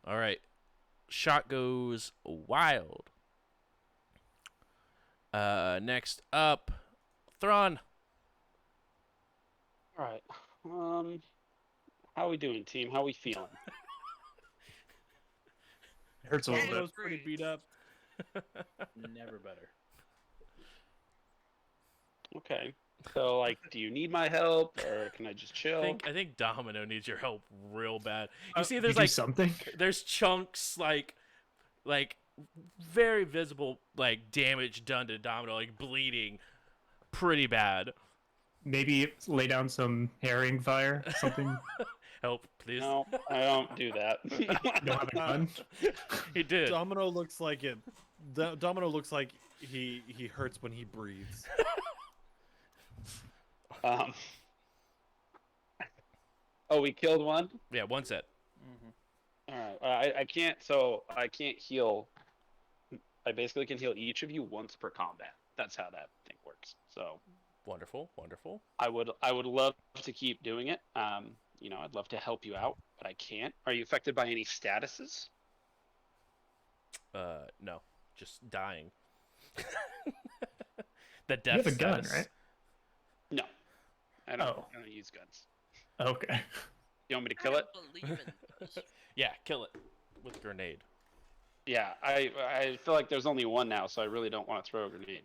All right. Shot goes wild. Next up, Thrawn. All right. How we doing, team? How we feeling? It hurts a little I bit. was pretty beat up. Never better. Okay. So, like, do you need my help, or can I just chill? I think Domino needs your help real bad. You see, You there's do like something. there's chunks like very visible like damage done to Domino, like bleeding pretty bad. Maybe lay down some herring fire, something. Help, please. No, I don't do that. You don't have a gun? He did. Domino looks like it. Domino looks like he hurts when he breathes. Oh, we killed one. Yeah, one set. All right. I can't. So I can't heal. I basically can heal each of you once per combat. That's how that thing works. So Wonderful, wonderful. I would love to keep doing it. You know, I'd love to help you out, but I can't. Are you affected by any statuses? No, just dying. The You death have a gun, status. right? No, I don't. Oh. I don't use guns. Okay. You want me to I kill don't it? believe in those. Yeah, kill it with grenade. Yeah, I feel like there's only one now, so I really don't want to throw a grenade.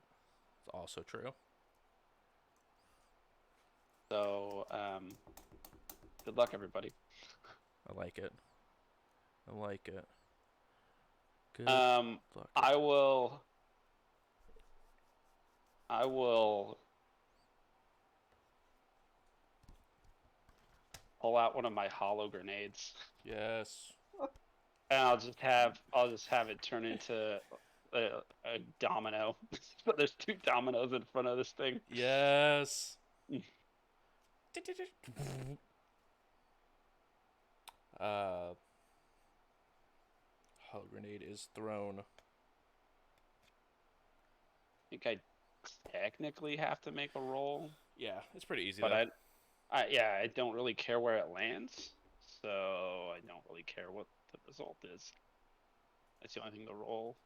It's also true. So, good luck, everybody. I like it. I like it. Good luck. I will pull out one of my hollow grenades, Yes. and I'll just have it turn into a domino. But there's 2 dominoes in front of this thing. Yes. Hollow grenade is thrown. I think I technically have to make a roll, Yeah, it's pretty easy but though. I don't really care where it lands, so I don't really care what the result is. That's the only thing the roll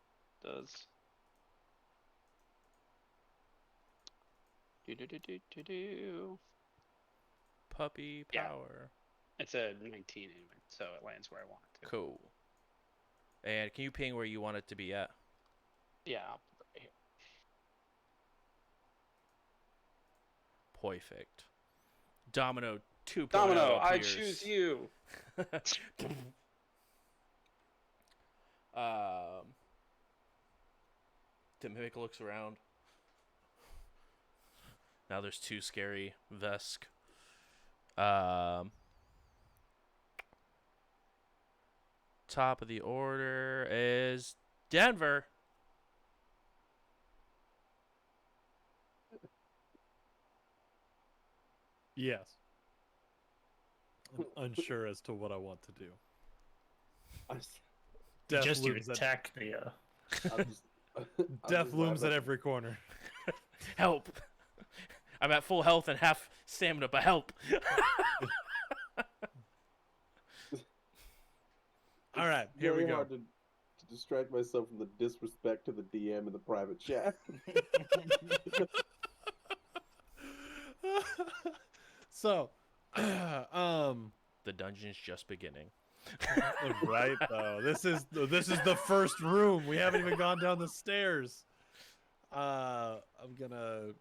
does. Do. Puppy Yeah. power. It's a 19 anyway, so it lands where I want it to. Cool. And can you ping where you want it to be at? Yeah, I'll put it right here. Perfect. Domino 2.0 Domino, I appears. choose you. The mimic looks around. Now there's 2 scary Vesk. Top of the order is Denver. Yes. I'm unsure as to what I want to do. I'm s- Death Just you looms at, attack the. I'm just, I'm death just looms at laughing. every corner. Help. I'm at full health and half stamina, but help. All right, It's here we very go. hard to distract myself from the disrespect to the DM in the private chat. So, The dungeon's just beginning. right though, this is the first room. We haven't even gone down the stairs. I'm gonna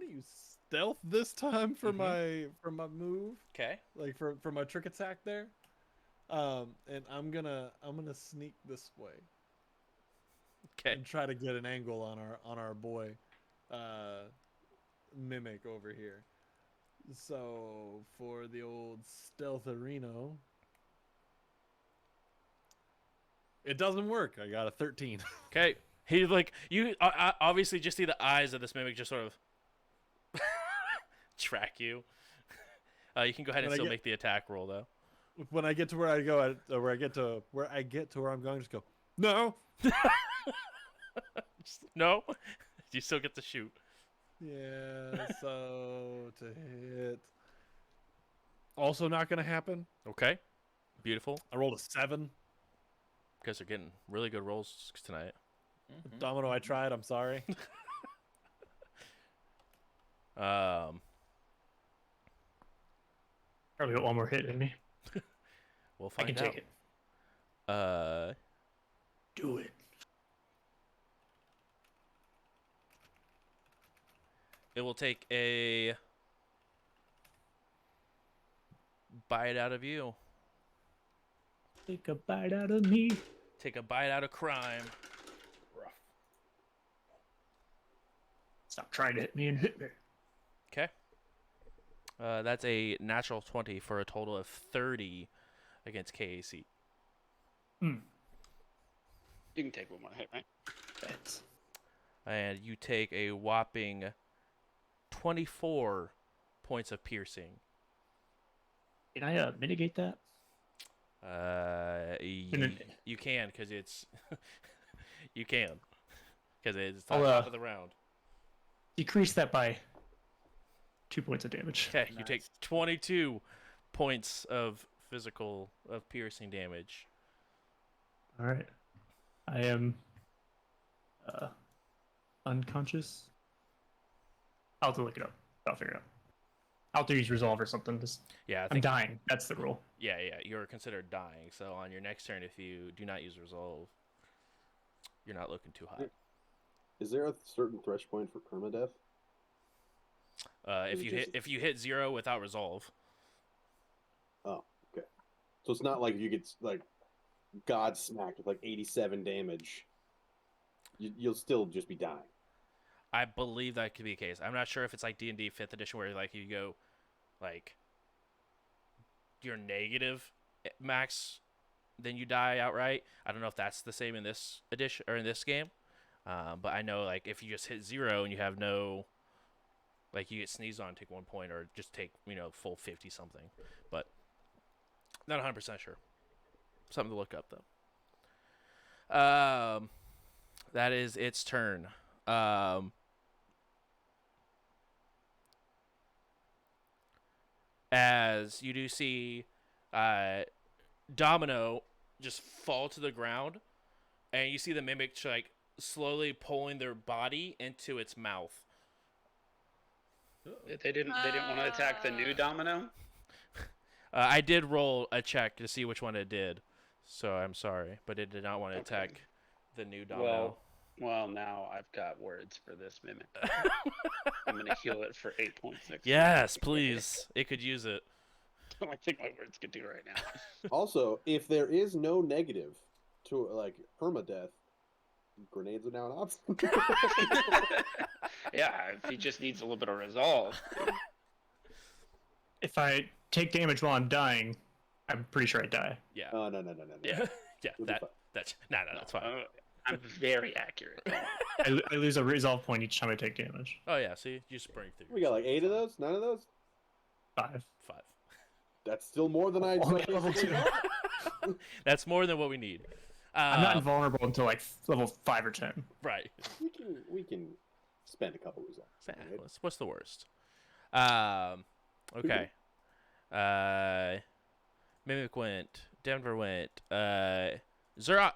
use stealth this time for my move, Okay. like for my trick attack there. And I'm gonna sneak this way Okay. and try to get an angle on our boy, mimic over here. So for the old stealth arena, it doesn't work. I got a 13. Okay. He you obviously just see the eyes of this mimic just sort of track you. You can go ahead and When I still get- make the attack roll though. When I get to where I go, where I get to where I'm going, just go no. No. You still get to shoot. Yeah. So to hit. Also not gonna happen. Okay. Beautiful. I rolled a 7. You guys are getting really good rolls tonight. Domino, I tried. I'm sorry. Probably got one more hit in me. We'll I find can out. take it. Do it. It will take a bite out of you. Take a bite out of me. Take a bite out of crime. Stop trying to hit me and hit me. Okay. That's a natural 20 for a total of 30 against KAC. Hmm. You can take one more hit, right? Thanks. And you take a whopping 24 points of piercing. Can I mitigate that? You can, because it's... you can. Because it's I'll, top of the round. Decrease that by 2 points of damage. Okay, you take Nice. 22 points of piercing damage. All right. I am unconscious. I'll have to look it up. I'll figure it out. I'll have to use resolve or something. Yeah, I I'm think dying. That's the rule. yeah, you're considered dying. So on your next turn, if you do not use resolve, you're not looking too hot. Is there a certain thresh point for permadeath? If you hit 0 without resolve, Oh, okay. So it's not like you get like God smacked with like 87 damage. You'll still just be dying. I believe that could be the case. I'm not sure if it's like D&D 5th edition where like you go like you're negative max, then you die outright. I don't know if that's the same in this edition or in this game. But I know like if you just hit 0 and you have no, like you get sneezed on, take 1 point, or just take full 50 something. But not 100% sure. Something to look up though. That is its turn. As you do see, Domino just fall to the ground, and you see the mimic like slowly pulling their body into its mouth. They didn't want to attack the new domino. I did roll a check to see which one it did, so I'm sorry, but it did not want to attack the new domino. Well, now I've got words for this mimic. I'm gonna heal it for 8 points next. Yes, please. It could use it. I think my words could do right now. Also, if there is no negative to like permadeath, grenades are now an option. Yeah, if he just needs a little bit of resolve. If I take damage while I'm dying, I'm pretty sure I die. Yeah. Oh no. Yeah. Yeah. You'll be fine. That's fine. I'm very accurate. I lose a resolve point each time I take damage. Oh yeah. See, you just bring through. We got like 8 of those, 9 of those. 5. 5. That's still more than I. Only at level 2. That's more than what we need. I'm not invulnerable until like level 5 or 10. Right. We can spend a couple resolves. Right? What's the worst? Okay. Mimic went. Denver went. Zerot.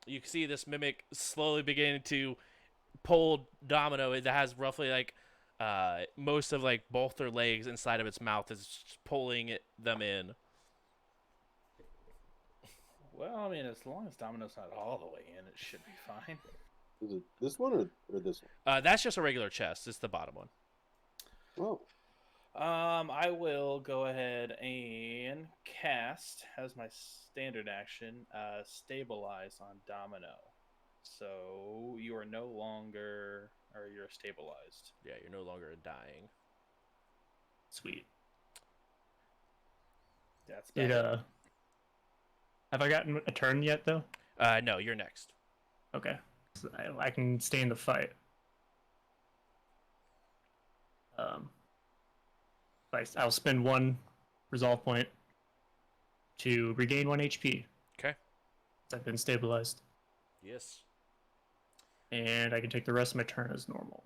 You can see this mimic slowly beginning to pull Domino. It has roughly like most of like both their legs inside of its mouth is pulling them in. Well, I mean, as long as Domino's not all the way in, it should be fine. Is it this one or this one? That's just a regular chest. It's the bottom one. Oh, I will go ahead and cast as my standard action, stabilize on Domino. So you are no longer, or you're stabilized. Yeah, you're no longer dying. Sweet. That's Did better. have I gotten a turn yet though? No, you're next. Okay, so I can stay in the fight. I'll spend 1 resolve point to regain 1 HP. Okay. I've been stabilized, Yes. and I can take the rest of my turn as normal.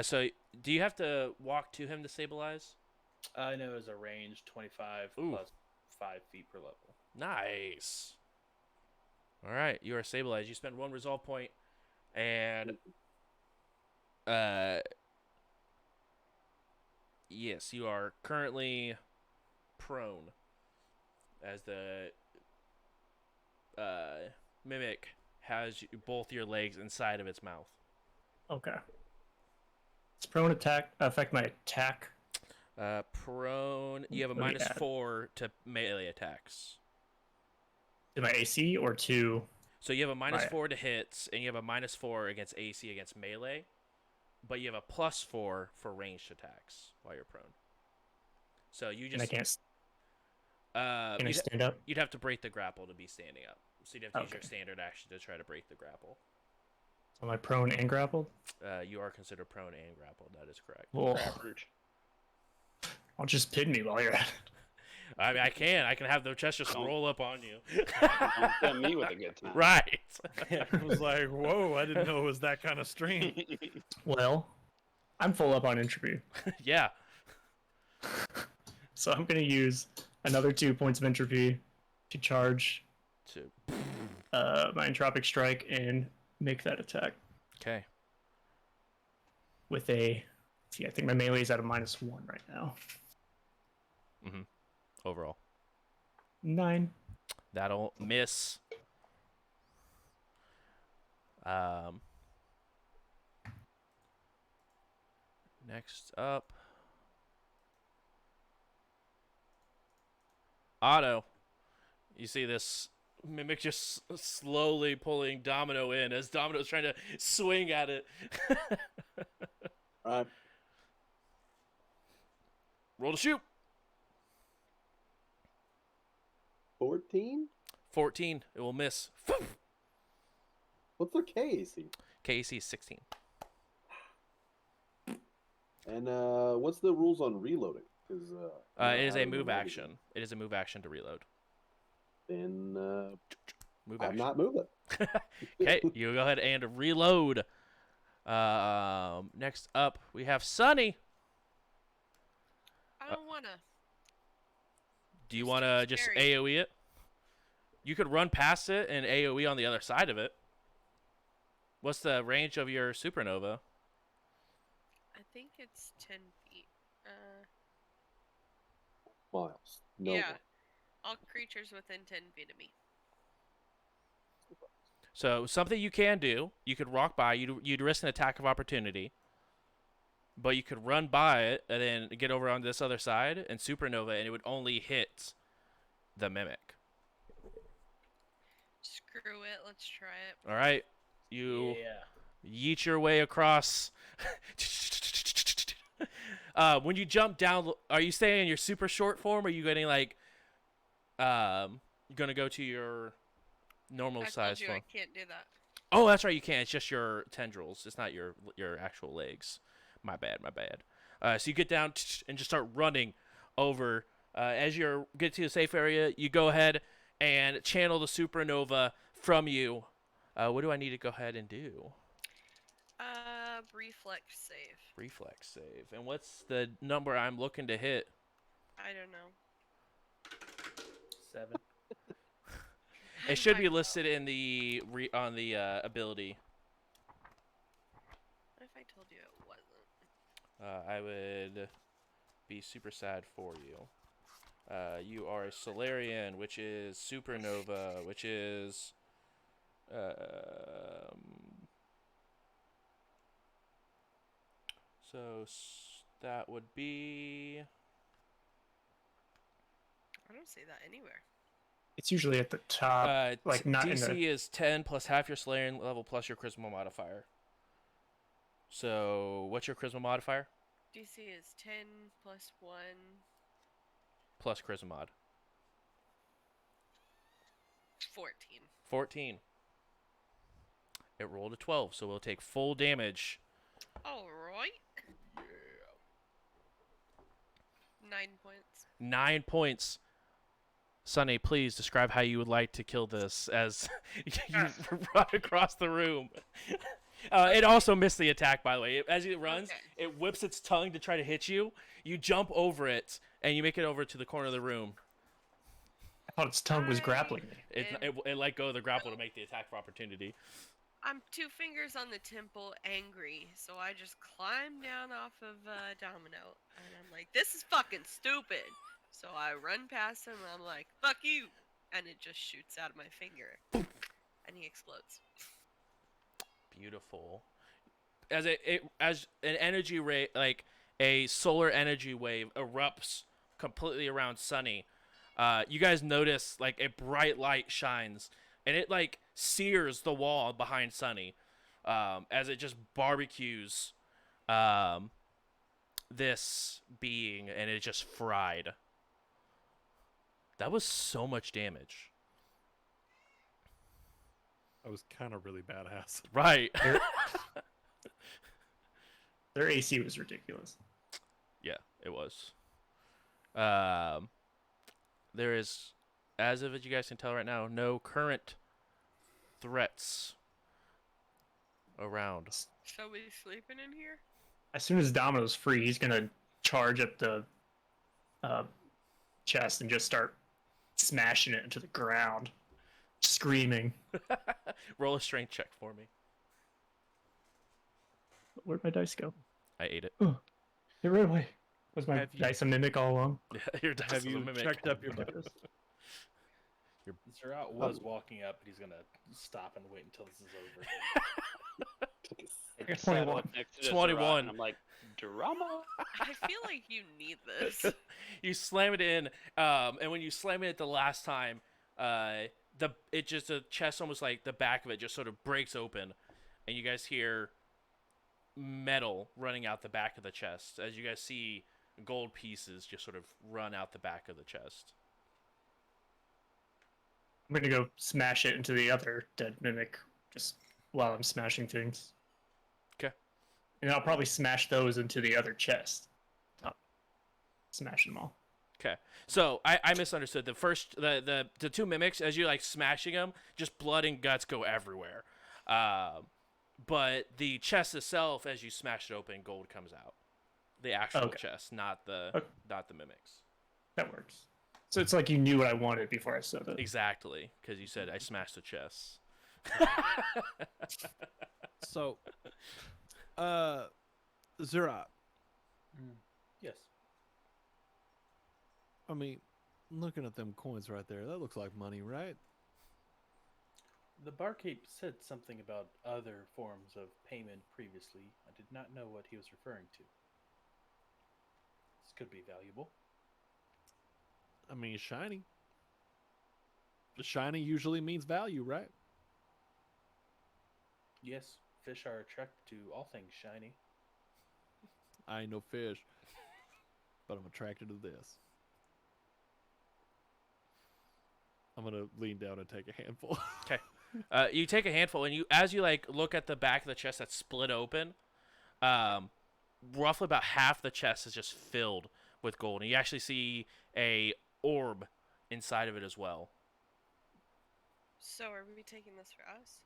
So do you have to walk to him to stabilize? I know it's a range 25 Ooh. plus 5 feet per level. Nice. All right, you are stabilized. You spend 1 resolve point, and yes, you are currently prone as the mimic has both your legs inside of its mouth. Okay. Does prone attack affect my attack? Prone, you have a Let me add. -4 to melee attacks. To my AC or to So you have a minus Right. 4 to hits, and you have a minus 4 against AC against melee, but you have a plus 4 for ranged attacks while you're prone. So you And I just can't. Can I you'd, stand up? you'd have to break the grapple to be standing up. So you'd have to use your Okay. standard action to try to break the grapple. Am I prone and grappled? You are considered prone and grappled. That is correct. Well, Average. I'll just pin me while you're at it. I mean, I can have the chest just Don't- roll up on you. Don't tempt me with a good time. Right. I was like, whoa, I didn't know it was that kind of stream. Well, I'm full up on entropy, Yeah. so I'm gonna use another 2 points of entropy to charge Two. my entropic strike and make that attack Okay. with a. See, I think my melee is at a -1 right now. Overall, 9. that'll miss. Next up, Otto. You see this mimic just slowly pulling Domino in as Domino's trying to swing at it. All right. Roll to shoot. 14? 14. It will miss. What's their KAC? KAC is 16. And what's the rules on reloading? Because It is a move action. It is a move action to reload. Then Move I'm action. not moving. Okay, you go ahead and reload. Next up, we have Sunny. I don't wanna. Do you It's want too to just scary. AoE it? You could run past it and AoE on the other side of it. What's the range of your supernova? I think it's 10 feet. Miles. No. Yeah. All creatures within 10 feet of me. So something you can do, you could walk by, you'd risk an attack of opportunity, but you could run by it and then get over on this other side and supernova, and it would only hit the mimic. Screw it. Let's try it. All right, you Yeah. yeet your way across. When you jump down, are you staying in your super short form, or are you getting like, gonna go to your normal I told size you form? I can't do that. Oh, that's right, you can't. It's just your tendrils. It's not your actual legs. My bad. So you get down and just start running over. As you get to a safe area, you go ahead and channel the supernova from you. What do I need to go ahead and do? Reflex save. Reflex save. And what's the number I'm looking to hit? I don't know. 7. It should I be know. listed in the ability. What if I told you it wasn't? I would be super sad for you. You are a Solarian, which is supernova, which is that would be I don't see that anywhere. It's usually at the top, like not in DC the. is 10 plus half your Solarian level plus your Charisma modifier. So what's your Charisma modifier? DC is 10 plus 1. Plus Charisma mod. 14. 14. It rolled a 12, so we'll take full damage. Alright. 9 points. 9 points. Sunny, please describe how you would like to kill this as you run across the room. It also missed the attack, by the way. As it runs, Okay. it whips its tongue to try to hit you. You jump over it, and you make it over to the corner of the room. I thought its tongue was grappling me. It let go of the grapple to make the attack for opportunity. I'm 2 fingers on the temple, angry, so I just climb down off of Domino, and I'm like, this is fucking stupid. So I run past him, and I'm like, fuck you, and it just shoots out of my finger, and he explodes. Beautiful. As an energy ray, like a solar energy wave, erupts completely around Sunny. You guys notice like a bright light shines, and it like sears the wall behind Sunny as it just barbecues this being, and it just fried. That was so much damage. I was kind of really badass. Right. Their AC was ridiculous. Yeah, it was. There is, as of it you guys can tell right now, no current threats around. So we sleeping in here? As soon as Domino's free, he's gonna charge up the chest and just start smashing it into the ground, screaming. Roll a strength check for me. Where'd my dice go? I ate it. It ran away. Was my Have you- dice a mimic all along? Your dice Have is a you mimic. checked up your Zerat was walking up, but he's gonna stop and wait until this is over. I got sat 21. up next to this 21. Zerat, and I'm like, drama. I feel like you need this. You slam it in, and when you slam it the last time, the chest, almost like the back of it just sort of breaks open, and you guys hear metal running out the back of the chest as you guys see gold pieces just sort of run out the back of the chest. I'm gonna go smash it into the other dead mimic just while I'm smashing things. 'Kay. And I'll probably smash those into the other chest. Smash them all. Okay, so I misunderstood. The two mimics, as you're like smashing them, just blood and guts go everywhere. But the chest itself, as you smash it open, gold comes out. The actual chest, not the mimics. That works. So it's like you knew what I wanted before I said it. Exactly, because you said I smashed the chest. So, Zerat, Yes. I mean, looking at them coins right there, that looks like money, right? The barkeep said something about other forms of payment previously. I did not know what he was referring to. This could be valuable. I mean, shiny. The shiny usually means value, right? Yes, fish are attracted to all things shiny. I ain't no fish, but I'm attracted to this. I'm gonna lean down and take a handful. Okay. You take a handful, and as you like look at the back of the chest that's split open, roughly about half the chest is just filled with gold, and you actually see a orb inside of it as well. So are we taking this for us?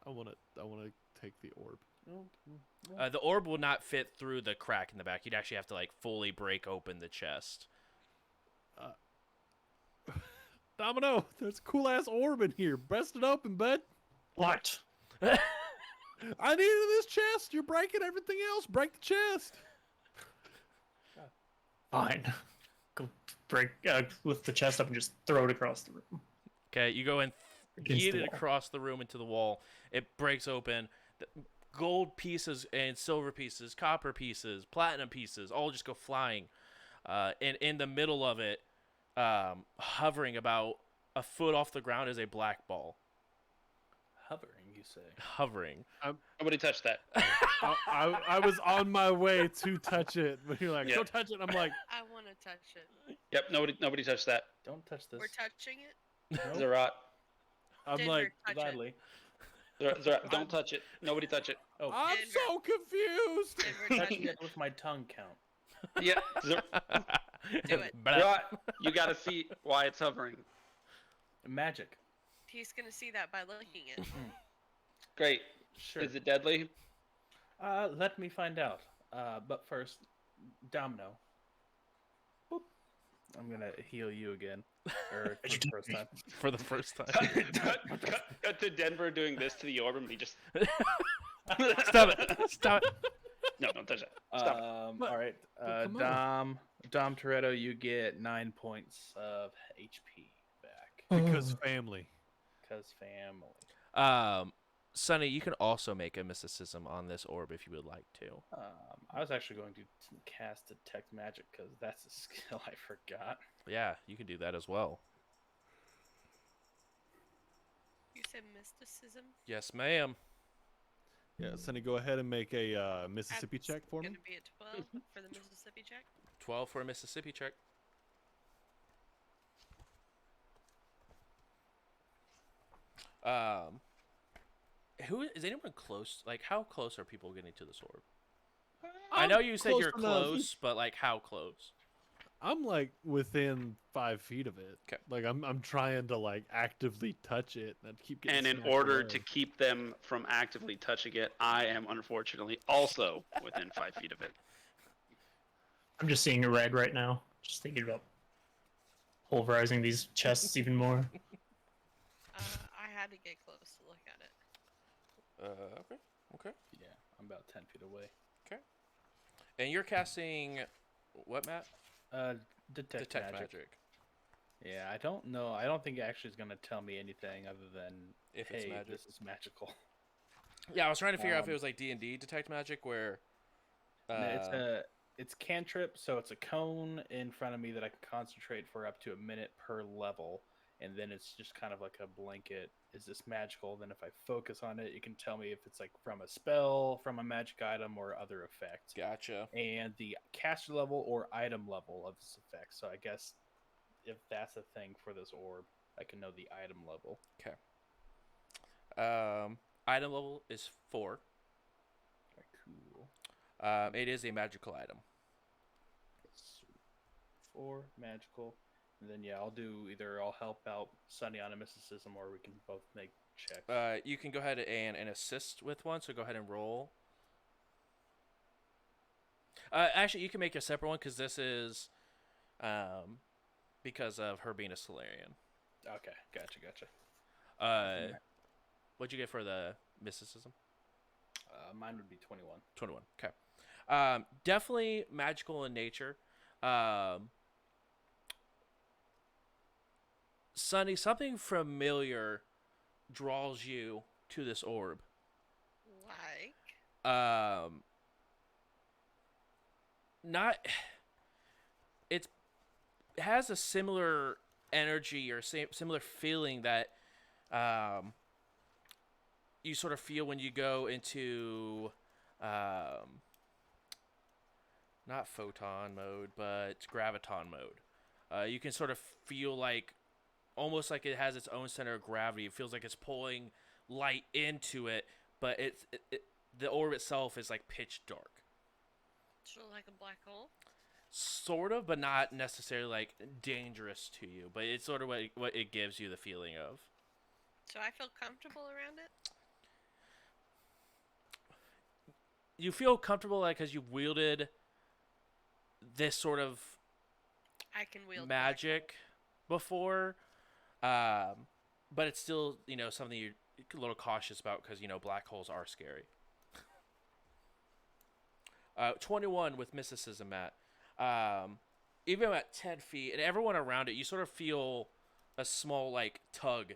I wanna take the orb. The orb will not fit through the crack in the back. You'd actually have to like fully break open the chest. Domino, there's a cool ass orb in here. Bust it open, bud. What? I needed this chest. You're breaking everything else. Break the chest. Fine. Go break lift the chest up and just throw it across the room. Okay, you go and Against yeet the it wall. across the room into the wall. It breaks open. The gold pieces and silver pieces, copper pieces, platinum pieces, all just go flying. And in the middle of it, hovering about a foot off the ground, is a black ball. Hovering, you say? Hovering. Nobody touched that. I was on my way to touch it, but you're like, Yeah. go touch it. I'm like, I want to touch it. Yep, nobody touched that. Don't touch this. We're touching it. Nope. Zerat, I'm Denver, like, touch it. Gladly. Zerat, don't touch it. Nobody touch it. Oh, I'm Denver. so confused. Denver, touch touching it. it with my tongue count. Yeah, Do it. Zerat, you gotta see why it's hovering. Magic. He's gonna see that by licking it. Great. Sure. Is it deadly? Let me find out. But first, Domino. Boop. I'm gonna heal you again. Or for the first time. For the first time. Cut to Denver doing this to the orb, and he just Stop it. Stop it. no, don't touch that. Stop it. All right. come on. Dom Toretto, you get 9 points of HP back. Because family. Because family. Sonny, you can also make a mysticism on this orb if you would like to. I was actually going to cast Detect Magic because that's a skill I forgot. Yeah, you can do that as well. say mysticism? Yes, ma'am. Yeah, Sunny, go ahead and make a Mississippi That's check for me. gonna be a 12 for the Mississippi check. 12 for a Mississippi check. Um, who is anyone close? Like, how close are people getting to this orb? I know you said close you're enough. close, but like, how close? I'm like within 5 feet of it. 'Kay. Like I'm trying to like actively touch it and I keep getting And in snatched order away. to keep them from actively touching it, I am unfortunately also within 5 feet of it. I'm just seeing red right now. Just thinking about pulverizing these chests even more. I had to get close to look at it. Okay. Yeah, I'm about 10 feet away. And you're casting what, Matt? Detect magic. Yeah, I don't know. I don't think it actually is going to tell me anything other than, If hey, it's magic. this is magical. Yeah, I was trying to figure out if it was like D&D detect magic, where No, it's cantrip, so it's a cone in front of me that I can concentrate for up to a minute per level, and then it's just kind of like a blanket. Is this magical? Then if I focus on it, it can tell me if it's like from a spell, from a magic item, or other effect. Gotcha. And the caster level or item level of this effect. So I guess if that's a thing for this orb, I can know the item level. Okay. Item level is 4. Okay, cool. It is a magical item. Sweet. 4 magical. And then yeah, I'll help out Sunny on a mysticism, or we can both make checks. You can go ahead and assist with one, so go ahead and roll. Actually, you can make a separate one because this is because of her being a Solarian. Okay, gotcha. What'd you get for the mysticism? Mine would be 21. 21. Okay. Definitely magical in nature. Sunny, something familiar draws you to this orb. Like? Not. It has a similar energy or similar feeling that you sort of feel when you go into not photon mode, but graviton mode. You can sort of feel like almost like it has its own center of gravity. It feels like it's pulling light into it, but the orb itself is like pitch dark. So like a black hole? Sort of, but not necessarily like dangerous to you. But it's sort of what it gives you the feeling of. So I feel comfortable around it? You feel comfortable like because you wielded this sort of I can wield magic before, but it's still something you're a little cautious about because black holes are scary. 21 with mysticism, Matt. Even at 10 feet and everyone around it, you sort of feel a small like tug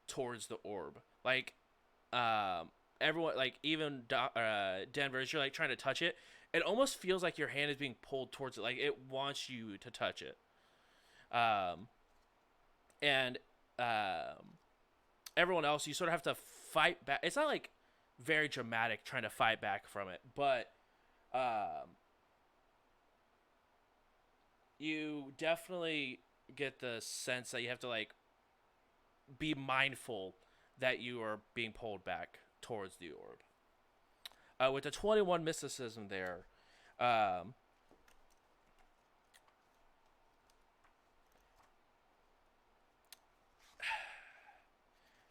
towards the orb. Like everyone, like even Denver, as you're like trying to touch it, it almost feels like your hand is being pulled towards it. Like it wants you to touch it. And everyone else, you sort of have to fight back. It's not like very dramatic trying to fight back from it, but you definitely get the sense that you have to like be mindful that you are being pulled back towards the orb. With the 21 mysticism there,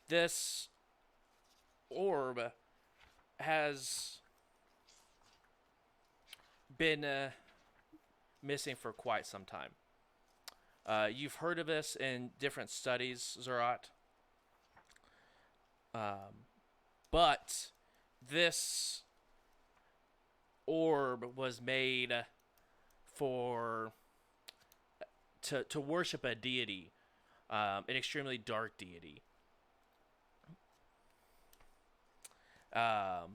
this orb has been missing for quite some time. You've heard of this in different studies, Zerat. But this orb was made to worship a deity, an extremely dark deity. But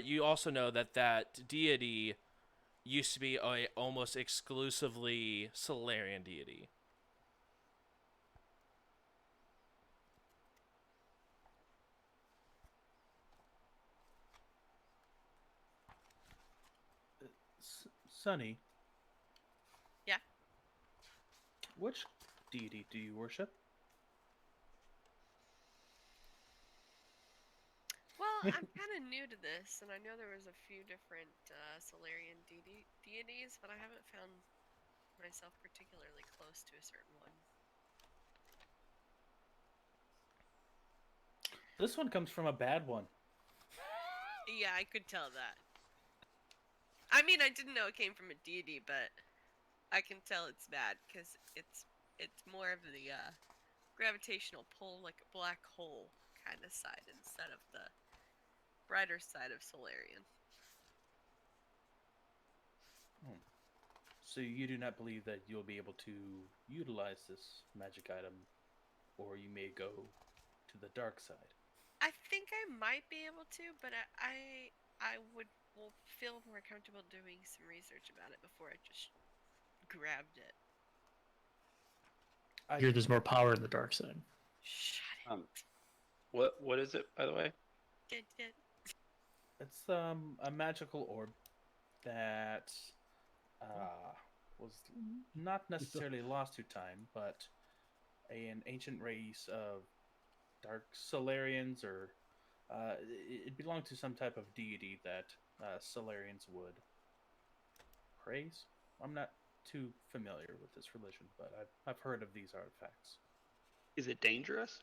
you also know that deity used to be a almost exclusively Solarian deity. Sunny. Yeah? Which deity do you worship? Well, I'm kind of new to this, and I know there was a few different Solarian deities, but I haven't found myself particularly close to a certain one. This one comes from a bad one. Yeah, I could tell that. I mean, I didn't know it came from a deity, but I can tell it's bad because it's more of the gravitational pull, like a black hole kind of side instead of the brighter side of Solarian. So you do not believe that you'll be able to utilize this magic item, or you may go to the dark side. I think I might be able to, but I will feel more comfortable doing some research about it before I just grabbed it. I hear there's more power in the dark side. Shut it. What is it, by the way? It's a magical orb that was not necessarily lost to time, but an ancient race of dark Solarians, or it belonged to some type of deity that Solarians would praise. I'm not too familiar with this religion, but I've heard of these artifacts. Is it dangerous?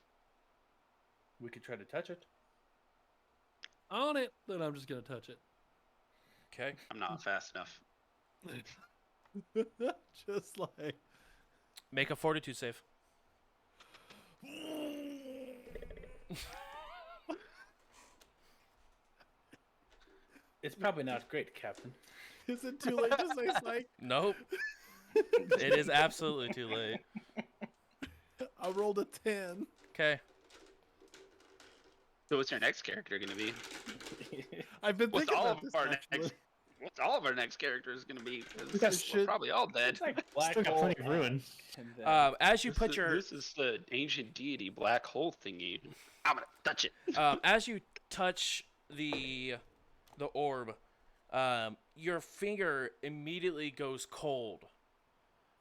We could try to touch it. On it, then I'm just gonna touch it. Okay. I'm not fast enough. Just like Make a fortitude save. It's probably not great, Captain. is it too late to say psych? Nope. It is absolutely too late. I rolled a 10. Okay. So what's your next character gonna be? I've been What's thinking all about of this our actually. next? What's all of our next characters gonna be? 'Cause We got we're shit- probably all dead. It's like black Still got hole plenty of ruin. and then- As you put your This is the ancient deity black hole thingy. I'm gonna touch it. as you touch the orb, your finger immediately goes cold,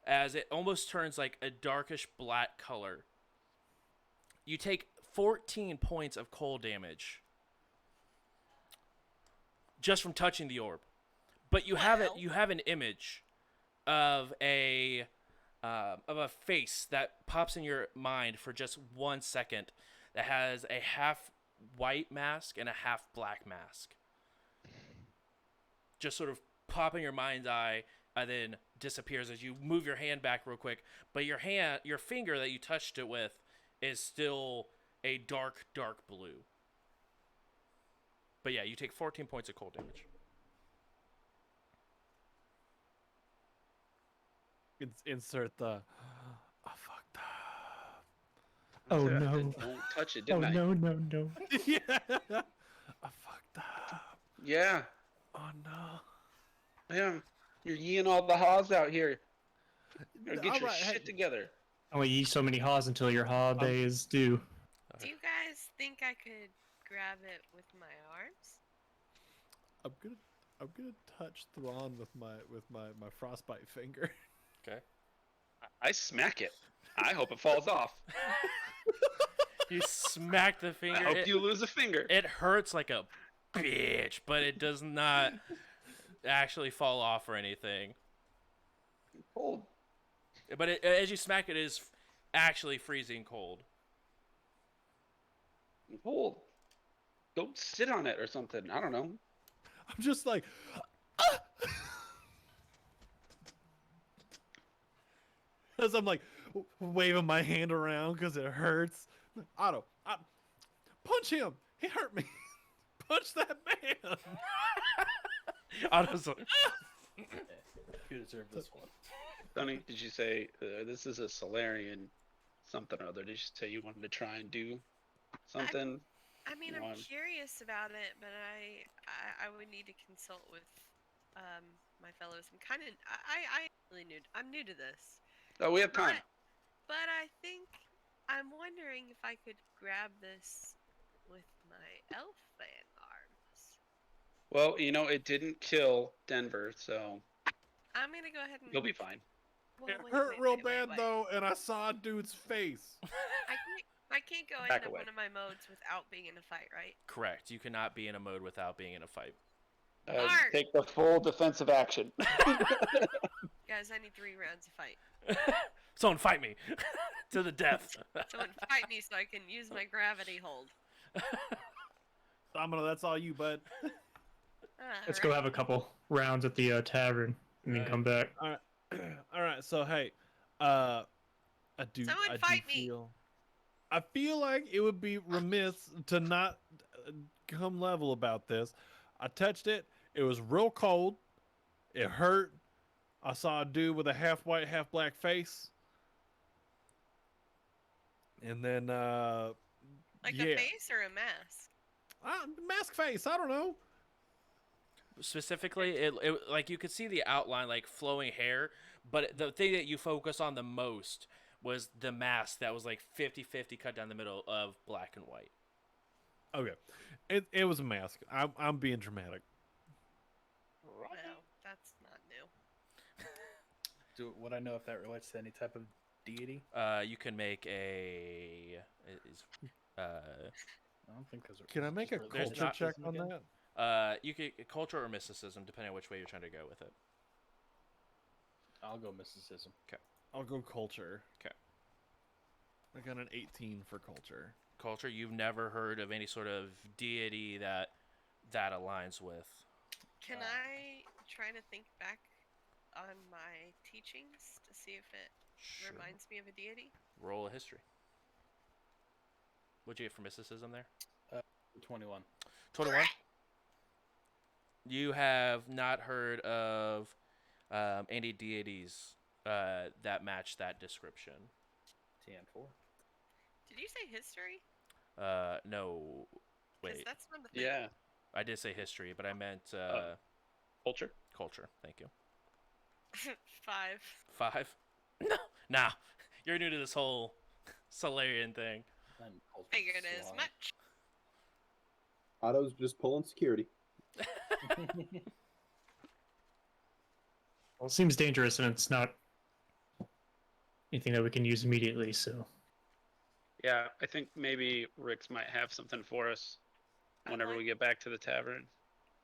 as it almost turns like a darkish black color. You take 14 points of cold damage just from touching the orb, but you have it. Wow. You have an image of a face that pops in your mind for just 1 second, that has a half white mask and a half black mask. Just sort of pop in your mind's eye and then disappears as you move your hand back real quick. But your finger that you touched it with is still a dark blue. But yeah, you take 14 points of cold damage. Insert the. I fucked up. Oh I no. Don't touch it, Oh didn't I? no. Yeah. I fucked up. Yeah. Oh no. Yeah. You're yeeing all the haws out here. Get your Alright, shit hey, together. Only eat so many haws until your haw day is due. Do you guys think I could grab it with my arms? I'm gonna touch Thrawn with my frostbite finger. Okay. I smack it. I hope it falls off. You smack the I finger. hope you lose a finger. It hurts like a bitch, but it does not actually fall off or anything. Cold. But as you smack it, it is actually freezing cold. Cold. Go sit on it or something. I don't know. I'm just like. As I'm like waving my hand around because it hurts. Otto, punch him. He hurt me. Punch that man. Otto's like, You deserve this one. Sonny, did you say this is a Solarian something or other? Did you say you wanted to try and do something? I mean, I'm One. curious about it, but I would need to consult with my fellows. I'm kind of I'm new to this. Oh, we have time. But I think I'm wondering if I could grab this with my elf fan arms. Well, it didn't kill Denver, so I'm gonna go ahead and. you'll be fine. Well, It wait, hurt wait, real wait, wait, bad wait. though, and I saw a dude's face. I can't go Back into away. one of my modes without being in a fight, right? Correct. You cannot be in a mode without being in a fight. Arr! Take the full defensive action. Guys, I need 3 rounds of fight. Someone fight me to the death. Someone fight me so I can use my gravity hold. Domino, that's all you, bud. Let's go have a couple rounds at the tavern and then Alright. come back. All right, all right. So hey, I do. Someone I fight do me. feel. I feel like it would be remiss to not come level about this. I touched it. It was real cold. It hurt. I saw a dude with a half white, half black face. And then, Like yeah. a face or a mask? Mask face. I don't know. Specifically, it like you could see the outline, like flowing hair, but the thing that you focus on the most was the mask that was like 50-50 cut down the middle of black and white. Okay, it was a mask. I'm being dramatic. Well, that's not new. Would I know if that relates to any type of deity? You can make a I don't think those are. Can I make a There's culture not- check on that? you could culture or mysticism depending on which way you're trying to go with it. I'll go mysticism. I'll go culture. 'Kay. I got an 18 for culture. Culture, you've never heard of any sort of deity that aligns with. Can I try to think back on my teachings to see if it Sure. reminds me of a deity? Roll a history. What'd you get for mysticism there? 21. 21. You have not heard of any deities that match that description. TN4. Did you say history? No. 'Cause Wait, that's not the thing. Yeah. I did say history, but I meant Culture. culture. Thank you. 5. 5? No. Nah. You're new to this whole Solarian thing. I'm culture Figured as sloth. much. Otto's just pulling security. Well, it seems dangerous, and it's not anything that we can use immediately. So Yeah, I think maybe Rick's might have something for us whenever we get back to the tavern.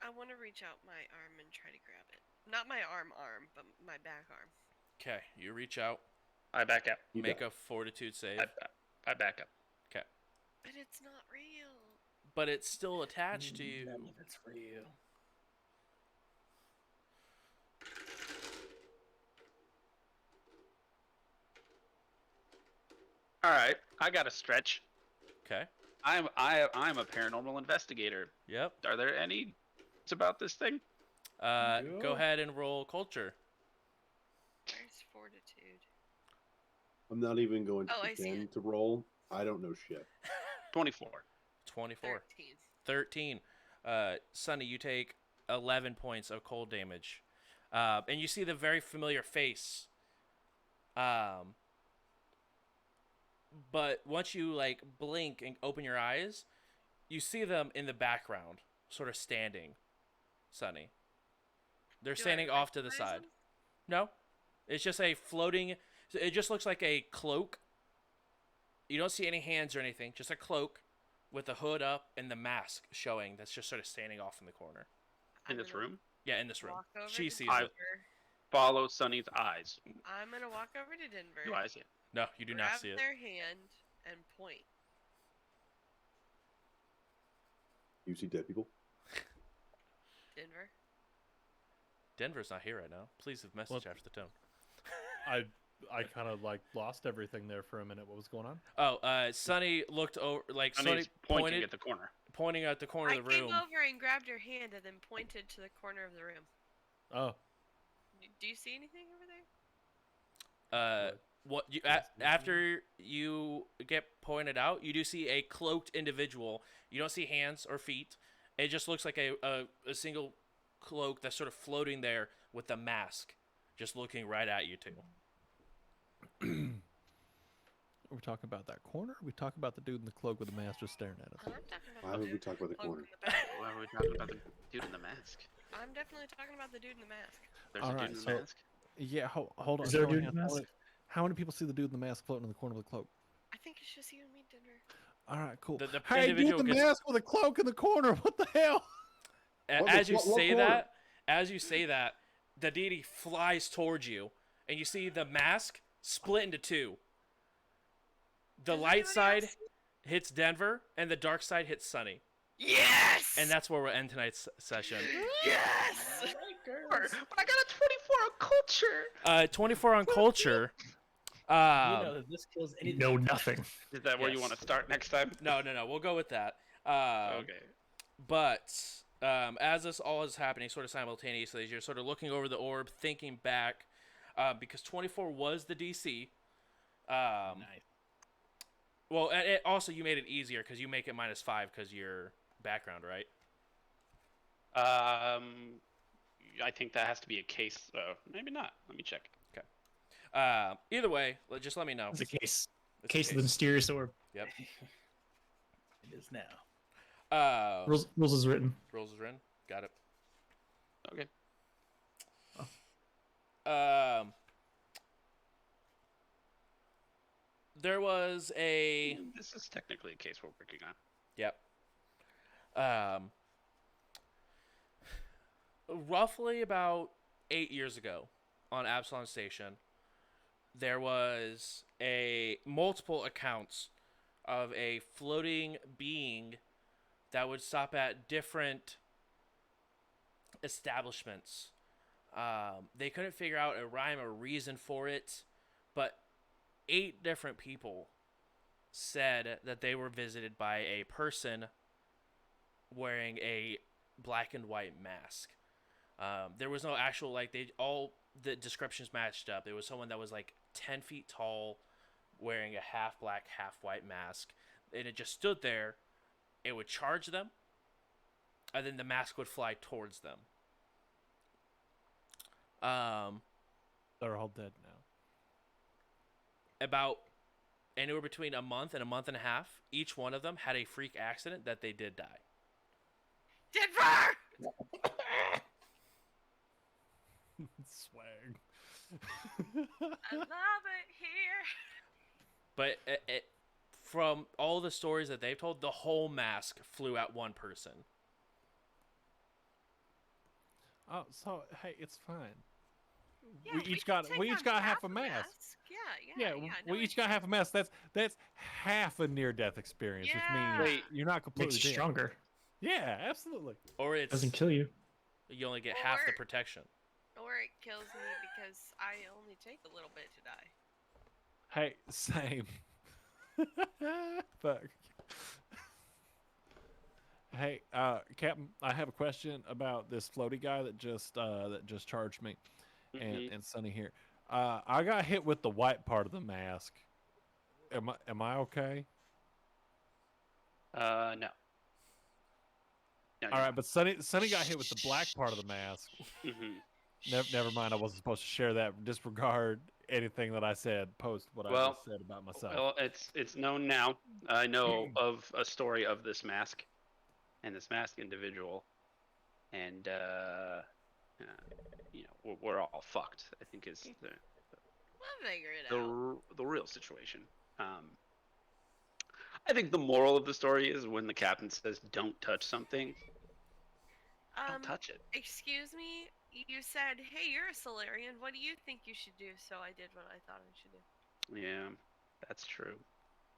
I want to reach out my arm and try to grab it. Not my arm, but my back arm. Okay, you reach out, I back up. You make got a fortitude save, I back up. But it's not real. but it's still attached to you. None of it's real. All right, I got a stretch. Okay. I'm a paranormal investigator. Yep. Are there any about this thing? Go Yeah. ahead and roll culture. There's fortitude. I'm not even going to Oh, I see pretend it. to roll. I don't know shit. 24. 24. 13. 13. Sonny, you take 11 points of cold damage. And you see the very familiar face. But once you like blink and open your eyes, you see them in the background, sort of standing. Sonny. They're Do I standing off to the recognize side. them? No. It's just a floating. It just looks like a cloak. You don't see any hands or anything. Just a cloak with the hood up and the mask showing. That's just sort of standing off in the corner. In I'm this gonna room? Yeah, in this room. walk over She to sees I- it. Denver. Follow Sunny's eyes. I'm gonna walk over to Denver. Do I see it? No, you do grab not see it. their hand and point. You see dead people? Denver. Denver's not here right now. Please leave message What? after the tone. I kind of like lost everything there for a minute. What was going on? Oh, Sonny looked over, like Sunny's Sonny pointing at the corner. pointing at the corner I of the came room. over and grabbed her hand and then pointed to the corner of the room. Oh, Do you see anything over there? What you Yes, yes, after you get pointed out, you do see a cloaked individual. You don't see hands or feet. It just looks like a single cloak that's sort of floating there with the mask, just looking right at you two. Are we talking about that corner? Or are we talking about the dude in the cloak with the mask just staring at us? I'm talking about Why the would dude we talk about the cloak corner? in the back. Why are we talking about the dude in the mask? I'm definitely talking about the dude in the mask. There's All a dude right, in the so- mask. Yeah, hold on. Is there a show of dude in the hands. mask? How many people see the dude in the mask floating in the corner of the cloak? I think it's just you and me, Denver. All right, cool. The Hey, dude, individual the gets- mask with a cloak in the corner. What the hell? As you What say corner? that, the deity flies towards you, and you see the mask split into two. The Does light anybody side else see- hits Denver, and the dark side hits Sunny. Yes! And that's where we'll end tonight's session. Yes! But I got a 24 on culture. 24 on culture. You know that this kills You anything. know nothing. Is that where you Yes. want to start next time? No, we'll go with that. Okay. But as this all is happening sort of simultaneously, as you're sort of looking over the orb, thinking back, because 24 was the DC. Nice. Well, and also you made it easier because you make it -5 because your background, right? I think that has to be a case. Maybe not. Let me check. Either way, just let me know. It's a case. It's a Case of the mysterious orb. Yep. It is now. Rules is written. Rules is written. Got it. Okay. There was a. This is technically a case we're working on. Yep. Roughly about 8 years ago, on Absalom Station, there was multiple accounts of a floating being that would stop at different establishments. They couldn't figure out a rhyme or reason for it, but 8 different people said that they were visited by a person wearing a black and white mask. There was no actual, all the descriptions matched up. There was someone that was 10 feet tall, wearing a half black, half white mask, and it just stood there. It would charge them, and then the mask would fly towards them. They're all dead now. About anywhere between a month and a half, each one of them had a freak accident that they did die. Denver! Swag. I love it here. But from all the stories that they've told, the whole mask flew at one person. Oh, so hey, it's fine. Yeah, we each got can take on half a mask. Yeah, Yeah, no, we each got half a mask. That's half a near-death experience, which Yeah. means Wait. you're not completely Makes you dead. stronger. Yeah, absolutely. Or it's Doesn't kill you. you only get half the Or- protection. Or it kills me because I only take a little bit to die. Hey, same. Fuck. Hey, Captain, I have a question about this floaty guy that just charged me, and Sonny here. I got hit with the white part of the mask. Am I okay? No. No, All right, but Sonny got hit with the black part of the mask. Mm-hmm. Never mind. I wasn't supposed to share that. Disregard anything that I said. Post what I Well, just said about myself. Well, it's known now. I know of a story of this mask, and this masked individual, and we're all fucked. I think is We'll figure it out. the real situation. I think the moral of the story is when the captain says, "Don't touch something," don't touch it. Excuse me, you said, "Hey, you're a Solarian. What do you think you should do?" So I did what I thought I should do. Yeah, that's true.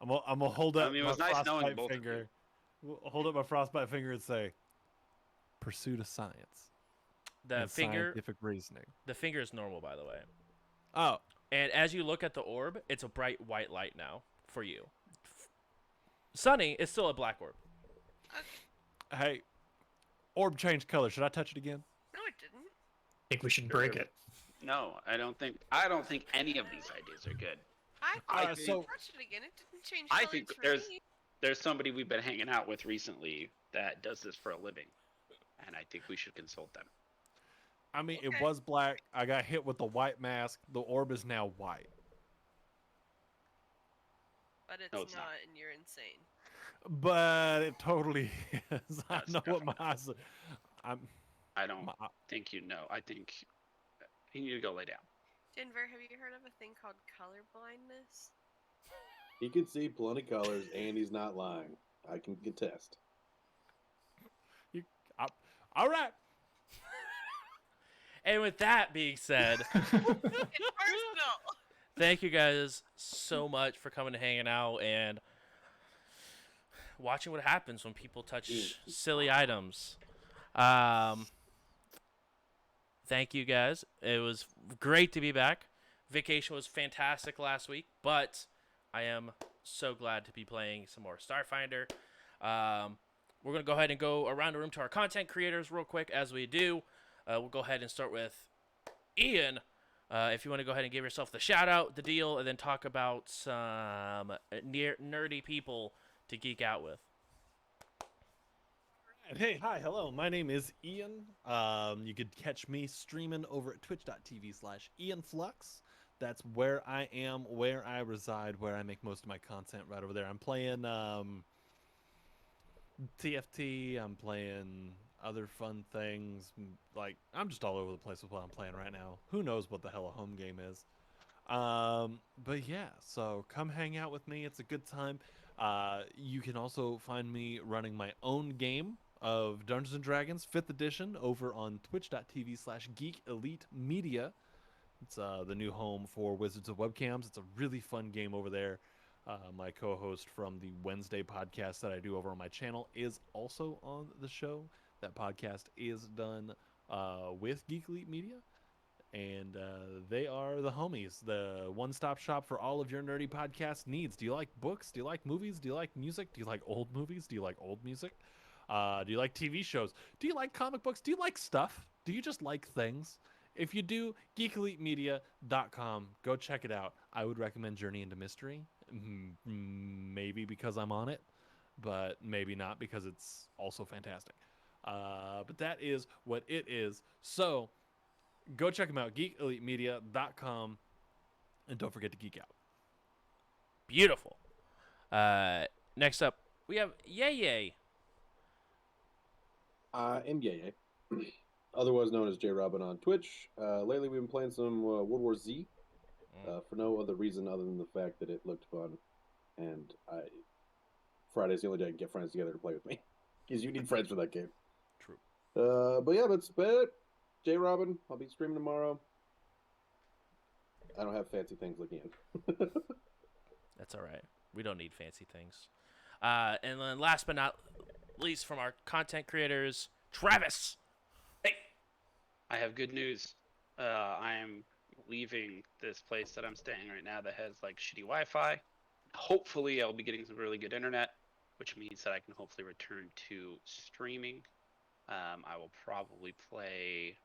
I'm gonna hold up I mean, it my was nice knowing frostbite both of finger. Hold up my frostbite finger and say, "Pursuit of science." The and finger scientific reasoning. the finger is normal, by the way. Oh, And as you look at the orb, it's a bright white light now for you. Sunny is still a black orb. hey, orb changed color. Should I touch it again? No, it didn't. I think we should break it. No, I don't think any of these ideas are good. I Alright, think so- touch it again. It didn't change I colors think for me. there's somebody we've been hanging out with recently that does this for a living, and I think we should consult them. I mean, it Okay. was black. I got hit with the white mask. The orb is now white. But it's, No, it's not, not. and you're insane. But it totally is. I it's know what definitely my I'm. I don't My, think you know. I think you need to go lay down. Denver, have you heard of a thing called color blindness? He can see plenty colors, and he's not lying. I can attest. all right. And with that being said, It's personal. thank you guys so much for coming and hanging out and watching what happens when people touch silly items. Thank you guys. It was great to be back. Vacation was fantastic last week, but I am so glad to be playing some more Starfinder. We're going to go ahead and go around the room to our content creators real quick as we do. We'll go ahead and start with Ian. If you want to go ahead and give yourself the shout out, the deal, and then talk about some nerdy people to geek out with. Hey, hi, hello. My name is Ian. You could catch me streaming over at twitch.tv/IanFlux. That's where I am, where I reside, where I make most of my content right over there. I'm playing TFT. I'm playing other fun things. Like, I'm just all over the place with what I'm playing right now. Who knows what the hell a home game is? But yeah, so come hang out with me. It's a good time. You can also find me running my own game of Dungeons & Dragons 5th edition over on twitch.tv/GeekEliteMedia. It's the new home for Wizards of Webcams. It's a really fun game over there. My co-host from the Wednesday podcast that I do over on my channel is also on the show. That podcast is done with Geek Elite Media. And they are the homies, the one-stop shop for all of your nerdy podcast needs. Do you like books? Do you like movies? Do you like music? Do you like old movies? Do you like old music? Do you like TV shows? Do you like comic books? Do you like stuff? Do you just like things? If you do, geekelitemedia.com. Go check it out. I would recommend Journey into Mystery. Maybe because I'm on it, but maybe not because it's also fantastic. But that is what it is. So go check them out, geekelitemedia.com, and don't forget to geek out. Beautiful. Next up, we have Yay. I am Yay, otherwise known as J Robin on Twitch. Lately, we've been playing some World War Z for no other reason other than the fact that it looked fun, and Friday's the only day I can get friends together to play with me, because you need friends for that game. True. But yeah, that's about it. J Robin, I'll be streaming tomorrow. I don't have fancy things like Ian. That's all right. We don't need fancy things. And then last but not least from our content creators, Travis. Hey, I have good news. I am leaving this place that I'm staying right now that has like shitty Wi-Fi. Hopefully, I'll be getting some really good internet, which means that I can hopefully return to streaming. I will probably play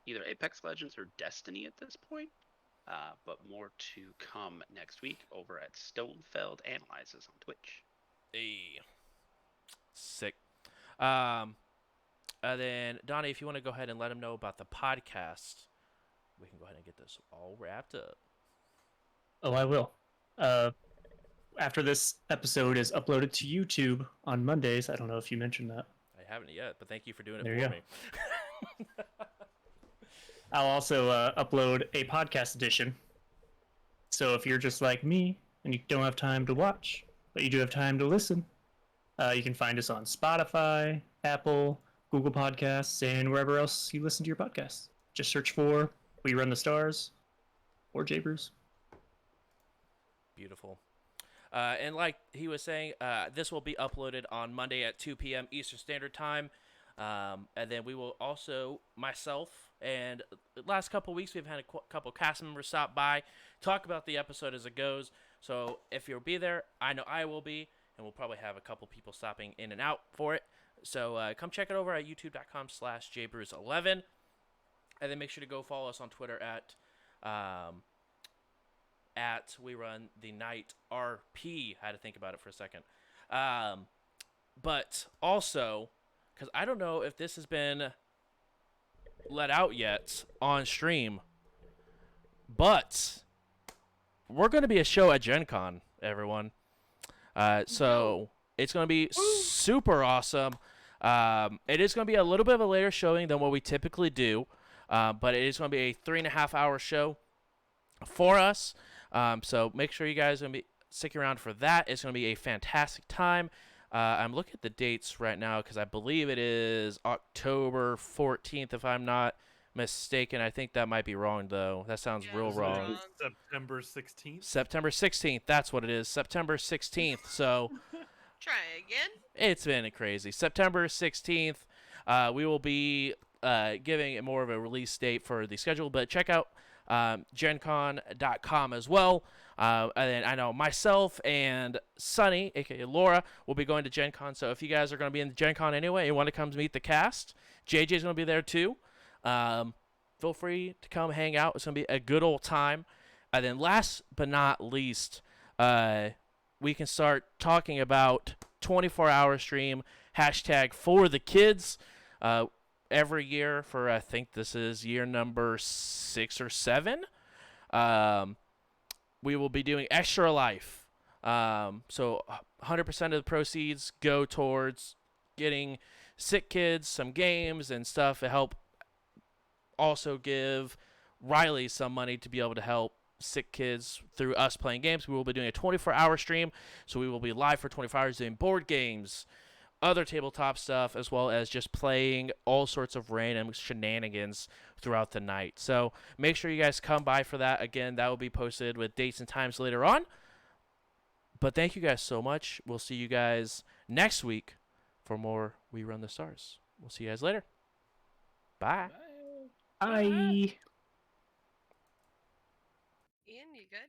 either Apex Legends or Destiny at this point, but more to come next week over at Stonefeld Analyzes on Twitch. Hey. Sick. And then, Donnie, if you want to go ahead and let them know about the podcast, we can go ahead and get this all wrapped up. Oh, I will. After this episode is uploaded to YouTube on Mondays, I don't know if you mentioned that. I haven't yet, but thank you for doing it There you for go. me. I'll also upload a podcast edition. So if you're just like me and you don't have time to watch, but you do have time to listen, you can find us on Spotify, Apple, Google Podcasts, and wherever else you listen to your podcasts. Just search for We Run the Stars or J Bruce. Beautiful. And like he was saying, this will be uploaded on Monday at 2 p.m. Eastern Standard Time. And then we will also, myself, and the last couple weeks we've had a couple cast members stop by, talk about the episode as it goes. So if you'll be there, I know I will be, and we'll probably have a couple people stopping in and out for it. So come check it over at youtube.com/jbruce11. And then make sure to go follow us on Twitter at We Run the Night RP. I had to think about it for a second. But also, because I don't know if this has been let out yet on stream, but we're going to be a show at Gen Con everyone. So it's going to be super awesome. It is going to be a little bit of a later showing than what we typically do, but it is going to be a 3.5 hour show for us. So make sure you guys are going to be sticking around for that. It's going to be a fantastic time. I'm looking at the dates right now because I believe it is October 14th, if I'm not mistaken. I think that might be wrong, though. That sounds Yeah, real it's wrong. wrong. September 16th. September 16th. That's what it is. September 16th. So Try again. it's been crazy. September 16th. We will be giving it more of a release date for the schedule, but check out GenCon.com as well. And then I know myself and Sunny, aka Laura, will be going to Gen Con. So if you guys are going to be in Gen Con anyway and want to come meet the cast, JJ's going to be there too. Feel free to come hang out. It's going to be a good old time. And then last but not least, we can start talking about 24-hour stream, hashtag for the kids. Every year for, I think this is year number 6 or 7. We will be doing Extra Life. So 100% of the proceeds go towards getting sick kids some games and stuff to help also give Riley some money to be able to help sick kids through us playing games. We will be doing a 24-hour stream, so we will be live for 24 hours doing board games, other tabletop stuff, as well as just playing all sorts of random shenanigans throughout the night. So make sure you guys come by for that. Again, that will be posted with dates and times later on. But thank you guys so much. We'll see you guys next week for more We Run the Stars. We'll see you guys later. Bye. Bye. Ian, you good?